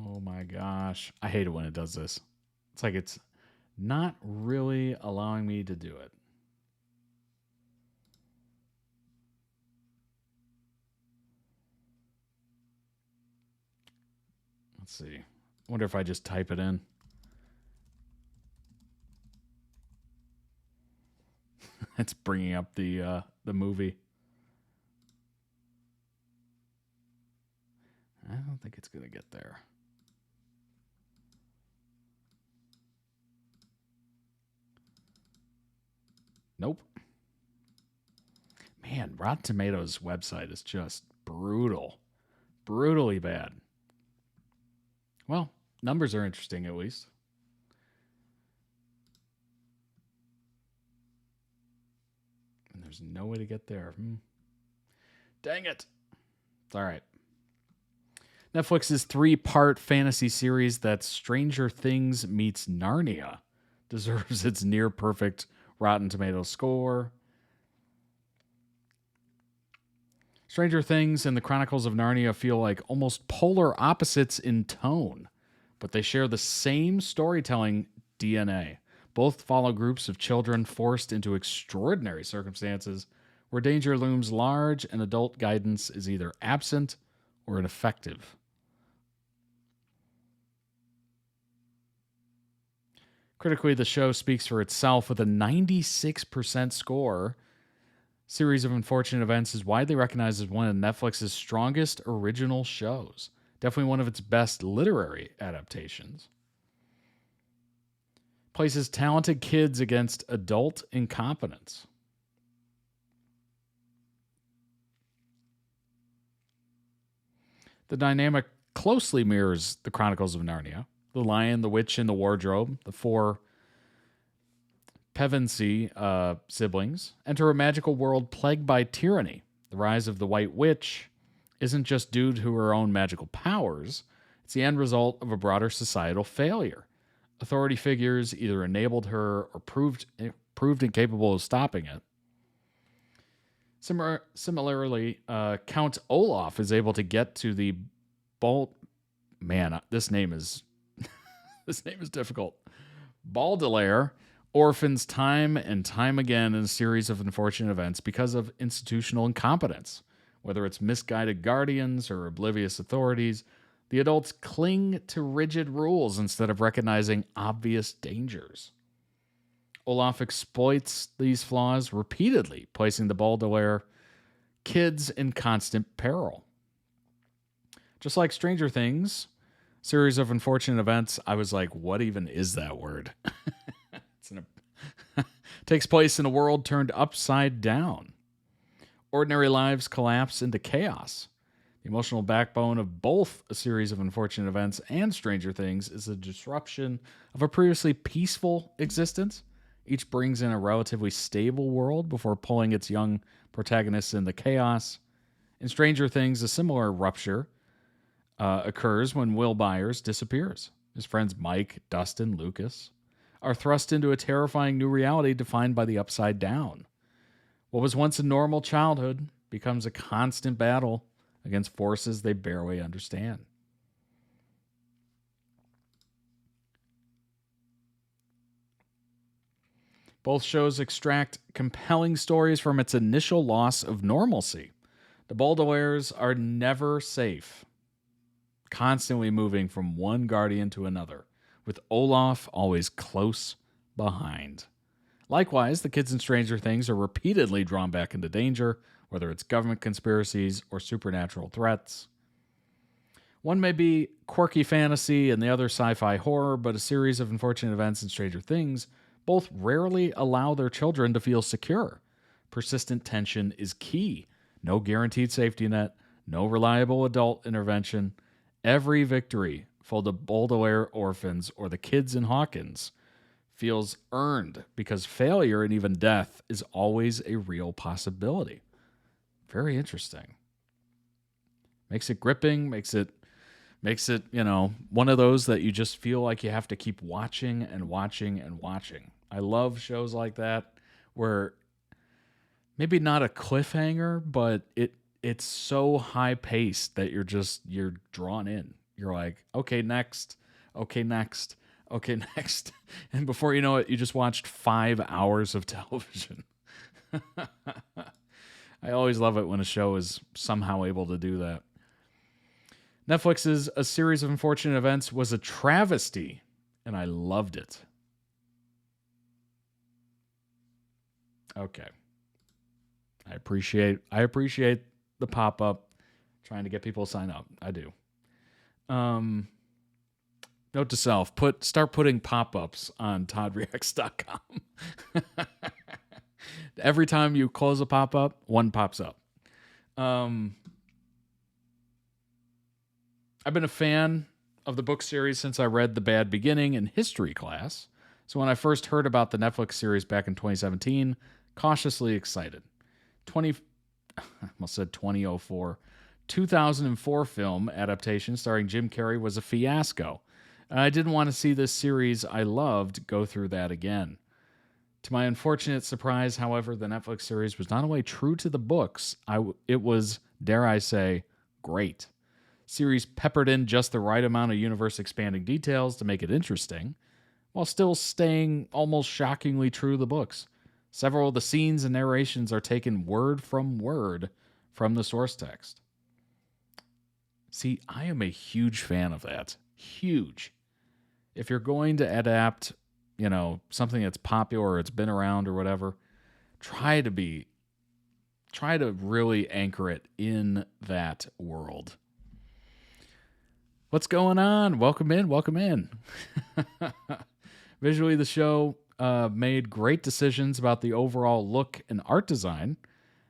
Oh my gosh. I hate it when it does this. It's like it's not really allowing me to do it. Let's see. I wonder if I just type it in. It's bringing up the movie. I don't think it's going to get there. Nope. Man, Rotten Tomatoes website is just brutal. Brutally bad. Well, numbers are interesting at least. And there's no way to get there. Dang it. It's all right. Netflix's 3-part fantasy series that Stranger Things meets Narnia deserves its near-perfect Rotten Tomatoes score. Stranger Things and the Chronicles of Narnia feel like almost polar opposites in tone, but they share the same storytelling DNA. Both follow groups of children forced into extraordinary circumstances where danger looms large and adult guidance is either absent or ineffective. Critically, the show speaks for itself with a 96% score. Series of Unfortunate Events is widely recognized as one of Netflix's strongest original shows. Definitely one of its best literary adaptations. Places talented kids against adult incompetence. The dynamic closely mirrors the Chronicles of Narnia. The Lion, the Witch, and the Wardrobe, the 4 Pevensey siblings, enter a magical world plagued by tyranny. The rise of the White Witch isn't just due to her own magical powers, it's the end result of a broader societal failure. Authority figures either enabled her or proved incapable of stopping it. Similarly, Count Olaf is able to get to the this name is difficult. Baudelaire orphans time and time again in a series of unfortunate events because of institutional incompetence. Whether it's misguided guardians or oblivious authorities, the adults cling to rigid rules instead of recognizing obvious dangers. Olaf exploits these flaws repeatedly, placing the Baudelaire kids in constant peril. Just like Stranger Things, series of unfortunate events, I was like, what even is that word? Takes place in a world turned upside down. Ordinary lives collapse into chaos. The emotional backbone of both a series of unfortunate events and Stranger Things is the disruption of a previously peaceful existence. Each brings in a relatively stable world before pulling its young protagonists into chaos. In Stranger Things, a similar rupture occurs when Will Byers disappears. His friends Mike, Dustin, Lucas are thrust into a terrifying new reality defined by the upside down. What was once a normal childhood becomes a constant battle against forces they barely understand. Both shows extract compelling stories from its initial loss of normalcy. The Baudelaires are never safe, constantly moving from one guardian to another, with Olaf always close behind. Likewise, the kids in Stranger Things are repeatedly drawn back into danger, whether it's government conspiracies or supernatural threats. One may be quirky fantasy and the other sci-fi horror, but a series of unfortunate events in Stranger Things Both rarely allow their children to feel secure. Persistent tension is key. No guaranteed safety net, no reliable adult intervention. Every victory for the Baudelaire orphans or the kids in Hawkins feels earned because failure and even death is always a real possibility. Very interesting. Makes it gripping, makes it, one of those that you just feel like you have to keep watching and watching and watching. I love shows like that where maybe not a cliffhanger, but it's so high paced that you're drawn in. You're like, okay, next. And before you know it, you just watched 5 hours of television. I always love it when a show is somehow able to do that. Netflix's A Series of Unfortunate Events was a travesty, and I loved it. Okay. I appreciate the pop-up, trying to get people to sign up. I do. Note to self, start putting pop-ups on toddreacts.com. Every time you close a pop-up, one pops up. I've been a fan of the book series since I read The Bad Beginning in history class. So when I first heard about the Netflix series back in 2017, cautiously excited. 2004 film adaptation starring Jim Carrey was a fiasco. And I didn't want to see this series I loved go through that again. To my unfortunate surprise, however, the Netflix series was not only true to the books, it was, dare I say, great. Series peppered in just the right amount of universe-expanding details to make it interesting, while still staying almost shockingly true to the books. Several of the scenes and narrations are taken word from the source text. See, I am a huge fan of that. Huge. If you're going to adapt, something that's popular or it's been around or whatever, try to really anchor it in that world. What's going on? Welcome in. Visually, the show made great decisions about the overall look and art design.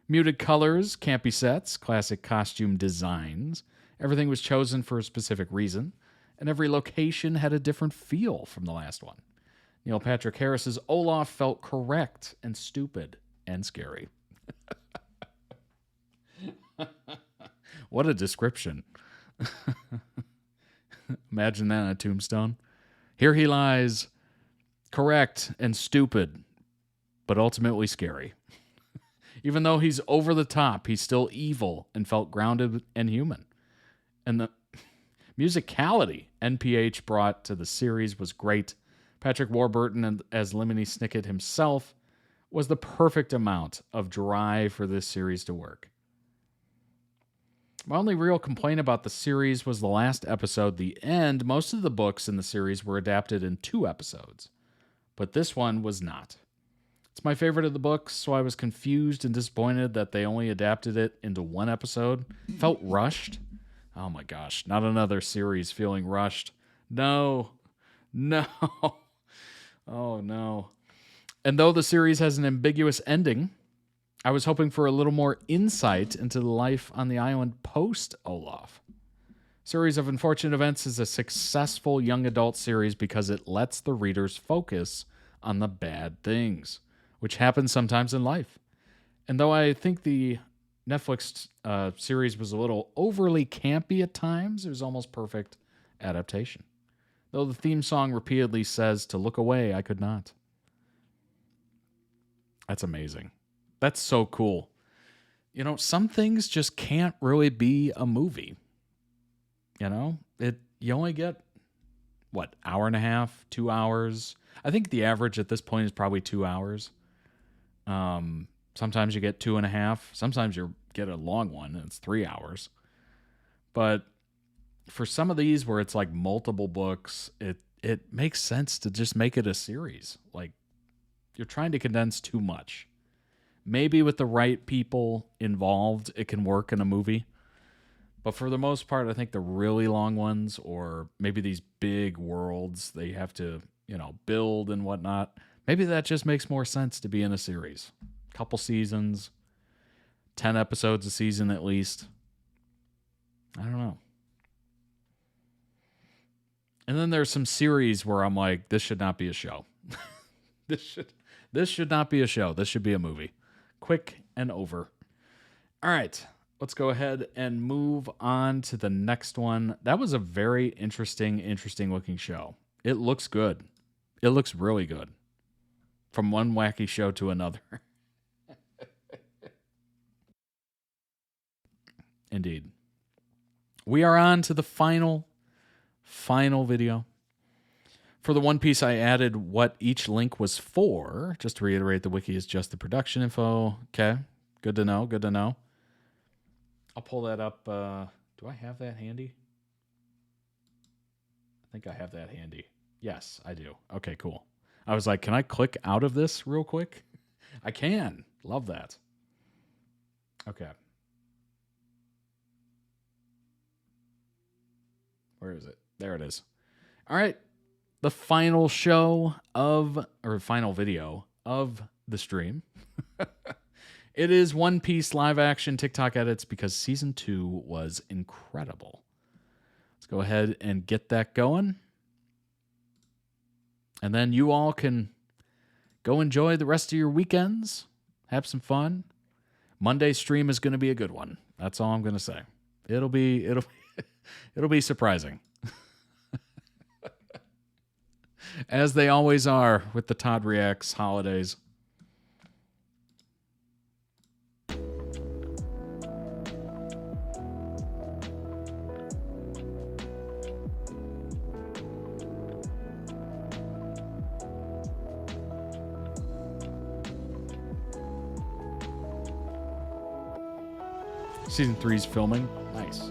Muted colors, campy sets, classic costume designs. Everything was chosen for a specific reason, and every location had a different feel from the last one. Neil Patrick Harris's Olaf felt correct and stupid and scary. What a description. Imagine that on a tombstone. Here he lies, correct and stupid, but ultimately scary. Even though he's over the top, he's still evil and felt grounded and human. And the musicality NPH brought to the series was great. Patrick Warburton as Lemony Snicket himself was the perfect amount of drive for this series to work. My only real complaint about the series was the last episode, the end. Most of the books in the series were adapted in 2 episodes, but this one was not. It's my favorite of the books, so I was confused and disappointed that they only adapted it into 1 episode. Felt rushed. Oh my gosh, not another series feeling rushed. No. Oh no. And though the series has an ambiguous ending, I was hoping for a little more insight into the life on the island post-Olaf. Series of Unfortunate Events is a successful young adult series because it lets the readers focus on the bad things, which happen sometimes in life. And though I think the Netflix series was a little overly campy at times, it was almost perfect adaptation. Though the theme song repeatedly says to look away, I could not. That's amazing. That's so cool. Some things just can't really be a movie. You only get, hour and a half, 2 hours. I think the average at this point is probably 2 hours. Sometimes you get 2.5. Sometimes you get a long one and it's 3 hours. But for some of these where it's like multiple books, it makes sense to just make it a series. Like, you're trying to condense too much. Maybe with the right people involved, it can work in a movie. But for the most part, I think the really long ones, or maybe these big worlds they have to, build and whatnot, Maybe that just makes more sense to be in a series. Couple seasons, 10 episodes a season at least. I don't know. And then there's some series where I'm like, this should not be a show. This should not be a show. This should be a movie. Quick and over. All right, let's go ahead and move on to the next one. That was a very interesting looking show. It looks good. It looks really good. From one wacky show to another. Indeed. We are on to the final video. For the One Piece, I added what each link was for. Just to reiterate, the wiki is just the production info. Okay, good to know, good to know. I'll pull that up. Do I have that handy? I think I have that handy. Yes, I do. Okay, cool. I was like, can I click out of this real quick? I can. Love that. Okay. Where is it? There it is. All right. The final show of, or final video of the stream. It is One Piece live action TikTok edits because season 2 was incredible. Let's go ahead and get that going. And then you all can go enjoy the rest of your weekends. Have some fun. Monday's stream is going to be a good one. That's all I'm going to say. It'll be surprising. As they always are with the Todd Reacts holidays. Season 3's filming. Nice.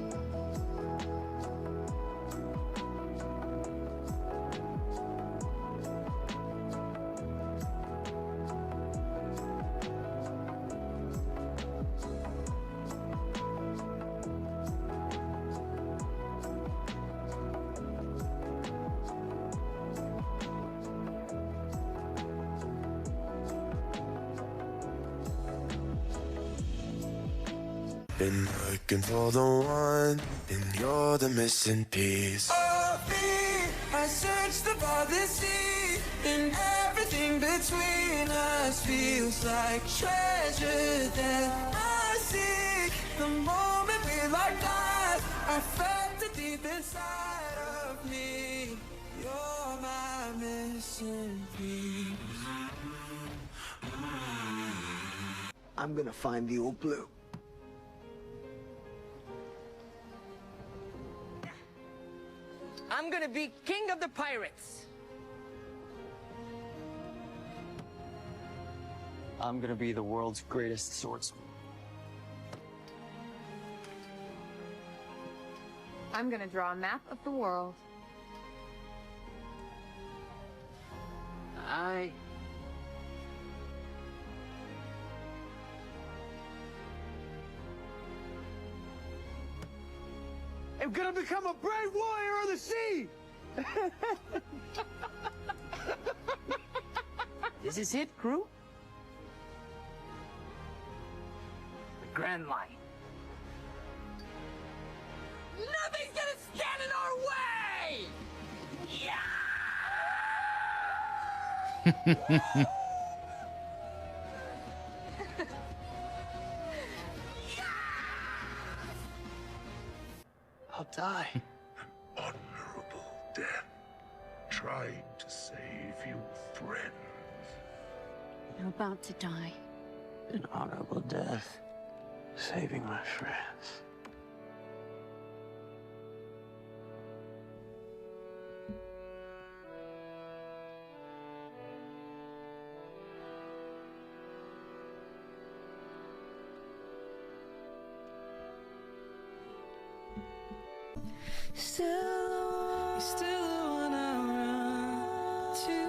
Been looking for the one, and you're the missing piece. Oh, me, I searched above the sea, and everything between us feels like treasure that I seek. The moment we locked eyes, I felt it deep inside of me. You're my missing piece. I'm gonna find the old blue. I'm gonna be king of the pirates. I'm gonna be the world's greatest swordsman. I'm gonna draw a map of the world. I'm gonna become a brave warrior of the sea! This is it, crew? The Grand Line. Nothing's gonna stand in our way! Yeah! I'll die. Honorable death, trying to save your friends. I'm about to die. An honorable death, saving my friends. Still the one I run to,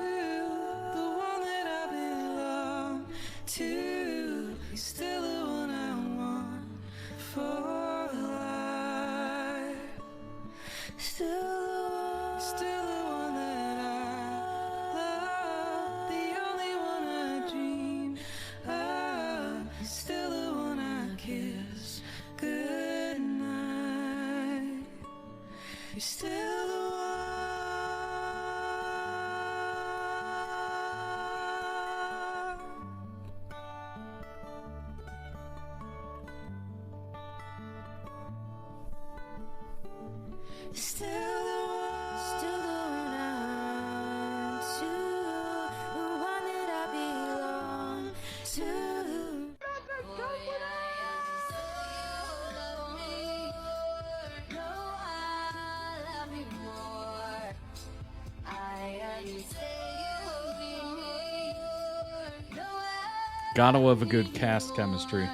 the one that I belong to. You're still the one I want for life. Still the one that I love, the only Still the one I want to, the one that I belong to. Gotta love a good cast chemistry.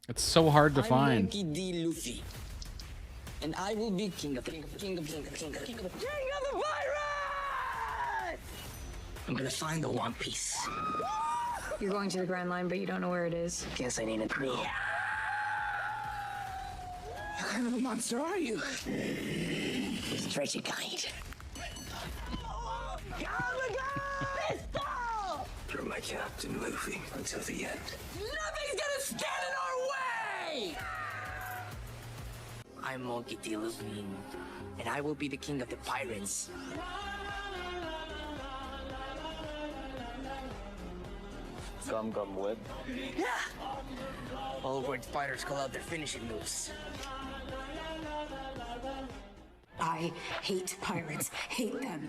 It's so hard to find. Monkey D. Luffy, and I will be king of the pirates! I'm gonna find the One Piece. You're going to the Grand Line, but you don't know where it is. Guess I need a clue. What kind of a monster are you? Treasure guide. You're my captain, Luffy, until the end. Nothing's gonna stand in our way! I'm Monkey D. Luffy, and I will be the king of the pirates. Gum Web. Yeah! All words fighters call out their finishing moves. I hate pirates. Hate them.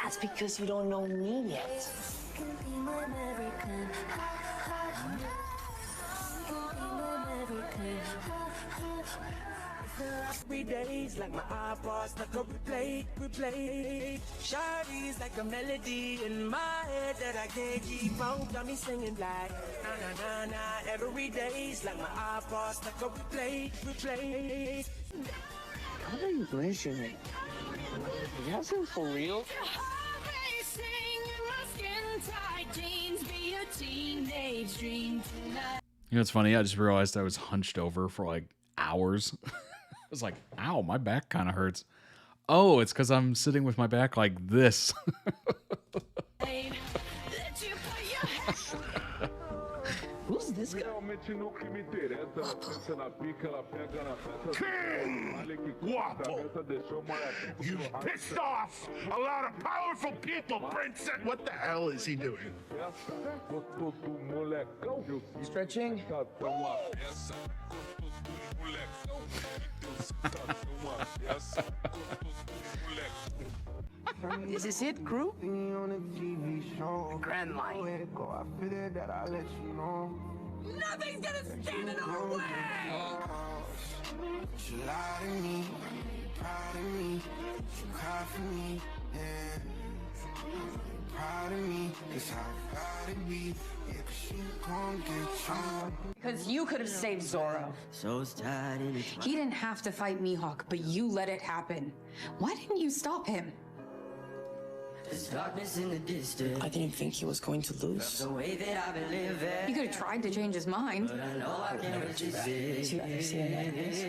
That's because you don't know me yet. Every day's like my eyeballs stuck up replay. Shawty's like a melody in my head that I can't keep on. Got me singing like na na na na. Every day's like my eyeballs stuck up replay. What are you mentioning? You have some for real? You know what's funny? I just realized I was hunched over for like hours. I was like, ow, my back kind of hurts. Oh, it's because I'm sitting with my back like this. Who's this guy? You pissed off a lot of powerful people, Princess. What the hell is he doing? Stretching? Is this it, crew? Grand Line. Nothing's gonna stand in our way! She lied to me, proud of me, she cried for me, yeah. Proud of me, it's how I gotta be, yeah, 'cause she gon' get you. Because you could have saved Zoro. So it's tied in. He didn't have to fight Mihawk, but you let it happen. Why didn't you stop him? There's darkness in the distance. I didn't think he was going to lose. The way that I've been living. You could have tried to change his mind. But I know I can't resist it. Did you ever see him like this?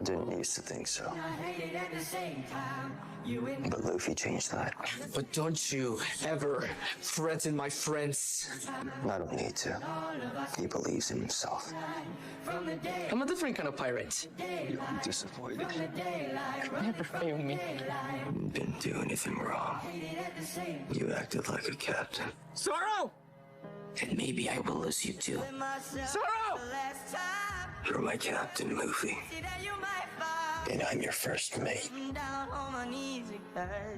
Didn't used to think so. I hate it at the same time. You and But Luffy changed that. But don't you ever threaten my friends. I don't need to. He believes in himself. from the day. I'm a different kind of pirate. I'm disappointed. Never fail me. Didn't do anything wrong. You acted like a captain. Zoro! And maybe I will lose you too. Zoro! You're my captain, Luffy. And I'm your first mate.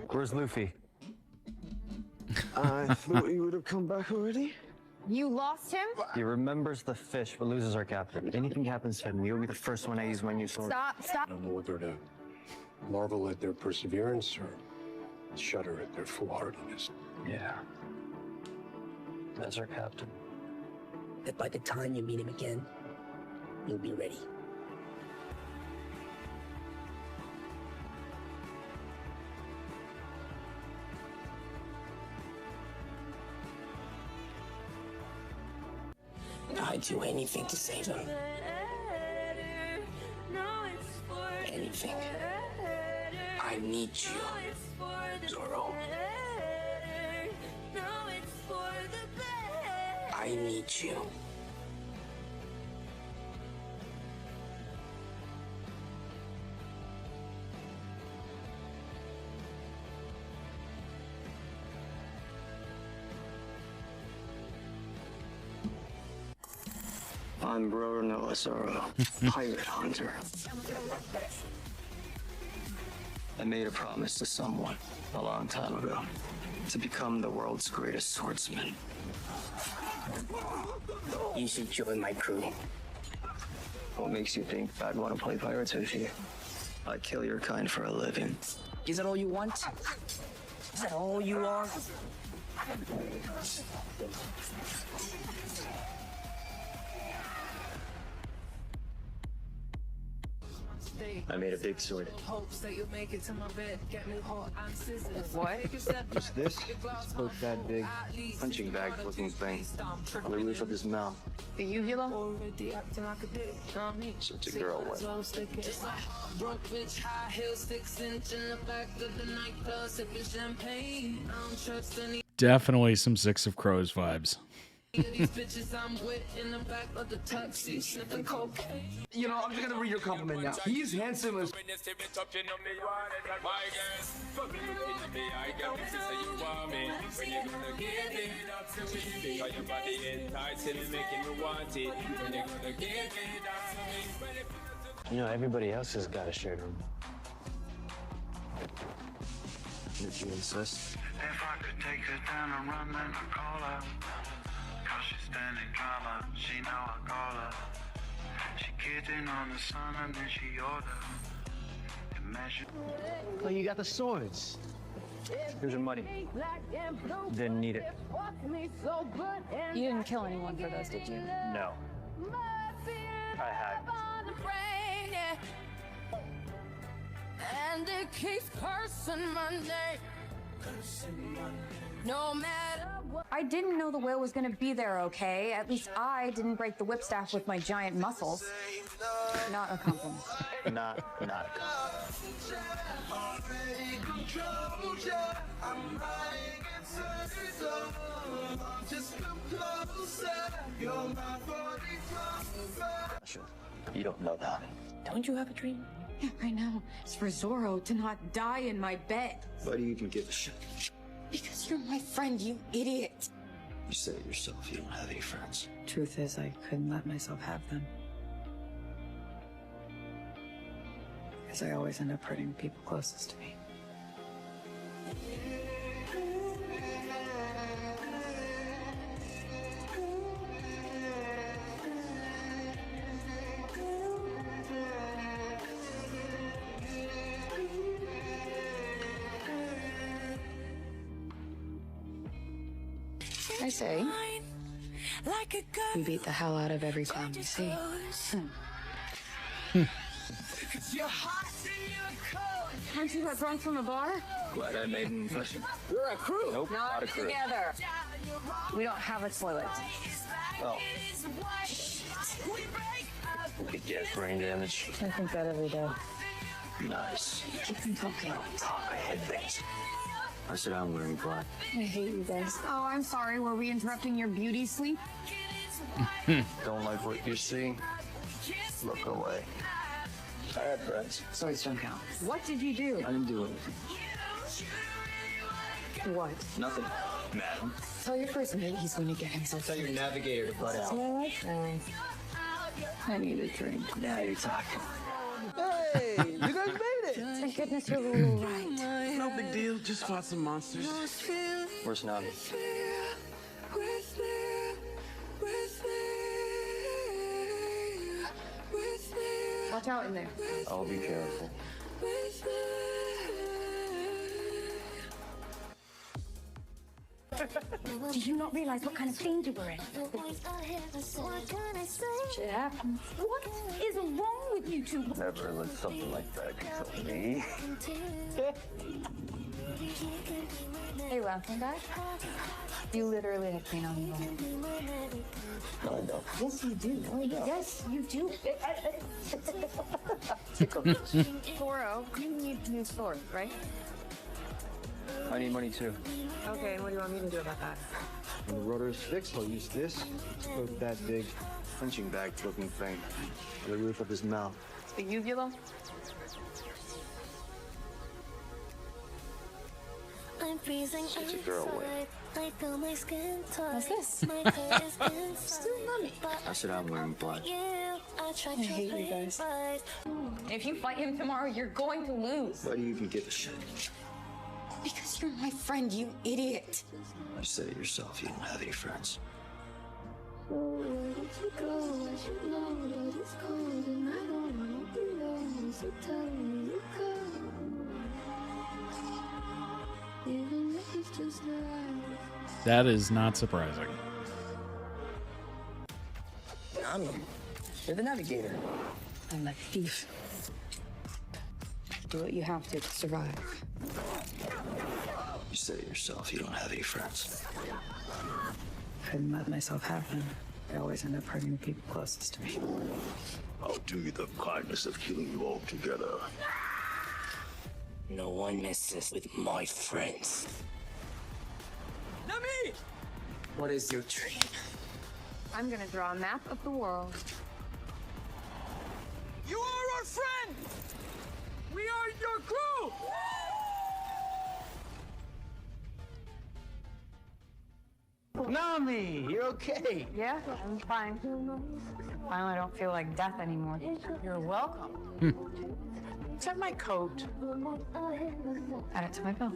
Where's Luffy? I thought you would have come back already. You lost him? He remembers the fish, but loses our captain. If anything happens to him, you'll be the first one I use my new sword. Stop. I don't know whether to marvel at their perseverance or shudder at their foolhardiness. Yeah. That's our captain. That by the time you meet him again, you'll be ready. I'd do anything to save him. Anything. I need you, Zoro. I need you. I'm Bruno ASOUE, pirate hunter. I made a promise to someone a long time ago to become the world's greatest swordsman. You should join my crew. What makes you think I'd want to play pirates with you? I kill your kind for a living. Is that all you want? Is that all you are? I made a big sword. What? What's this? It's both that big punching bag looking thing on the roof of his mouth. The uvula? So it's a girl one. Definitely some Six of Crows vibes. You know, I'm just gonna read your compliment now. He's handsome as. You know, everybody else has got a shared room. Did you insist? If I could take her down and run, then I'd call her. Cause she's standing drama, she know I call her. She gets in on the sun and then she order. Imagine. Oh, you got the swords. Here's your money. Didn't need it. You didn't kill anyone for those, did you? No. I had. And it keeps cursing my name. No matter what. I didn't know the whale was gonna be there, okay? At least I didn't break the whipstaff with my giant muscles. Not a compliment. Not a You don't know that. Don't you have a dream? Yeah, right now. It's for Zorro to not die in my bed. Why do you even give a shit? Because you're my friend, you idiot. You say it yourself, you don't have any friends. Truth is, I couldn't let myself have them. Because I always end up hurting people closest to me. I say, you beat the hell out of every clown you see. Aren't you got drunk from a bar? Glad I made an impression. We're a crew. Nope, not a crew. Together. We don't have a toilet. Oh. We could get brain damage. I think that every day. Nice. Keep them talking. Talk, I hit things. I said I'm wearing black. I hate you guys. Oh, I'm sorry. Were we interrupting your beauty sleep? Don't like what you see? Look away. I had friends. Swords don't count. What did you do? I didn't do anything. What? Nothing, madam. Tell your first mate he's going to get himself. Tell your navigator to butt out. I need a drink. Now you're talking. Hey, you guys made it! Thank goodness you're a little right. No big deal, just fought some monsters. Where's Navi? Watch out in there. I'll be careful. Do you not realize what kind of danger we're in? Shit happens. What is wrong with you two? Never let something like that control me. Hey, welcome back. You literally have pain on me. No, I don't. Yes, you do. No, I don't. Yes, you do. Toro, you need a new sword, right? I need money too. Okay, what do you want me to do about that? When the rotor is fixed, I'll use this. Put that big punching bag looking thing on the roof of his mouth. The uvula? I I'm freezing It's a girl way. I feel my skin touch. What's this? My head is inside. Still mommy. I said I'm wearing black. I tried I hate you guys. If you fight him tomorrow, you're going to lose. Why do you even give a shit? Because you're my friend, you idiot. You said it yourself, you don't have any friends. That is not surprising. You're the navigator. I'm a thief. Do what you have to survive. You said it yourself, you don't have any friends. Couldn't let myself have them. I always end up hurting the people closest to me. I'll do you the kindness of killing you all together. No one messes with my friends. Nami! What is your dream? I'm gonna draw a map of the world. You are our friend! We are your crew! Nami, you're okay. Yeah, I'm fine. Finally, I don't feel like death anymore. You're welcome. Let's have my coat. Add it to my bill.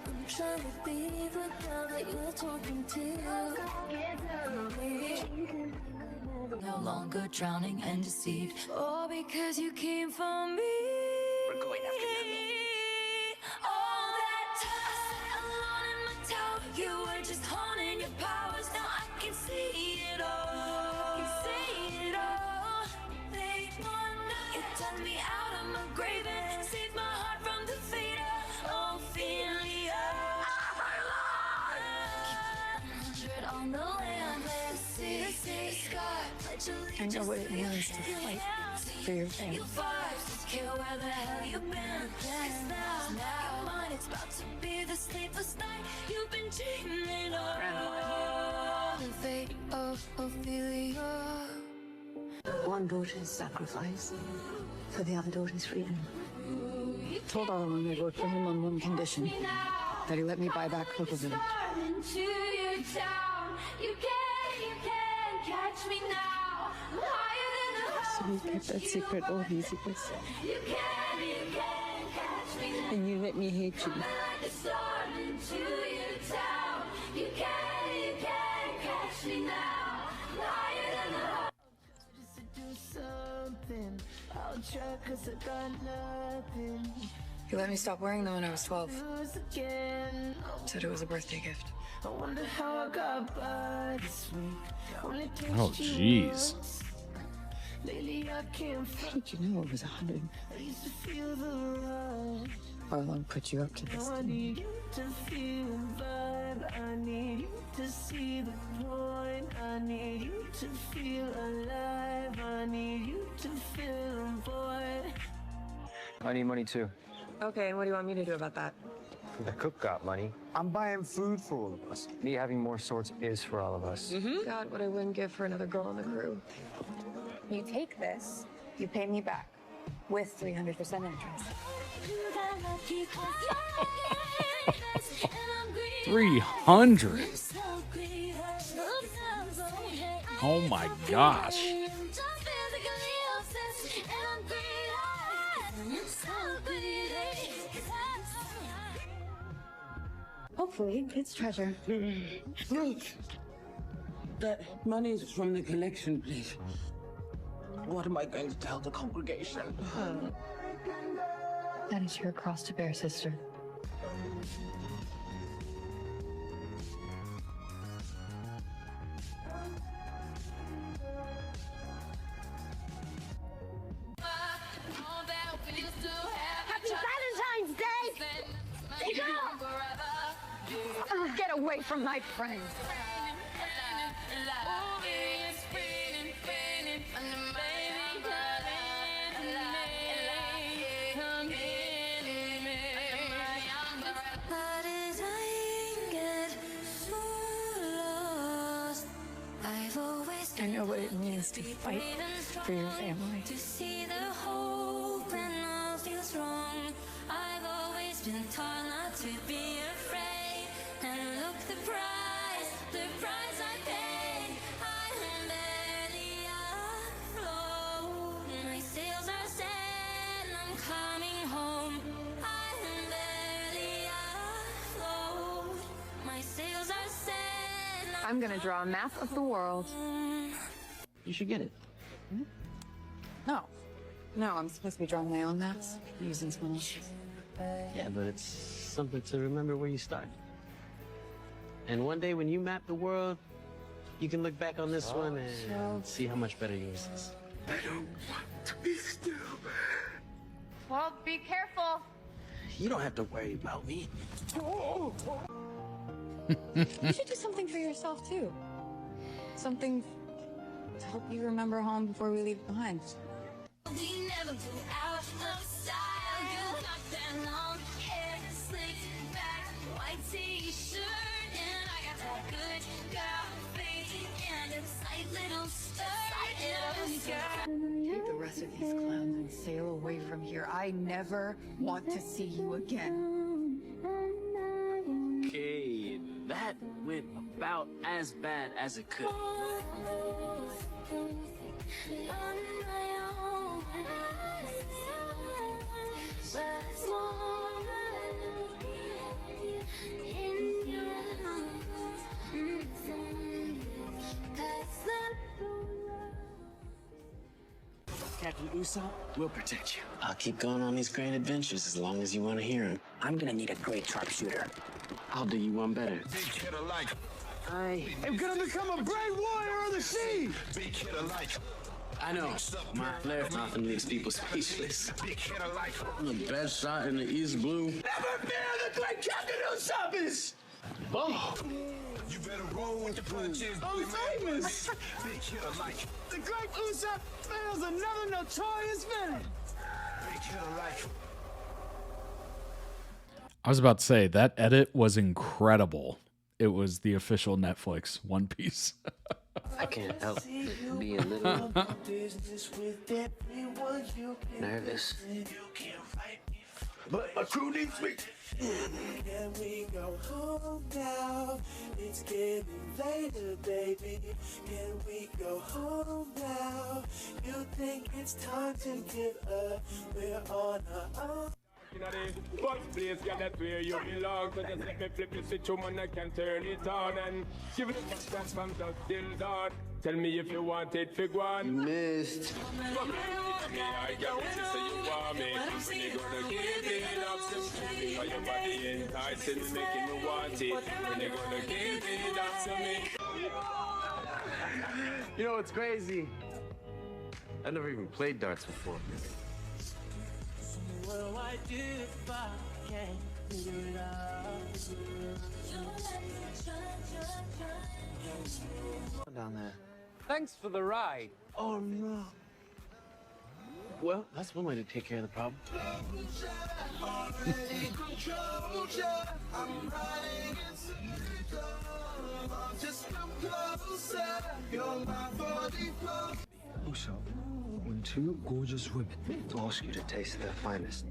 I'm trying to be the girl that you're talking to. No longer drowning and deceived. All because you came for me. We're going after Nami. All that time alone in my tower, you were just honing your powers. Now I can see it all. They wonder you dug me out of my grave and saved my heart from the fate of Ophelia. On the land, see the sky. I know what it means to fight for your family. Care where the hell you've been. Now your mind, it's about to be the sleepless night you've been dreaming of. The fate of Ophelia. One daughter's sacrifice for the other daughter's freedom. Told all along I worked for him on one condition, that he let me buy back Cocoa Village. Into your town, you can't catch me now. I'm higher than the So you kept that secret all these years. You can't catch me now. And you let me hate you. Like a storm into your town. You can't catch me now. I'm higher than the Just to do something. I'll try 'cause I got nothing. He let me stop wearing them when I was 12. Lose again. Said it was a birthday gift. I wonder how I got by this week. Only Oh, takes you jeez. once. Lately I can't How did you know it was 100? I used to feel the rush. How long put you up to this? Now I need you to feel the vibe. I need you to see the point. I need you to feel alive. I need you to feel void. I need money too. Okay, what do you want me to do about that? The cook got money. I'm buying food for all of us. Me having more swords is for all of us. God, what I wouldn't give for another girl on the crew. You take this, you pay me back with 300% interest. 300. Oh my gosh. Hopefully, it's treasure. That money's from the collection plate. What am I going to tell the congregation? That is your cross to bear, sister. Happy Valentine's Day! Get away from my friends. I know what it means to fight for your family. To see the hope when all feels wrong. I've been taught not to be afraid. And look the price I paid. I am barely afloat. My sails are set and I'm coming home. I am barely afloat. My sails are set. I'm gonna draw a map of the world. You should get it. No, I'm supposed to be drawing my own maps using someone else's. Yeah, but it's something to remember where you started. And one day when you map the world, you can look back on this one and see how much better yours is. I don't want to be still. Well, be careful. You don't have to worry about me. You should do something for yourself too. Something to help you remember home before we leave it behind. We never go out of style. You got that long hair, slicked back, white t-shirt, and I got that good girl face and a tight little skirt. Take the rest of these clowns and sail away from here. I never want to see you again. Okay, that went about as bad as it could. Captain Usopp will protect you. I'll keep going on these grand adventures as long as you want to hear them. I'm gonna need a great sharpshooter. I'll do you one better. Big kid alike. I am gonna become a brave warrior of the sea! Big kid alike. I know. My flair often leaves people speechless. Big kid alike. I'm the best shot in the East Blue. Never fear the great Captain Usopp is! Oh! You better roll with the punches. I'm famous! Big kid alike. The great Usopp fails another notorious villain! Big kid alike. I was about to say that edit was incredible. It was the official Netflix One Piece. I can't help but be a little nervous. But my crew needs me. Can we go home now? It's getting later, baby. Can we go home now? You think it's time to give up? We're on our own. But please get that where you belong. So just let me flip the switch, woman, I can turn it on and give it a chance from dusk till dawn. Tell me if you want it, fig one. Missed. I get what you say you want me. When you gonna give it up, to me? Are your body enticing, making me want it? When you gonna give it up to me? You know what's crazy? I never even played darts before. What do I do if I can't figure it out? Down there. Thanks for the ride. Oh no. Well, that's one way to take care of the problem. Usopp, when two gorgeous women ask you to taste their finest,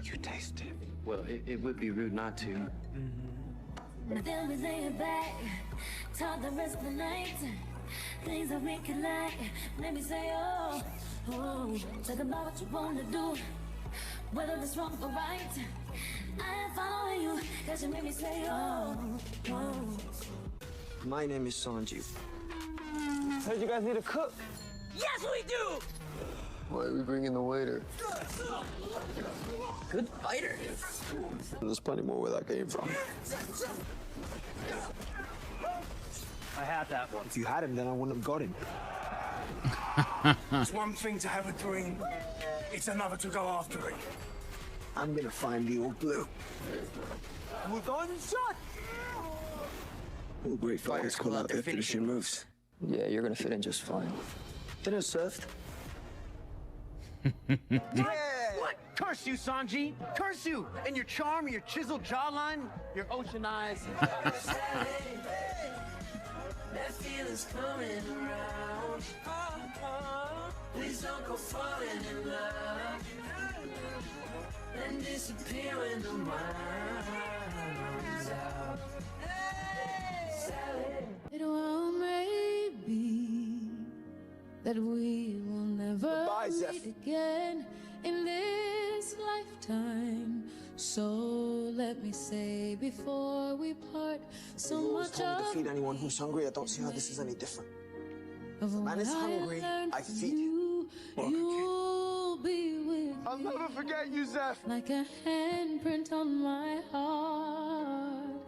you taste it. Well, it would be rude not to. Then we lay it back, talk the rest of the night. Things that we could like, let me say, oh, oh. Talk about what you want to do, whether it's wrong or right. I ain't following you, cause you made me say, oh, oh. My name is Sanji. Heard you guys need a cook. Yes, we do! Why are we bringing the waiter? Good fighter. There's plenty more where that came from. I had that one. If you had him, then I wouldn't have got him. It's one thing to have a dream. It's another to go after it. I'm gonna find the old blue. We're going shot. All great fighters call out their finishing moves. Yeah, you're gonna fit in just fine. Dinner served. What? Curse you, Sanji! Curse you! And your charm, your chiseled jawline, your ocean eyes. That feeling's coming around. Please don't go falling in love and disappear when It well may be that we will never meet again in this lifetime. So let me say before we part, so much Told me to of feed anyone who's hungry. I don't see how this is any different. of Man what is I hungry, learned I from feed you, you'll be with I'll me never forget you, Zeph. like a handprint on my heart.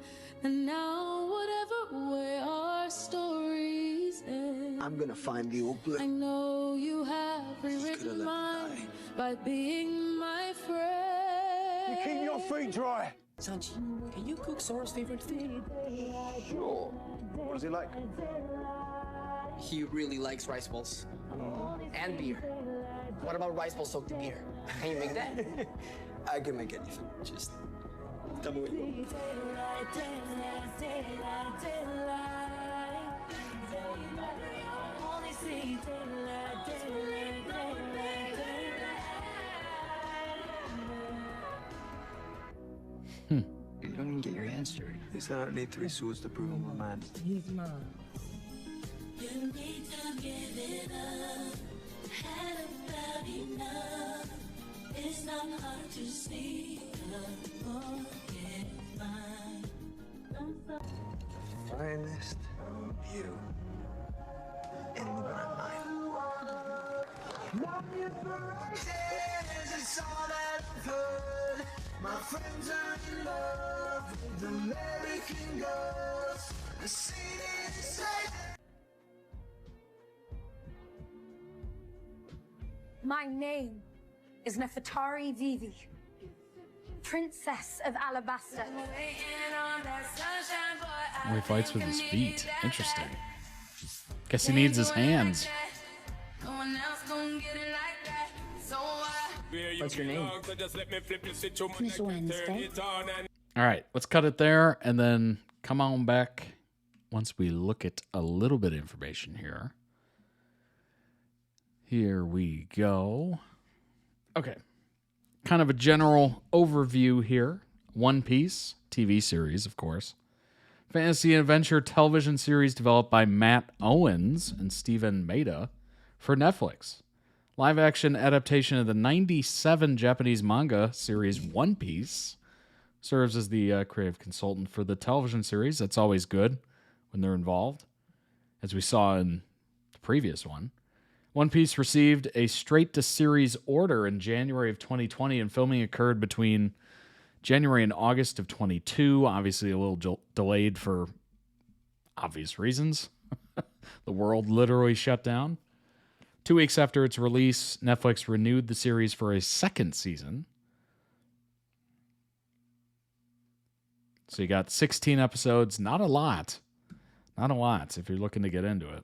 And now whatever way our stories end, I'm gonna find the old blue. I know you have rewritten mine by being my friend. You keep your feet dry. Sanchi, can you cook Sora's favorite food? Sure. What does he like? He really likes rice balls. And beer. What about rice balls soaked in beer? Can you make that? I can make anything. Just tell me what you want. You don't even get your hands dirty. At least I don't need 3 swords to prove I'm a man. He's mine. You need to give it up. Had about enough. It's not hard to see. Finest view in the Grand Line. My friends are in love with American girls. I see it inside. My name is Nefertari Vivi, Princess of Alabaster. He fights with his feet. Interesting. Guess he needs his hands. What's your name? Miss Wednesday. All right, let's cut it there and then come on back once we look at a little bit of information here. Here we go. Okay. Kind of a general overview here. One Piece, TV series, of course. Fantasy and adventure television series developed by Matt Owens and Stephen Maeda for Netflix. Live action adaptation of the 97 Japanese manga series One Piece. Serves as the creative consultant for the television series. That's always good when they're involved, as we saw in the previous one. One Piece received a straight-to-series order in January of 2020, and filming occurred between January and August of 22. Obviously a little delayed for obvious reasons. The world literally shut down. 2 weeks after its release, Netflix renewed the series for a second season. So you got 16 episodes. Not a lot. Not a lot if you're looking to get into it.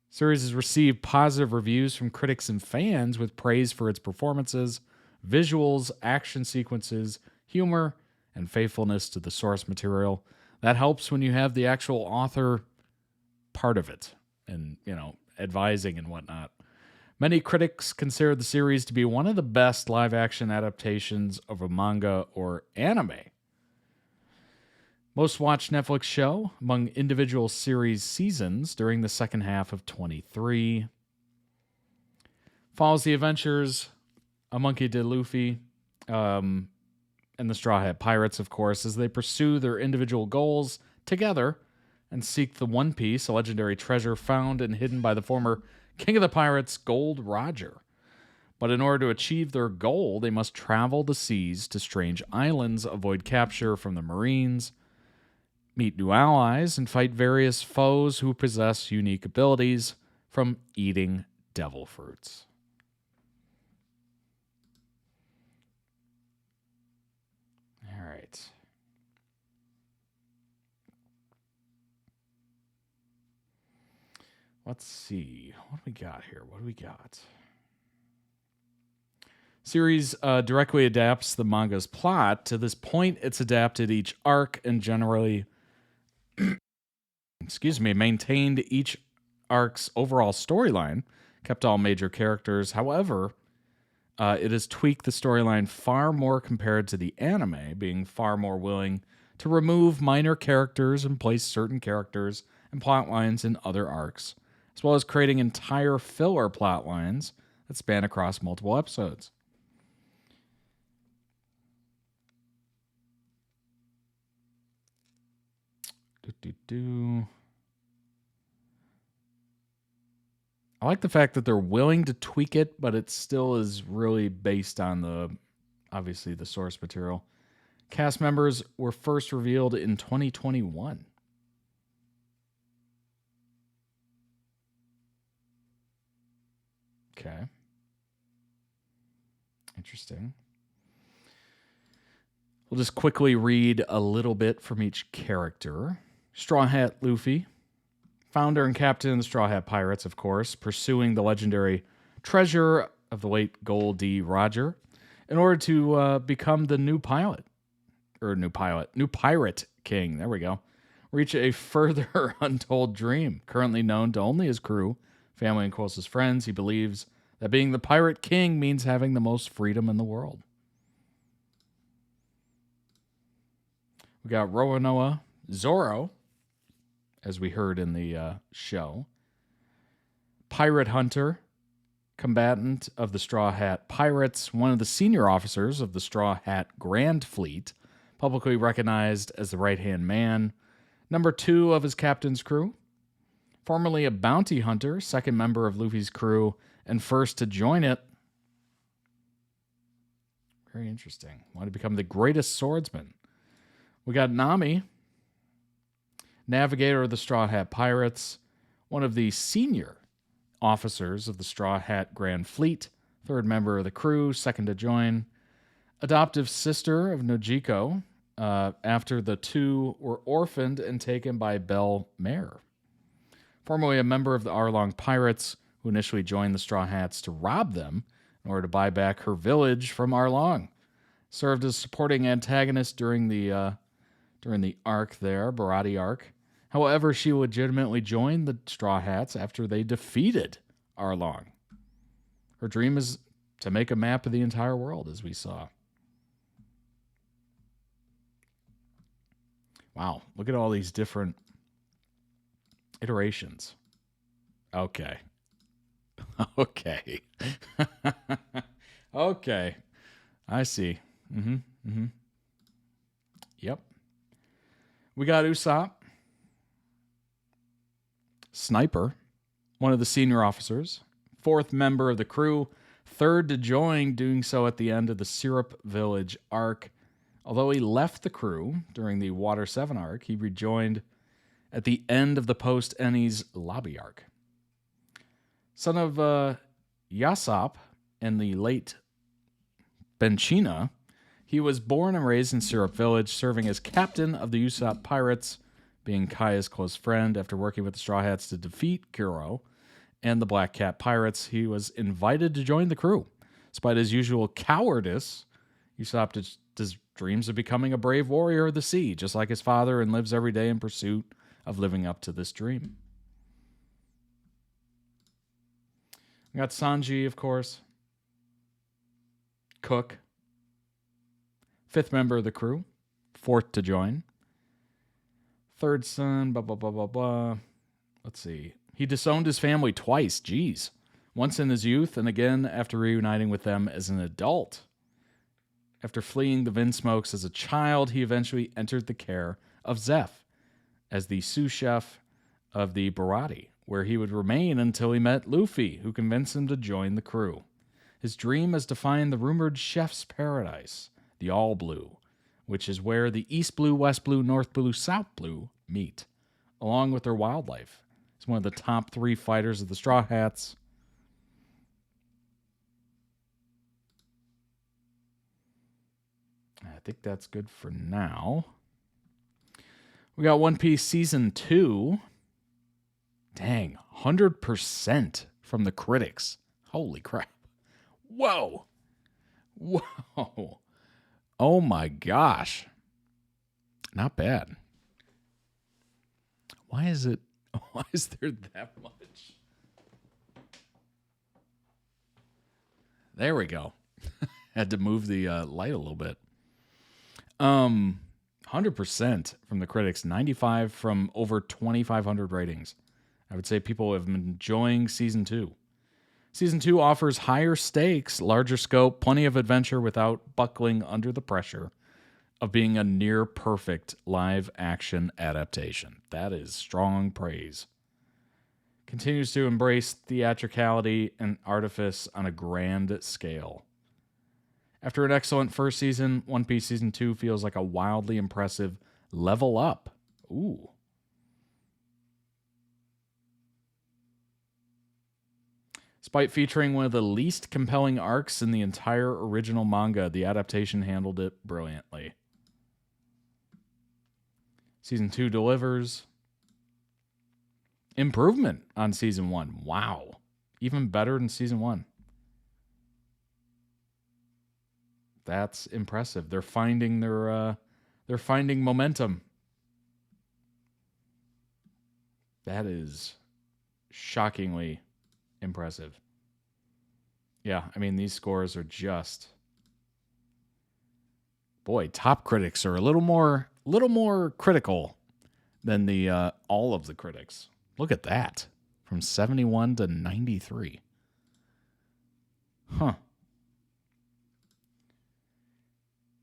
Series has received positive reviews from critics and fans with praise for its performances, visuals, action sequences, humor, and faithfulness to the source material. That helps when you have the actual author part of it and, advising and whatnot. Many critics consider the series to be one of the best live-action adaptations of a manga or anime. Most watched Netflix show among individual series seasons during the second half of 23. Follows the adventures of Monkey D. Luffy and the Straw Hat Pirates, of course, as they pursue their individual goals together and seek the One Piece, a legendary treasure found and hidden by the former King of the Pirates, Gold Roger. But in order to achieve their goal, they must travel the seas to strange islands, avoid capture from the Marines, meet new allies, and fight various foes who possess unique abilities from eating devil fruits. All right. Let's see. What do we got here? What do we got? Series directly adapts the manga's plot. To this point, it's adapted each arc and generally maintained each arc's overall storyline, kept all major characters. However, It has tweaked the storyline far more compared to the anime, being far more willing to remove minor characters and place certain characters and plot lines in other arcs, as well as creating entire filler plot lines that span across multiple episodes. I like the fact that they're willing to tweak it, but it still is really based on obviously the source material. Cast members were first revealed in 2021. Okay. Interesting. We'll just quickly read a little bit from each character. Straw Hat Luffy, founder and captain of the Straw Hat Pirates, of course, pursuing the legendary treasure of the late Gold D. Roger in order to become the new pirate king. There we go. Reach a further untold dream, currently known to only his crew, family, and closest friends. He believes that being the pirate king means having the most freedom in the world. We got Roanoa Zoro, as we heard in the show. Pirate hunter, combatant of the Straw Hat Pirates, one of the senior officers of the Straw Hat Grand Fleet, publicly recognized as the right-hand man, number 2 of his captain's crew, formerly a bounty hunter, second member of Luffy's crew, and first to join it. Very interesting. Want to become the greatest swordsman. We got Nami, navigator of the Straw Hat Pirates, one of the senior officers of the Straw Hat Grand Fleet, third member of the crew, second to join, adoptive sister of Nojiko, after the two were orphaned and taken by Belle Mare. Formerly a member of the Arlong Pirates, who initially joined the Straw Hats to rob them in order to buy back her village from Arlong. Served as supporting antagonist during the arc there, Barati arc. However, she legitimately joined the Straw Hats after they defeated Arlong. Her dream is to make a map of the entire world, as we saw. Wow, look at all these different iterations. Okay. Okay. Okay. I see. Yep. We got Usopp, sniper, one of the senior officers, fourth member of the crew, third to join, doing so at the end of the Syrup Village arc. Although he left the crew during the Water 7 arc, he rejoined at the end of the post-Ennies Lobby arc. Son of Yasopp and the late Benchina, he was born and raised in Syrup Village, serving as captain of the Usopp Pirates, being Kaya's close friend. After working with the Straw Hats to defeat Kuro and the Black Cat Pirates, he was invited to join the crew. Despite his usual cowardice, Usopp has dreams of becoming a brave warrior of the sea, just like his father, and lives every day in pursuit of living up to this dream. We got Sanji, of course. Cook, fifth member of the crew, fourth to join. Third son, blah, blah, blah, blah, blah. Let's see. He disowned his family twice, geez. Once in his youth, and again after reuniting with them as an adult. After fleeing the Vinsmokes as a child, he eventually entered the care of Zeph as the sous chef of the Barati, where he would remain until he met Luffy, who convinced him to join the crew. His dream is to find the rumored chef's paradise, the All Blue, which is where the East Blue, West Blue, North Blue, South Blue meet, along with their wildlife. He's one of the top 3 fighters of the Straw Hats. I think that's good for now. We got One Piece Season 2. Dang, 100% from the critics. Holy crap. Whoa. Whoa. Oh my gosh. Not bad. Why is there that much? There we go. Had to move the light a little bit. 100% from the critics, 95 from over 2,500 ratings. I would say people have been enjoying season 2. Season 2 offers higher stakes, larger scope, plenty of adventure without buckling under the pressure of being a near perfect live action adaptation. That is strong praise. Continues to embrace theatricality and artifice on a grand scale. After an excellent first season, One Piece Season 2 feels like a wildly impressive level up. Ooh. Despite featuring one of the least compelling arcs in the entire original manga, the adaptation handled it brilliantly. Season 2 delivers improvement on Season 1. Wow. Even better than Season 1. That's impressive. They're finding they're finding momentum. That is shockingly impressive. Yeah, I mean, these scores are just... Boy, top critics are a little more critical than the all of the critics. Look at that. From 71 to 93. Huh.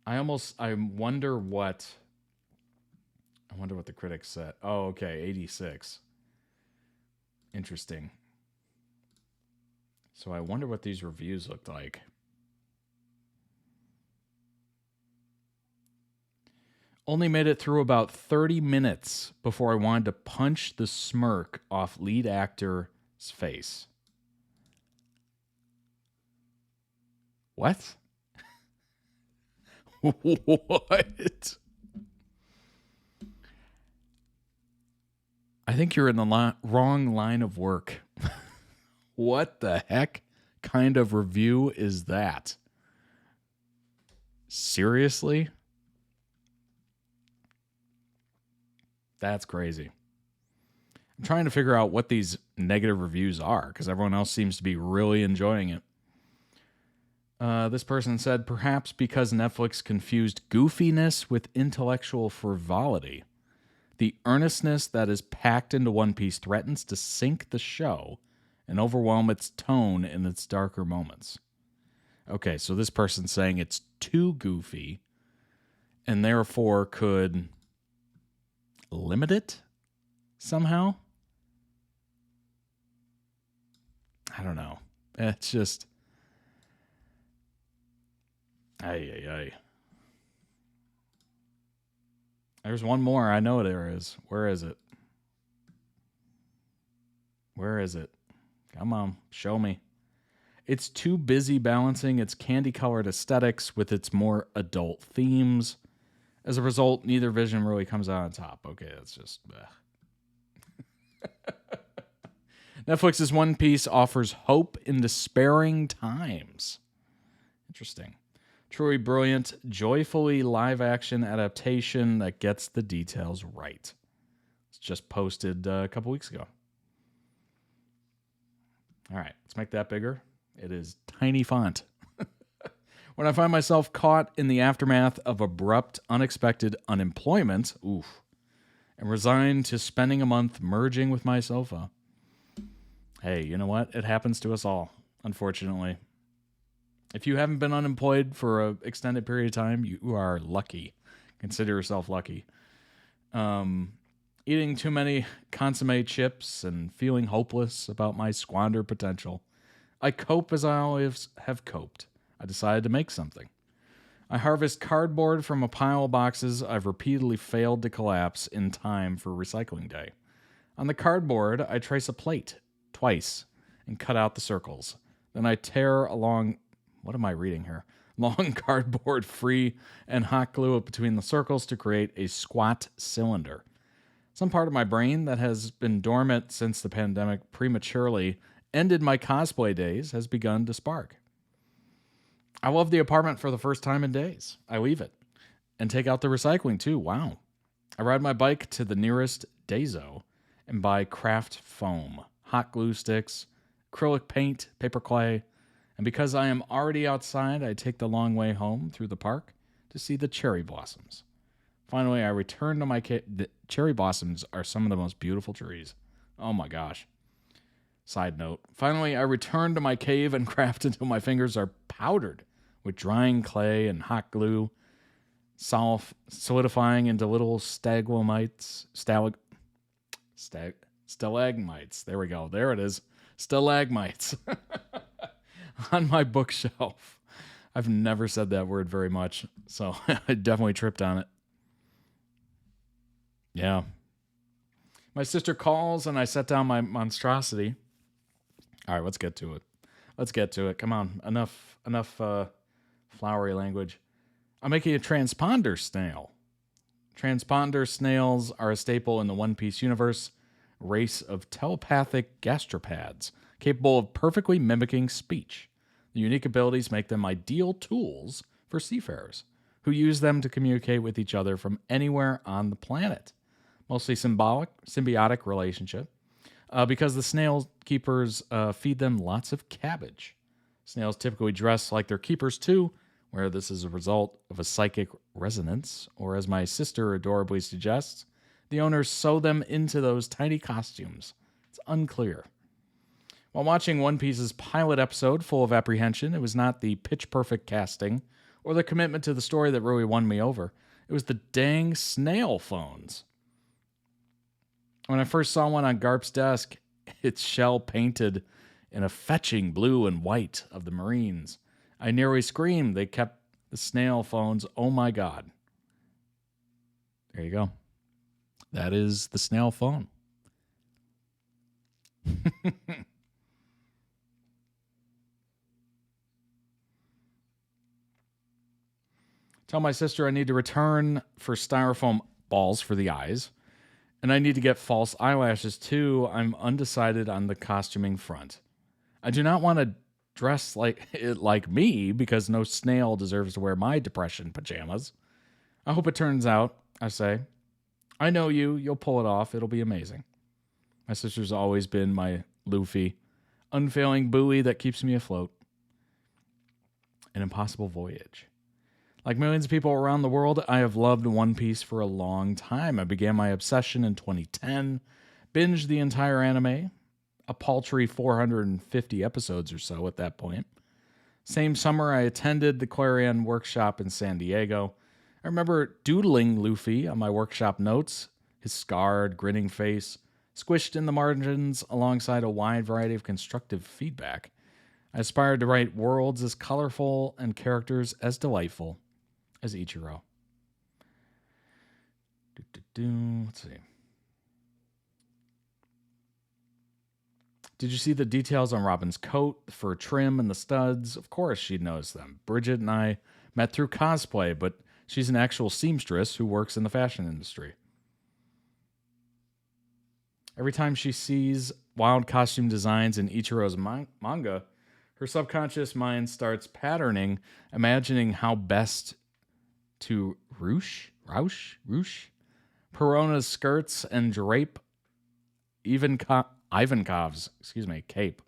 I wonder what the critics said. Oh, okay, 86. Interesting. So I wonder what these reviews looked like. Only made it through about 30 minutes before I wanted to punch the smirk off lead actor's face. What? What? I think you're in the wrong line of work. What the heck kind of review is that? Seriously? That's crazy. I'm trying to figure out what these negative reviews are because everyone else seems to be really enjoying it. This person said, perhaps because Netflix confused goofiness with intellectual frivolity. The earnestness that is packed into One Piece threatens to sink the show and overwhelm its tone in its darker moments. Okay, so this person's saying it's too goofy and therefore could limit it somehow? I don't know. It's just... Ay. There's one more. I know there is. Where is it? Where is it? Come on, show me. It's too busy balancing its candy-colored aesthetics with its more adult themes. As a result, neither vision really comes out on top. Okay, that's just... Netflix's One Piece offers hope in despairing times. Interesting. Truly brilliant, joyfully live-action adaptation that gets the details right. It's just posted a couple weeks ago. All right, let's make that bigger. It is tiny font. When I find myself caught in the aftermath of abrupt, unexpected unemployment, and resigned to spending a month merging with my sofa. Hey, you know what? It happens to us all, unfortunately. If you haven't been unemployed for an extended period of time, you are lucky. Consider yourself lucky. Eating too many consomme chips and feeling hopeless about my squandered potential. I cope as I always have coped. I decided to make something. I harvest cardboard from a pile of boxes I've repeatedly failed to collapse in time for recycling day. On the cardboard, I trace a plate twice and cut out the circles. Then I tear along... What am I reading here? Long cardboard free and hot glue it between the circles to create a squat cylinder. Some part of my brain that has been dormant since the pandemic prematurely ended my cosplay days has begun to spark. I love the apartment for the first time in days. I leave it and take out the recycling too. Wow. I ride my bike to the nearest Daiso and buy craft foam, hot glue sticks, acrylic paint, paper clay, And because I am already outside, I take the long way home through the park to see the cherry blossoms. Finally, I return to my cave. The cherry blossoms are some of the most beautiful trees. Oh my gosh. Side note. Finally, I return to my cave and craft until my fingers are powdered with drying clay and hot glue, solidifying into little stalagmites. Stalagmites. There we go. There it is. Stalagmites. On my bookshelf. I've never said that word very much, so I definitely tripped on it. Yeah. My sister calls and I set down my monstrosity. All right, let's get to it. Come on. Enough flowery language. I'm making a transponder snail. Transponder snails are a staple in the One Piece universe, race of telepathic gastropods capable of perfectly mimicking speech. The unique abilities make them ideal tools for seafarers who use them to communicate with each other from anywhere on the planet. Mostly symbiotic relationship, because the snail keepers feed them lots of cabbage. Snails typically dress like their keepers too, where this is a result of a psychic resonance, or as my sister adorably suggests, the owners sew them into those tiny costumes. It's unclear. While watching One Piece's pilot episode full of apprehension, it was not the pitch-perfect casting or the commitment to the story that really won me over. It was the dang snail phones. When I first saw one on Garp's desk, its shell painted in a fetching blue and white of the Marines, I nearly screamed. They kept the snail phones. Oh my God. There you go. That is the snail phone. Tell my sister I need to return for styrofoam balls for the eyes. And I need to get false eyelashes too. I'm undecided on the costuming front. I do not want to dress like me because no snail deserves to wear my depression pajamas. I hope it turns out, I say. I know you. You'll pull it off. It'll be amazing. My sister's always been my Luffy, unfailing buoy that keeps me afloat. An impossible voyage. Like millions of people around the world, I have loved One Piece for a long time. I began my obsession in 2010, binged the entire anime, a paltry 450 episodes or so at that point. Same summer, I attended the Clarion workshop in San Diego. I remember doodling Luffy on my workshop notes, his scarred, grinning face, squished in the margins alongside a wide variety of constructive feedback. I aspired to write worlds as colorful and characters as delightful as Ichiro. Let's see. Did you see the details on Robin's coat, the fur trim, and the studs? Of course she'd noticed them. Bridget and I met through cosplay, but she's an actual seamstress who works in the fashion industry. Every time she sees wild costume designs in Ichiro's manga, her subconscious mind starts patterning, imagining how best to ruche Perona's skirts and drape Ivankov's cape.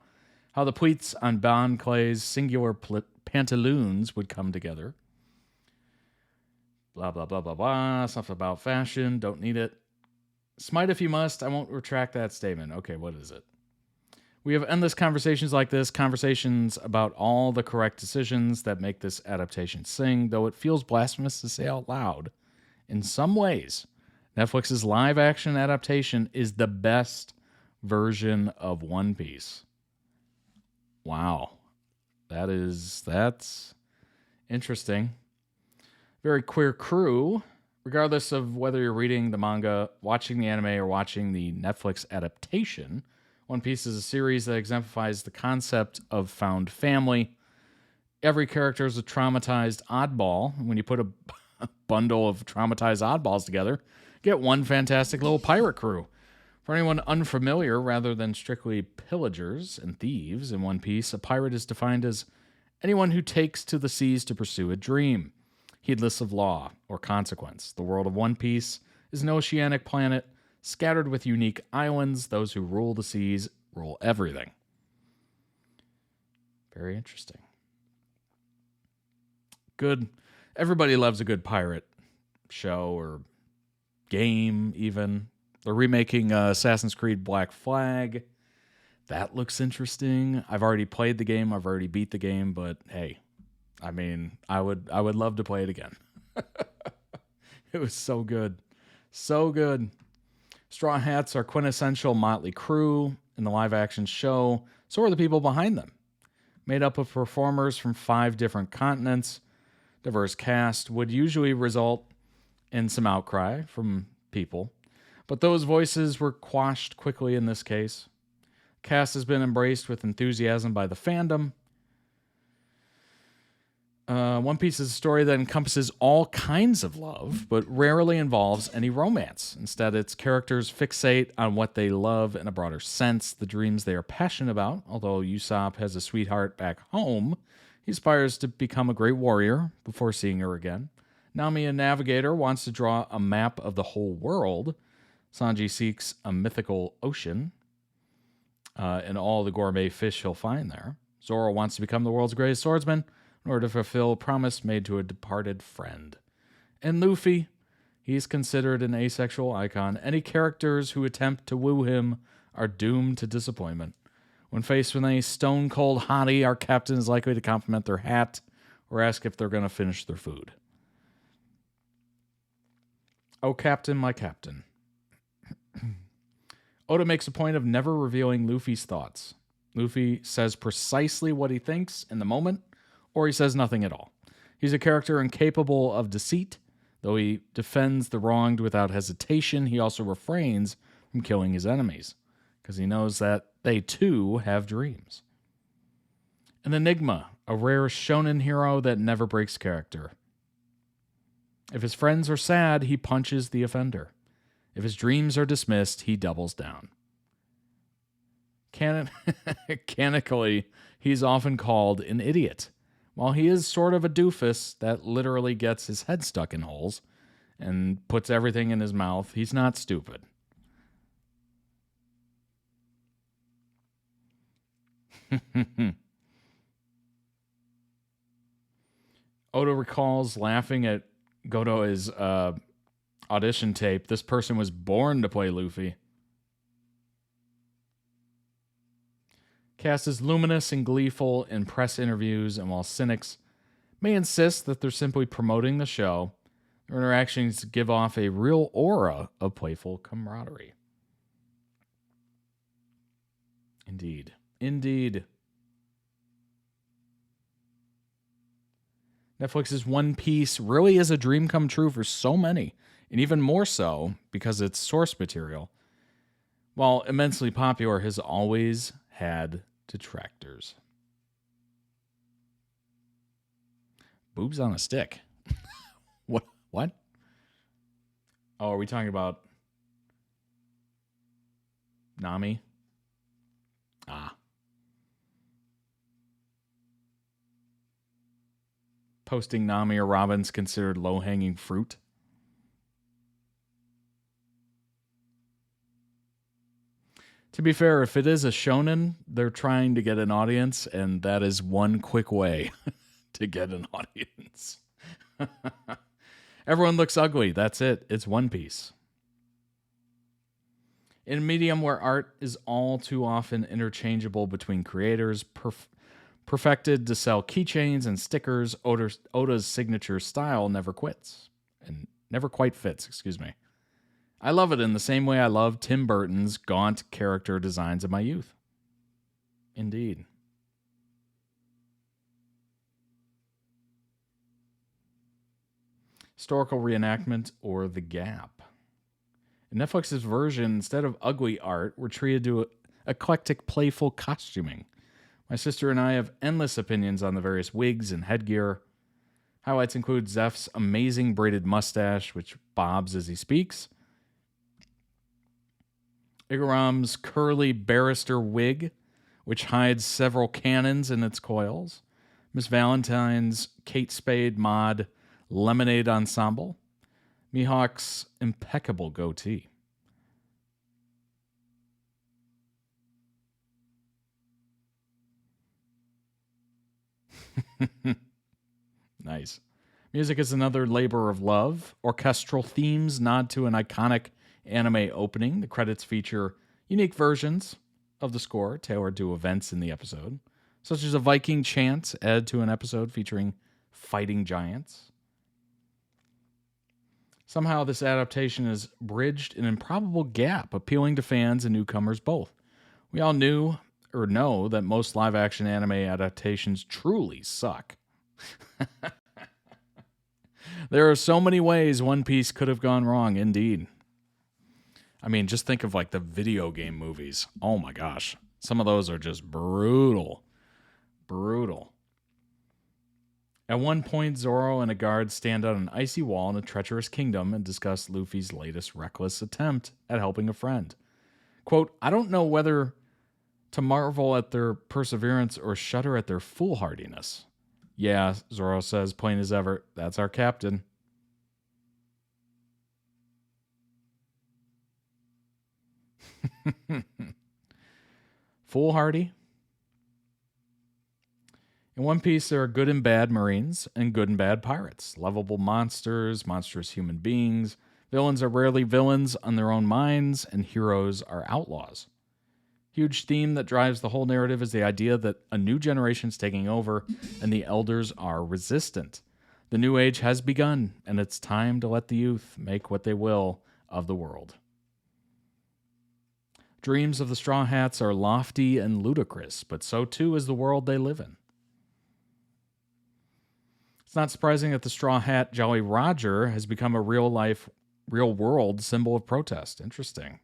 How the pleats on Bon Clay's singular pantaloons would come together. Blah, blah, blah, blah, blah. Stuff about fashion. Don't need it. Smite if you must. I won't retract that statement. Okay, what is it? We have endless conversations like this, conversations about all the correct decisions that make this adaptation sing, though it feels blasphemous to say out loud. In some ways, Netflix's live-action adaptation is the best version of One Piece. Wow. That's interesting. Very queer crew. Regardless of whether you're reading the manga, watching the anime, or watching the Netflix adaptation, One Piece is a series that exemplifies the concept of found family. Every character is a traumatized oddball. When you put a bundle of traumatized oddballs together, get one fantastic little pirate crew. For anyone unfamiliar, rather than strictly pillagers and thieves in One Piece, a pirate is defined as anyone who takes to the seas to pursue a dream, heedless of law or consequence. The world of One Piece is an oceanic planet scattered with unique islands. Those who rule the seas rule everything. Very interesting. Good. Everybody loves a good pirate show or game, even. They're remaking Assassin's Creed Black Flag. That looks interesting. I've already played the game. I've already beat the game, but hey, I mean, I would love to play it again. It was so good. So good. Straw Hats are quintessential motley crew in the live-action show. So are the people behind them. Made up of performers from 5 different continents, diverse cast would usually result in some outcry from people. But those voices were quashed quickly in this case. Cast has been embraced with enthusiasm by the fandom. One Piece is a story that encompasses all kinds of love, but rarely involves any romance. Instead, its characters fixate on what they love in a broader sense, the dreams they are passionate about. Although Usopp has a sweetheart back home, he aspires to become a great warrior before seeing her again. Nami, a navigator, wants to draw a map of the whole world. Sanji seeks a mythical ocean and all the gourmet fish he'll find there. Zoro wants to become the world's greatest swordsman in order to fulfill a promise made to a departed friend. And Luffy, he's considered an asexual icon. Any characters who attempt to woo him are doomed to disappointment. When faced with any stone-cold hottie, our captain is likely to compliment their hat or ask if they're going to finish their food. Oh, Captain, my captain. Oda makes a point of never revealing Luffy's thoughts. Luffy says precisely what he thinks in the moment, or he says nothing at all. He's a character incapable of deceit. Though he defends the wronged without hesitation, he also refrains from killing his enemies, because he knows that they too have dreams. An enigma, a rare shonen hero that never breaks character. If his friends are sad, he punches the offender. If his dreams are dismissed, he doubles down. Canonically, he's often called an idiot. While he is sort of a doofus that literally gets his head stuck in holes and puts everything in his mouth, he's not stupid. Oda recalls laughing at Godoy's audition tape. This person was born to play Luffy. Cast is luminous and gleeful in press interviews, and while cynics may insist that they're simply promoting the show, their interactions give off a real aura of playful camaraderie. Indeed. Indeed. Netflix's One Piece really is a dream come true for so many, and even more so because its source material, while immensely popular, has always had detractors. Boobs on a stick. What? Oh, are we talking about Nami? Posting Nami or Robin's considered low-hanging fruit. To be fair, if it is a shonen, they're trying to get an audience, and that is one quick way to get an audience. Everyone looks ugly. That's it. It's One Piece. In a medium where art is all too often interchangeable between creators, perfected to sell keychains and stickers, Oda's signature style never quits. And never quite fits, excuse me. I love it in the same way I loved Tim Burton's gaunt character designs in my youth. Indeed. Historical reenactment or The Gap. In Netflix's version, instead of ugly art, we're treated to eclectic, playful costuming. My sister and I have endless opinions on the various wigs and headgear. Highlights include Zeph's amazing braided mustache, which bobs as he speaks. Igaram's curly barrister wig, which hides several cannons in its coils. Miss Valentine's Kate Spade mod lemonade ensemble. Mihawk's impeccable goatee. Nice. Music is another labor of love. Orchestral themes nod to an iconic anime opening. The credits feature unique versions of the score tailored to events in the episode, such as a Viking chant added to an episode featuring fighting giants. Somehow this adaptation has bridged an improbable gap, appealing to fans and newcomers both. We all knew or know that most live-action anime adaptations truly suck. There are so many ways One Piece could have gone wrong, indeed. I mean, just think of like the video game movies. Oh my gosh. Some of those are just brutal. Brutal. At one point, Zoro and a guard stand on an icy wall in a treacherous kingdom and discuss Luffy's latest reckless attempt at helping a friend. Quote, I don't know whether to marvel at their perseverance or shudder at their foolhardiness. Yeah, Zoro says, plain as ever, that's our captain. Foolhardy? In One Piece, there are good and bad Marines and good and bad pirates. Lovable monsters, monstrous human beings. Villains are rarely villains on their own minds, and heroes are outlaws. Huge theme that drives the whole narrative is the idea that a new generation is taking over and the elders are resistant. The new age has begun, and it's time to let the youth make what they will of the world. Dreams of the Straw Hats are lofty and ludicrous, but so too is the world they live in. It's not surprising that the Straw Hat Jolly Roger has become a real-world symbol of protest. Interesting.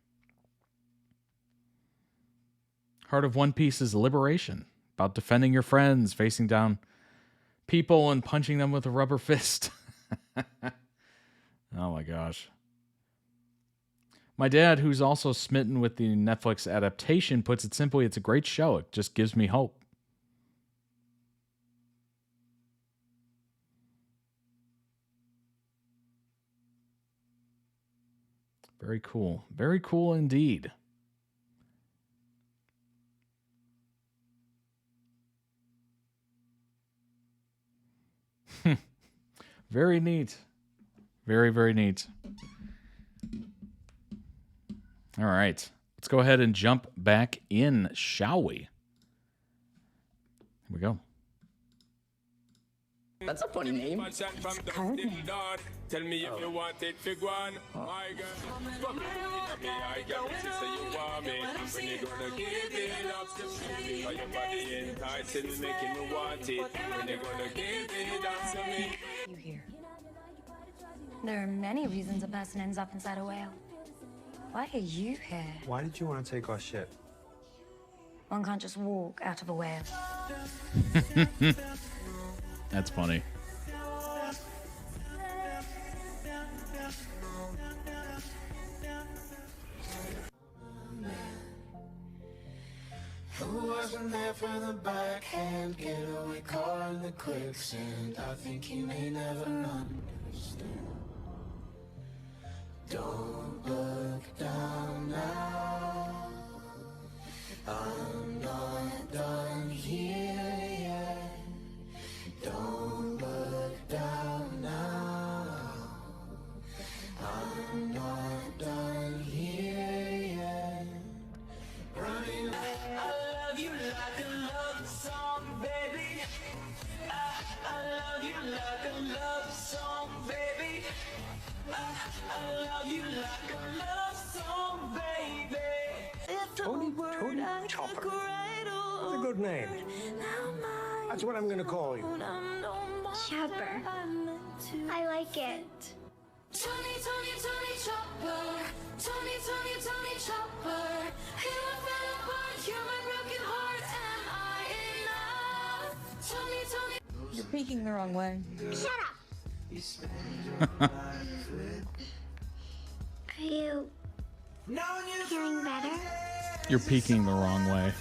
Heart of One Piece is liberation, about defending your friends, facing down people and punching them with a rubber fist. Oh my gosh. My dad, who's also smitten with the Netflix adaptation, puts it simply, it's a great show. It just gives me hope. Very cool. Very cool indeed. Very neat. Very, very neat. All right. Let's go ahead and jump back in, shall we? Here we go. That's a funny name. Tell me if you want it, fig one. My girl, I guarantee say you want me. When you gonna give it up to me? Your body enticing, making me want it. When you gonna give it up to me? You here. There are many reasons a person ends up inside a whale. Why are you here? Why did you want to take our ship? One can't just walk out of a whale. That's funny. Who wasn't there for the backhand getaway car in the quicksand? I think he may never understand. Don't look down now. I'm not done here yet. Don't look down now. I'm not done here yet. Running, I love you like a love song, baby. I love you like a love song, baby. I love you like a love song, baby. Tony Chopper. That's a good name. That's what I'm gonna call you. Chopper. I like it. Tony Chopper. Tony Chopper. You are fell apart, you're my broken heart. Am I enough? Tony. You're peeking the wrong way. Shut up. Are you feeling better? You're peeking the wrong way.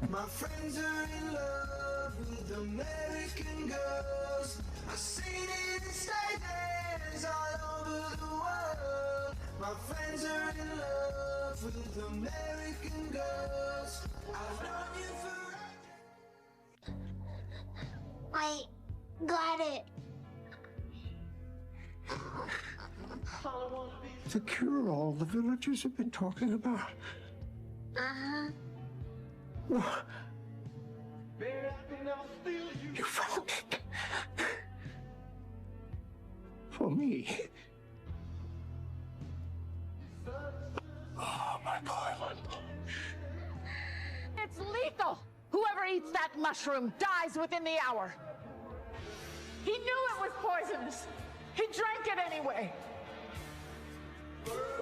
My friends are in love with American girls. I've seen it in stadiums all over the world. My friends are in love with American girls. I've known you Got it. The cure-all the villagers have been talking about. Uh-huh. What? You found it. For me. Oh, my boy, my boy. It's lethal! Whoever eats that mushroom dies within the hour. He knew it was poisonous. He drank it anyway.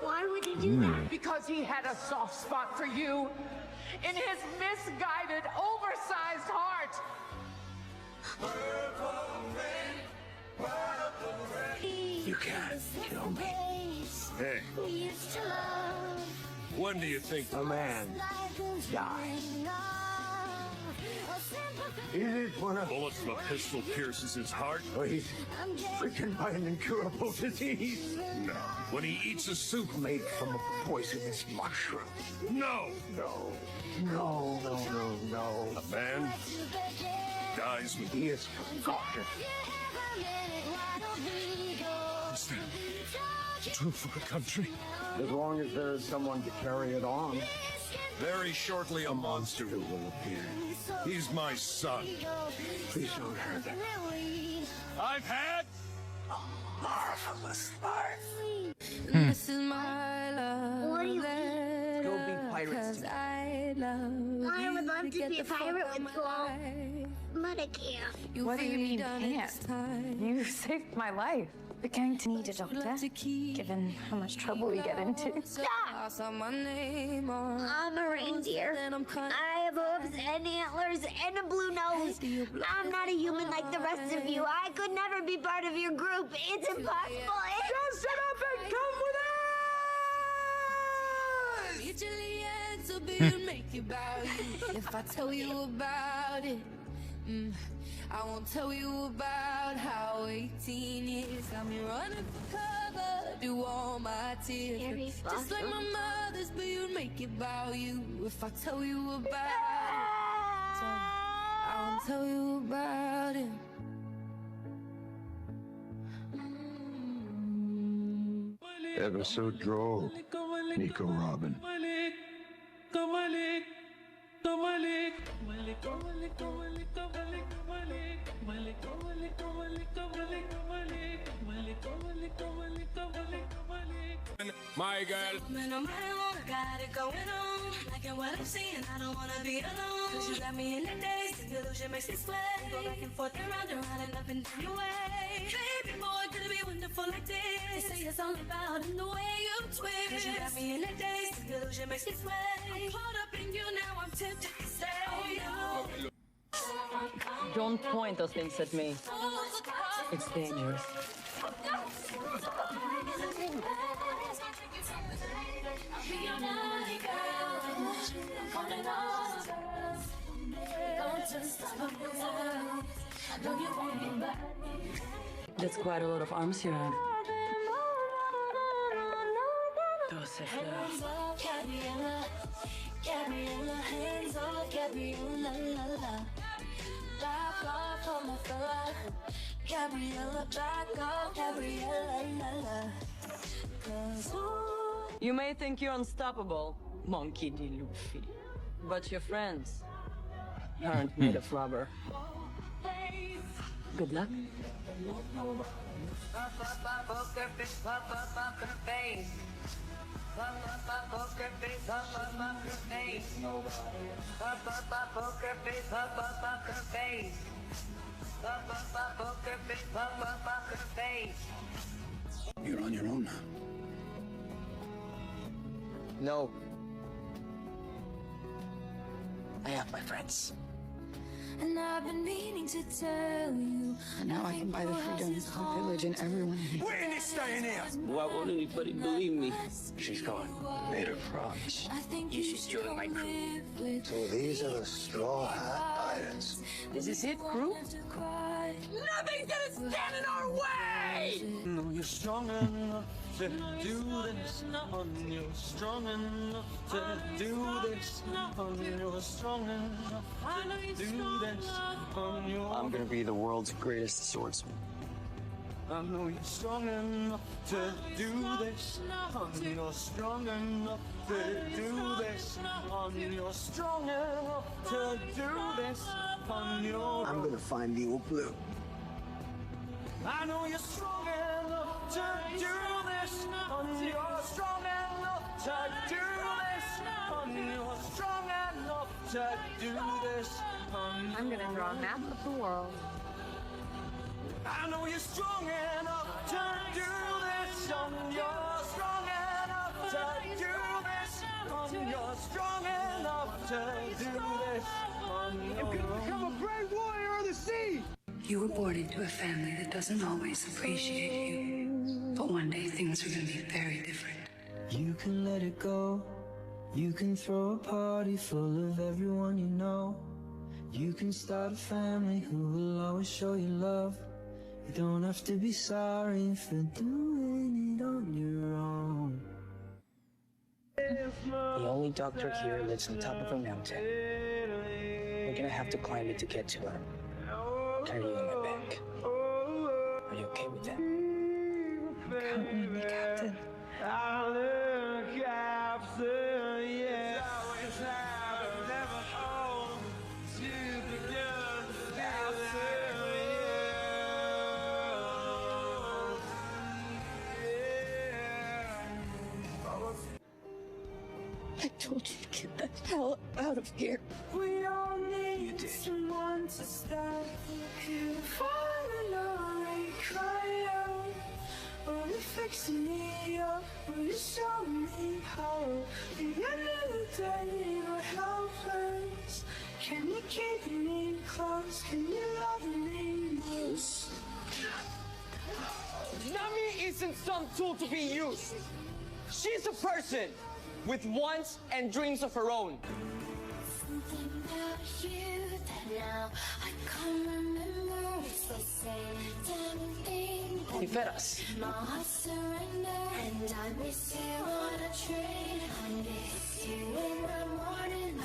Why would he do that? Because he had a soft spot for you in his misguided, oversized heart. You can't kill me. Hey, when do you think a man dies? Is it when a bullet from a pistol pierces his heart? Oh, he's stricken by an incurable disease? No. When he eats a soup Made from a poisonous mushroom? No! No. No, no, no, no. A man dies when He is forgotten. Is that true for a country? As long as there is someone to carry it on. Very shortly, a monster will appear. He's my son. Please don't hurt him. I've had a marvelous life. This is my love. What do you letter, Go be pirates 'cause I love I would love to get be a the fuck pirate out with my you all, life. but I can't. What do you really mean done it can't? this time. You saved my life. We're going to need a doctor, given how much trouble we get into. Stop! I'm I'm a reindeer. I have hooves and antlers and a blue nose. I'm not a human like the rest of you. I could never be part of your group. It's impossible. Just shut up and come with us! Usually to be and make it about you. If I tell you about it, I won't tell you about how 18 years got me running for cover, do all my tears. Just like my mother's, but you'd make it about you. If I tell you about it, I won't tell you about it. Ever so droll, Nico Robin. My girl. Man, no matter what, I got it going on. Liking what I'm seeing, I don't wanna be alone. Cause you got me in the days, the illusion makes me sweat. Go back and forth and round and up and down your way. Baby boy, could it be wonderful like this? They say it's all about in the way you twist. Cause you got me in the days, the illusion makes me sweat. I'm caught up in you now, I'm tempted to say, oh no. Don't point those things at me. It's dangerous. That's quite a lot of arms you have. Those are Hands up, Gabriella. Gabriella, hands up, Gabriella, la la. Back off on my fella. Gabriella, back off, Gabriella, la la. 'Cause You may think you're unstoppable, Monkey D. Luffy, but your friends aren't made of rubber. Good luck. Poker face, poker face. Poker face, poker face. Poker face, poker face. Poker face, poker face. You're on your own now. No. I have my friends. And I've been meaning to tell you. And now I can buy the freedoms of the village and everyone in it. Wait, staying here. Why won't anybody believe me? She's gone. Made her promise. I think you should join my crew. So these are the Straw Hat Pirates. This is it, crew? Nothing's gonna stand in our way! No, you're strong enough to do this. You're strong enough to do this. You're strong enough to do this. I'm gonna be the world's greatest swordsman. I know you're strong enough to do this. You're strong enough to do this. You're strong enough to do this. I'm gonna find the old blue. I know you're strong enough to do this. You're strong enough to do this. You're strong enough to do this. I'm gonna draw a map of the world. I know you're strong enough to do this. You're strong enough to do this. You're strong enough to do this. I'm gonna become a great warrior of the sea! You were born into a family that doesn't always appreciate you. But one day things are gonna be very different. You can let it go. You can throw a party full of everyone you know. You can start a family who will always show you love. You don't have to be sorry for doing it on your own. The only doctor here lives on top of a mountain. We're gonna have to climb it to get to her. Carry you in my back. Are you okay with that? Count on me, Captain. I told you to get the hell out of here. We all need someone to stop. You finally cry out. Will you fix me up? Will you show me how? The end of the day, we're helpless. Can you keep me close? Can you love me most? Nami isn't some tool to be used. She's a person with wants and dreams of her own. Something about you that now I can't remember. It's the same damn thing. You fed us. My heart surrender, and I miss you on a train. I miss you in the morning. I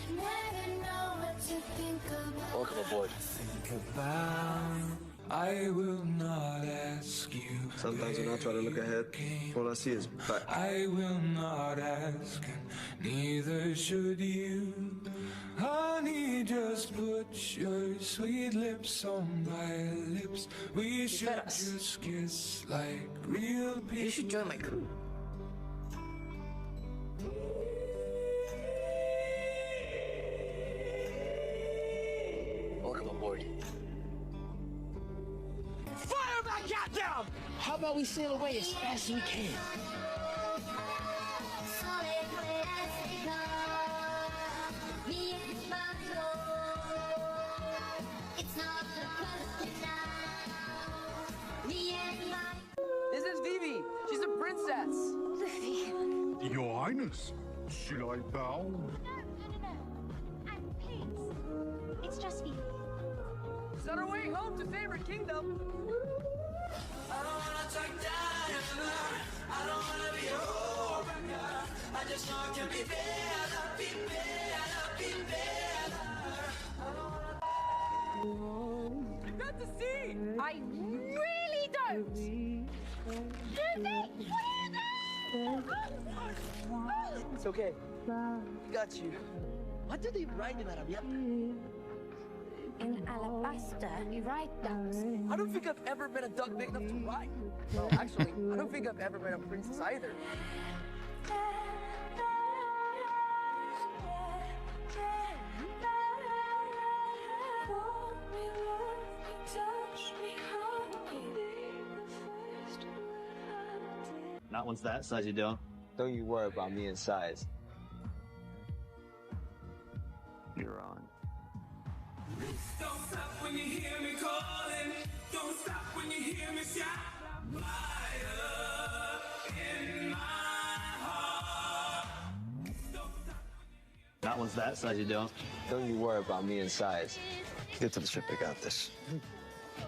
never know what to think about. Welcome aboard. Think about. I will not ask you. Sometimes when I try to look ahead, all I see is back. I will not ask, and neither should you. Honey, just put your sweet lips on my lips. We should just kiss like real people. You should join my crew. Welcome aboard. Fire my cat down! How about we sail away as fast as we can? This is Vivi. She's a princess. Your Highness, should I bow? It's just me. It's on her way home to favorite kingdom. I don't wanna talk down. I don't wanna be a whore. I just know it can be better, be better, be better. Got to see. I really don't. Do they? It's okay. We got you. What do they write in Arabic? In alabaster, you write ducks. I don't think I've ever met a duck big enough to ride. Well, actually, I don't think I've ever met a princess either. Not once that size, you don't. Don't you worry about me in size. You're on. Don't stop when you hear me calling. Don't stop when you hear me shout. Fire in my heart. Not once that size, you don't. Don't you worry about me in size. Get to the ship, I got this.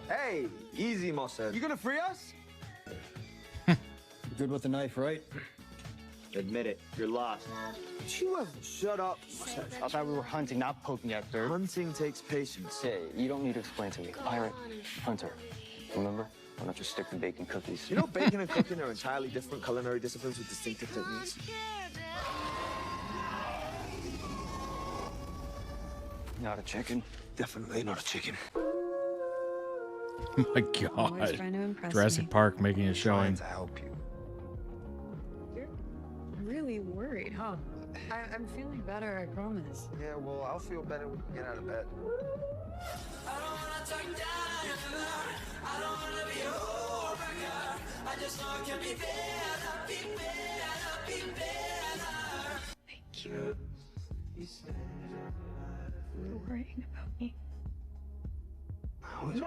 Hey, easy, Mossad. You gonna free us? Good with the knife, right? Admit it, you're lost. Shut up. I thought we were hunting, not poking at dirt. Hunting takes patience. Hey, you don't need to explain to me. Pirate, hunter. Remember? Why don't you stick to baking cookies? You know, baking and cooking are entirely different culinary disciplines with distinctive techniques. Not a chicken. Definitely not a chicken. Oh my Always trying to God. impress Jurassic me. Park making a showing. To help you. You're really worried, huh? I'm feeling better, I promise. Yeah, well, I'll feel better when you get out of bed. I don't wanna turn down. I don't wanna be a whore. I just know I can be better, be better, be better. Thank you. You're worrying about me. It's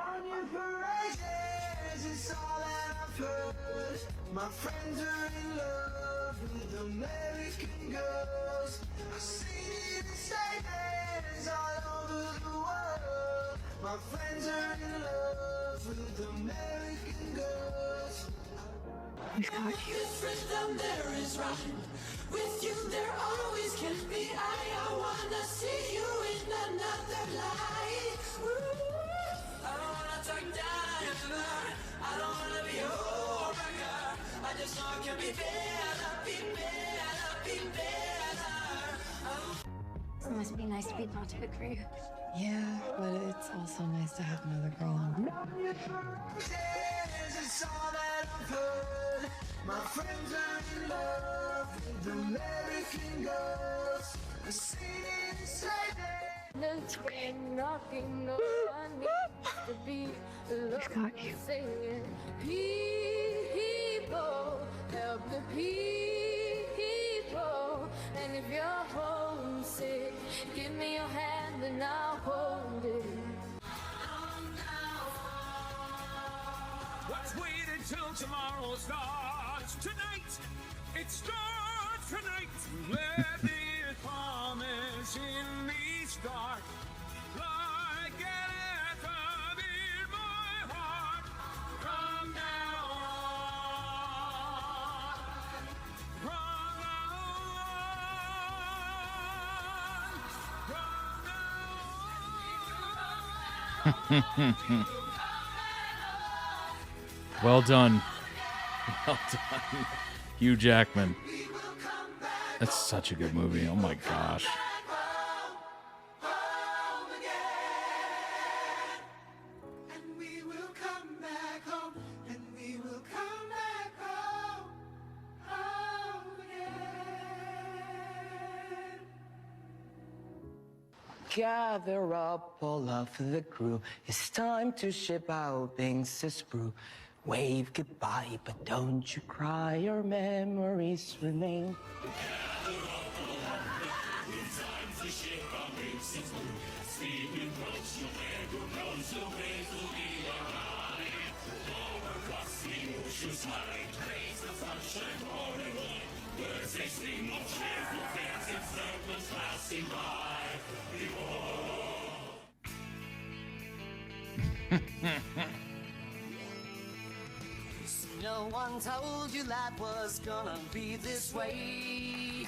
all that I've heard. My friends are in love with American girls. I see it in statements all over the world. My friends are in love with American girls. We've got you. With them there is right. With you there always can be. I wanna see you in another light. Ooh. I don't wanna turn down. I don't wanna be a whore. I just know I can be better, be better, be better. It must be nice to be not too good for you. Yeah, but it's also nice to have another girl on. It's all that I've heard. My friends are in love with American girls. I see it inside there. It's okay. Knocking on to be We've got you. singing. People, help the people. And if you're homesick, give me your hand and I'll hold it. Let's wait until tomorrow starts tonight. It starts tonight. Let the promise in me start. Like an anthem in my heart. From now on. From now on. Well done. Well done. Hugh Jackman. That's such a good movie. Oh my gosh. And we will come back home. And we will come back home. Home again. Gather up all of the crew. It's time to ship out Binks' brew. Wave goodbye, but don't you cry. Your memories remain. No one told you life was gonna be this way.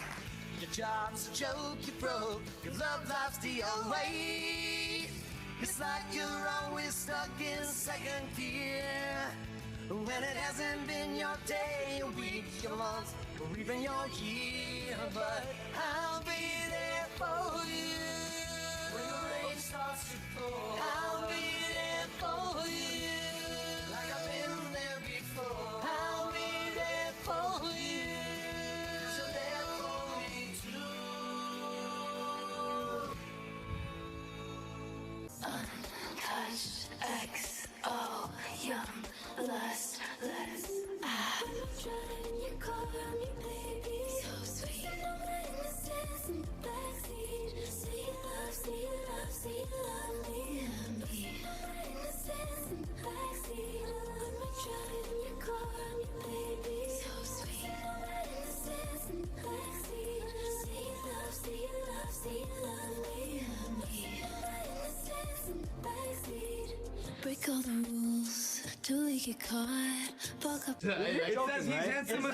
Your job's a joke you broke, your love life's the old way. It's like you're always stuck in second gear, when it hasn't been your day, your week, your month, or even your year. But I'll be there for you when the rain starts to pour. I'll be there for you like I've been there before. I'll be there for you, 'cause you're there for me too. Untouched XO, young, lust, less. I'm driving in your car, I'm your baby. So sweet. You know that innocence in the backseat. Say you love me and me. You know that innocence in the backseat. I'm driving in your car, I'm your baby. So sweet. You know that innocence in the backseat. Say you love me and me. You know that innocence in the backseat. caught. Fuck up. It says he's handsome.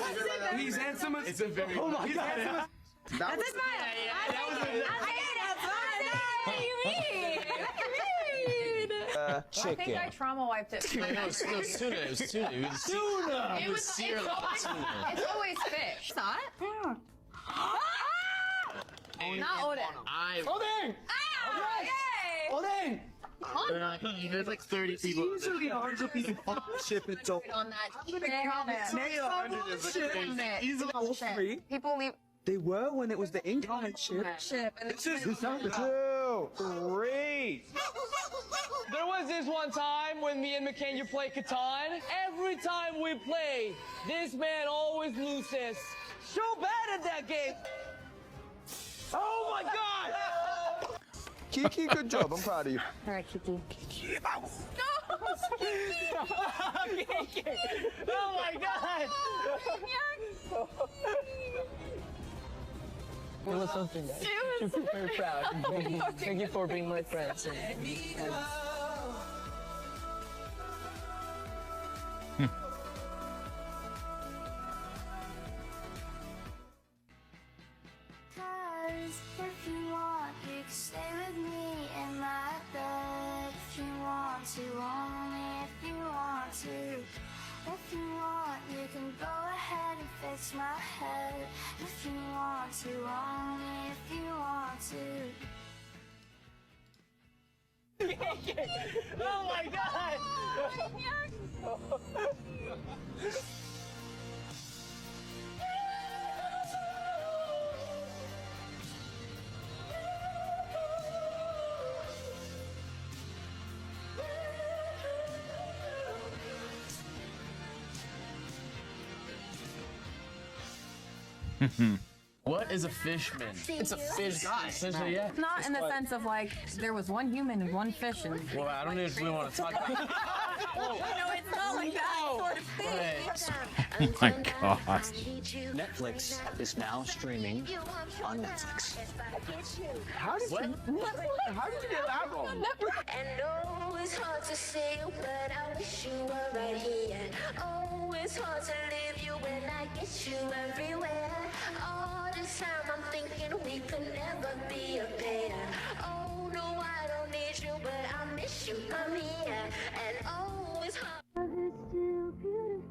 He's handsome. It's a very. Oh my god. That's a smile. I think I trauma wiped it. No, it was tuna. It was tuna. It was Tuna. It was sear like tuna. It's always fish. Saw it? Not Odin. Odin! Odin! There's like 30 people. Usually 100 people ship it to. On that. I'm gonna count it. Nail 100 Easily all three. People leave. They were when it was the incline ship. And This is 2, 3. There was this one time when me and McKenna play Catan. Every time we play, this man always loses. So bad at that game. Oh my god! Kiki, good job. I'm proud of you. All right, Kiki. Kiki. Kiki. Oh my god! It was something, guys. You should be very proud. Thank you for being my friends. Cause if you want, you can stay with me in my bed. If you want to, only if you want to. If you want, you can go ahead and fix my head. If you want to, only if you want to. Oh my god! What is a fishman? It's a fish guy. Essentially, yeah. Not in the sense of like there was one human and one fish and. Well, I don't know if we want to talk about it. No, it's not like that sort of thing. Oh my god. Netflix is now streaming on Netflix. How did you get that wrong? And oh, it's hard to say, but I wish you were right here. Oh, it's hard to leave you when I get you everywhere. All this time I'm thinking we could never be a pair. Oh, no, I don't need you, but I miss you, I'm here. And oh, it's hard. It's still beautiful.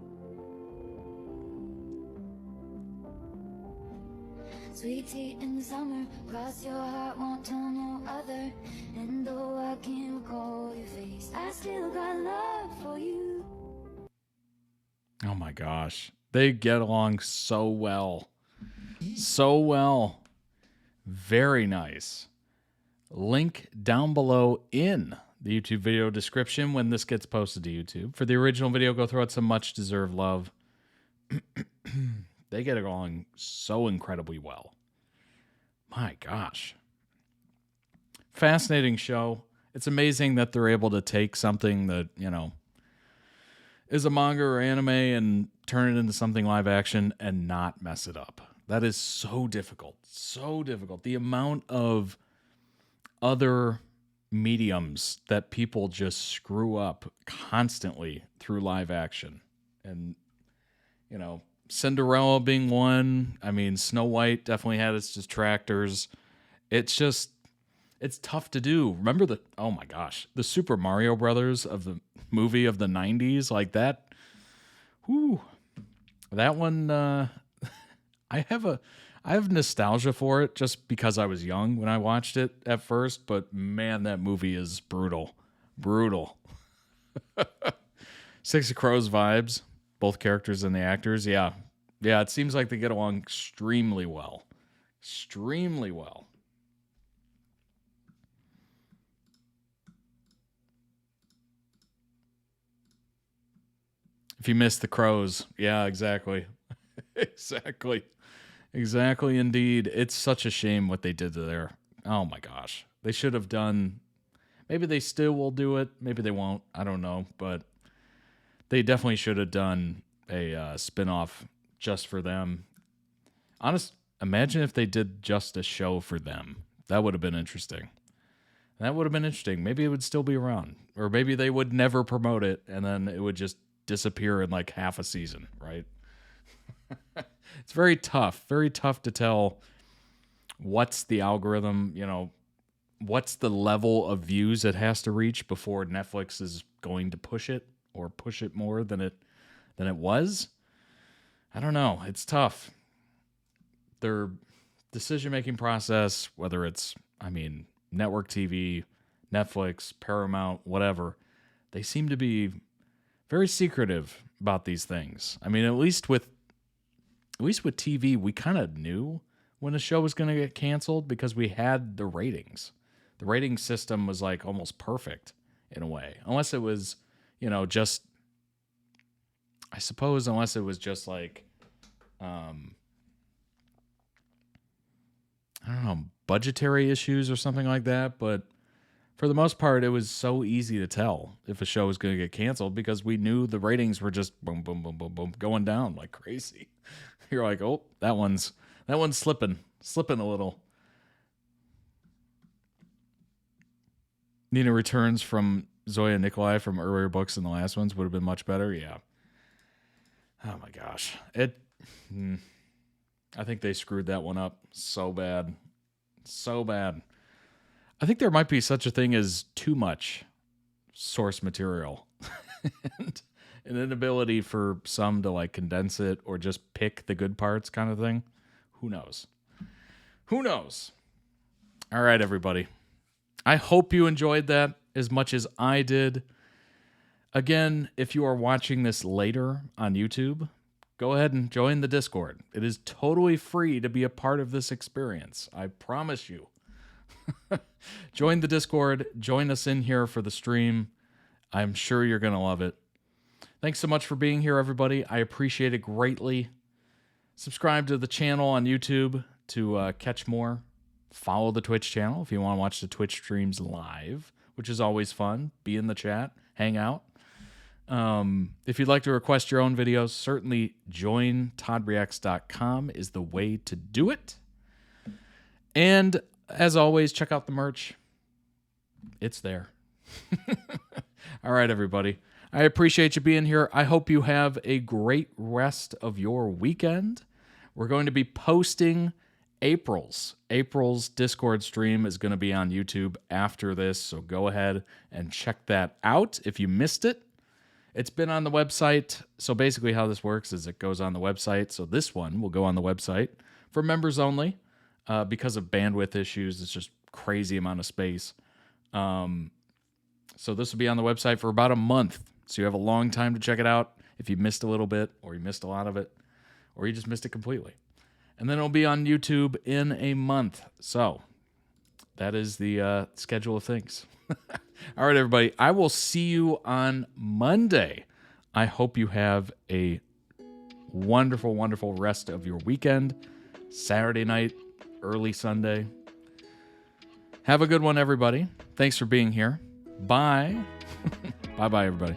Sweet tea in the summer, cross your heart, won't tell no other. And though I can't recall your face, I still got love for you. Oh my gosh. They get along so well. So well. Very nice. Link down below in the YouTube video description when this gets posted to YouTube. For the original video, go throw out some much deserved love. They get along so incredibly well. My gosh. Fascinating show. It's amazing that they're able to take something that, you know, is a manga or anime and turn it into something live action and not mess it up. That is so difficult. So difficult. The amount of other mediums that people just screw up constantly through live action. And, you know, Cinderella being one. I mean, Snow White definitely had its detractors. It's just, it's tough to do. Remember the, oh my gosh, the Super Mario Brothers of the movie of the 90s, like that. Whew. That one, I have nostalgia for it just because I was young when I watched it at first, but man, that movie is brutal. Brutal. Six of Crows vibes, both characters and the actors. Yeah. Yeah, it seems like they get along extremely well. Extremely well. If you missed the Crows, yeah, exactly. Exactly. Exactly, indeed. It's such a shame what they did to there. Oh my gosh. They should have done, maybe they still will do it. Maybe they won't. I don't know. But they definitely should have done a spin-off just for them. Imagine if they did just a show for them. That would have been interesting. That would have been interesting. Maybe it would still be around. Or maybe they would never promote it, and then it would just disappear in like half a season, right? It's very tough to tell what's the algorithm, what's the level of views it has to reach before Netflix is going to push it or push it more than it was. I don't know. It's tough. Their decision-making process, whether it's, network TV, Netflix, Paramount, whatever, they seem to be very secretive about these things. At least with TV, we kind of knew when a show was going to get canceled because we had the ratings. The rating system was like almost perfect in a way, unless it was, just, I suppose, unless it was just like, I don't know, budgetary issues or something like that. But for the most part, it was so easy to tell if a show was going to get canceled because we knew the ratings were just boom, boom, boom, boom, boom, going down like crazy. You're like, oh, that one's slipping a little. Nina returns from Zoya and Nikolai from earlier books and the last ones would have been much better. Yeah. Oh my gosh. I think they screwed that one up so bad. So bad. I think there might be such a thing as too much source material. And an inability for some to like condense it or just pick the good parts kind of thing. Who knows? All right, everybody. I hope you enjoyed that as much as I did. Again, if you are watching this later on YouTube, go ahead and join the Discord. It is totally free to be a part of this experience. I promise you. Join the Discord. Join us in here for the stream. I'm sure you're going to love it. Thanks so much for being here, everybody. I appreciate it greatly. Subscribe to the channel on YouTube to catch more. Follow the Twitch channel if you want to watch the Twitch streams live, which is always fun. Be in the chat. Hang out. If you'd like to request your own videos, certainly jointoddreacts.com is the way to do it. And as always, check out the merch. It's there. All right, everybody. I appreciate you being here. I hope you have a great rest of your weekend. We're going to be posting April's Discord stream is going to be on YouTube after this, so go ahead and check that out if you missed it. It's been on the website, so basically how this works is it goes on the website, so this one will go on the website for members only. Because of bandwidth issues, it's just crazy amount of space. So this will be on the website for about a month, so you have a long time to check it out if you missed a little bit, or you missed a lot of it, or you just missed it completely. And then it'll be on YouTube in a month. So that is the schedule of things. All right, everybody. I will see you on Monday. I hope you have a wonderful, wonderful rest of your weekend. Saturday night, early Sunday. Have a good one, everybody. Thanks for being here. Bye. Bye-bye, everybody.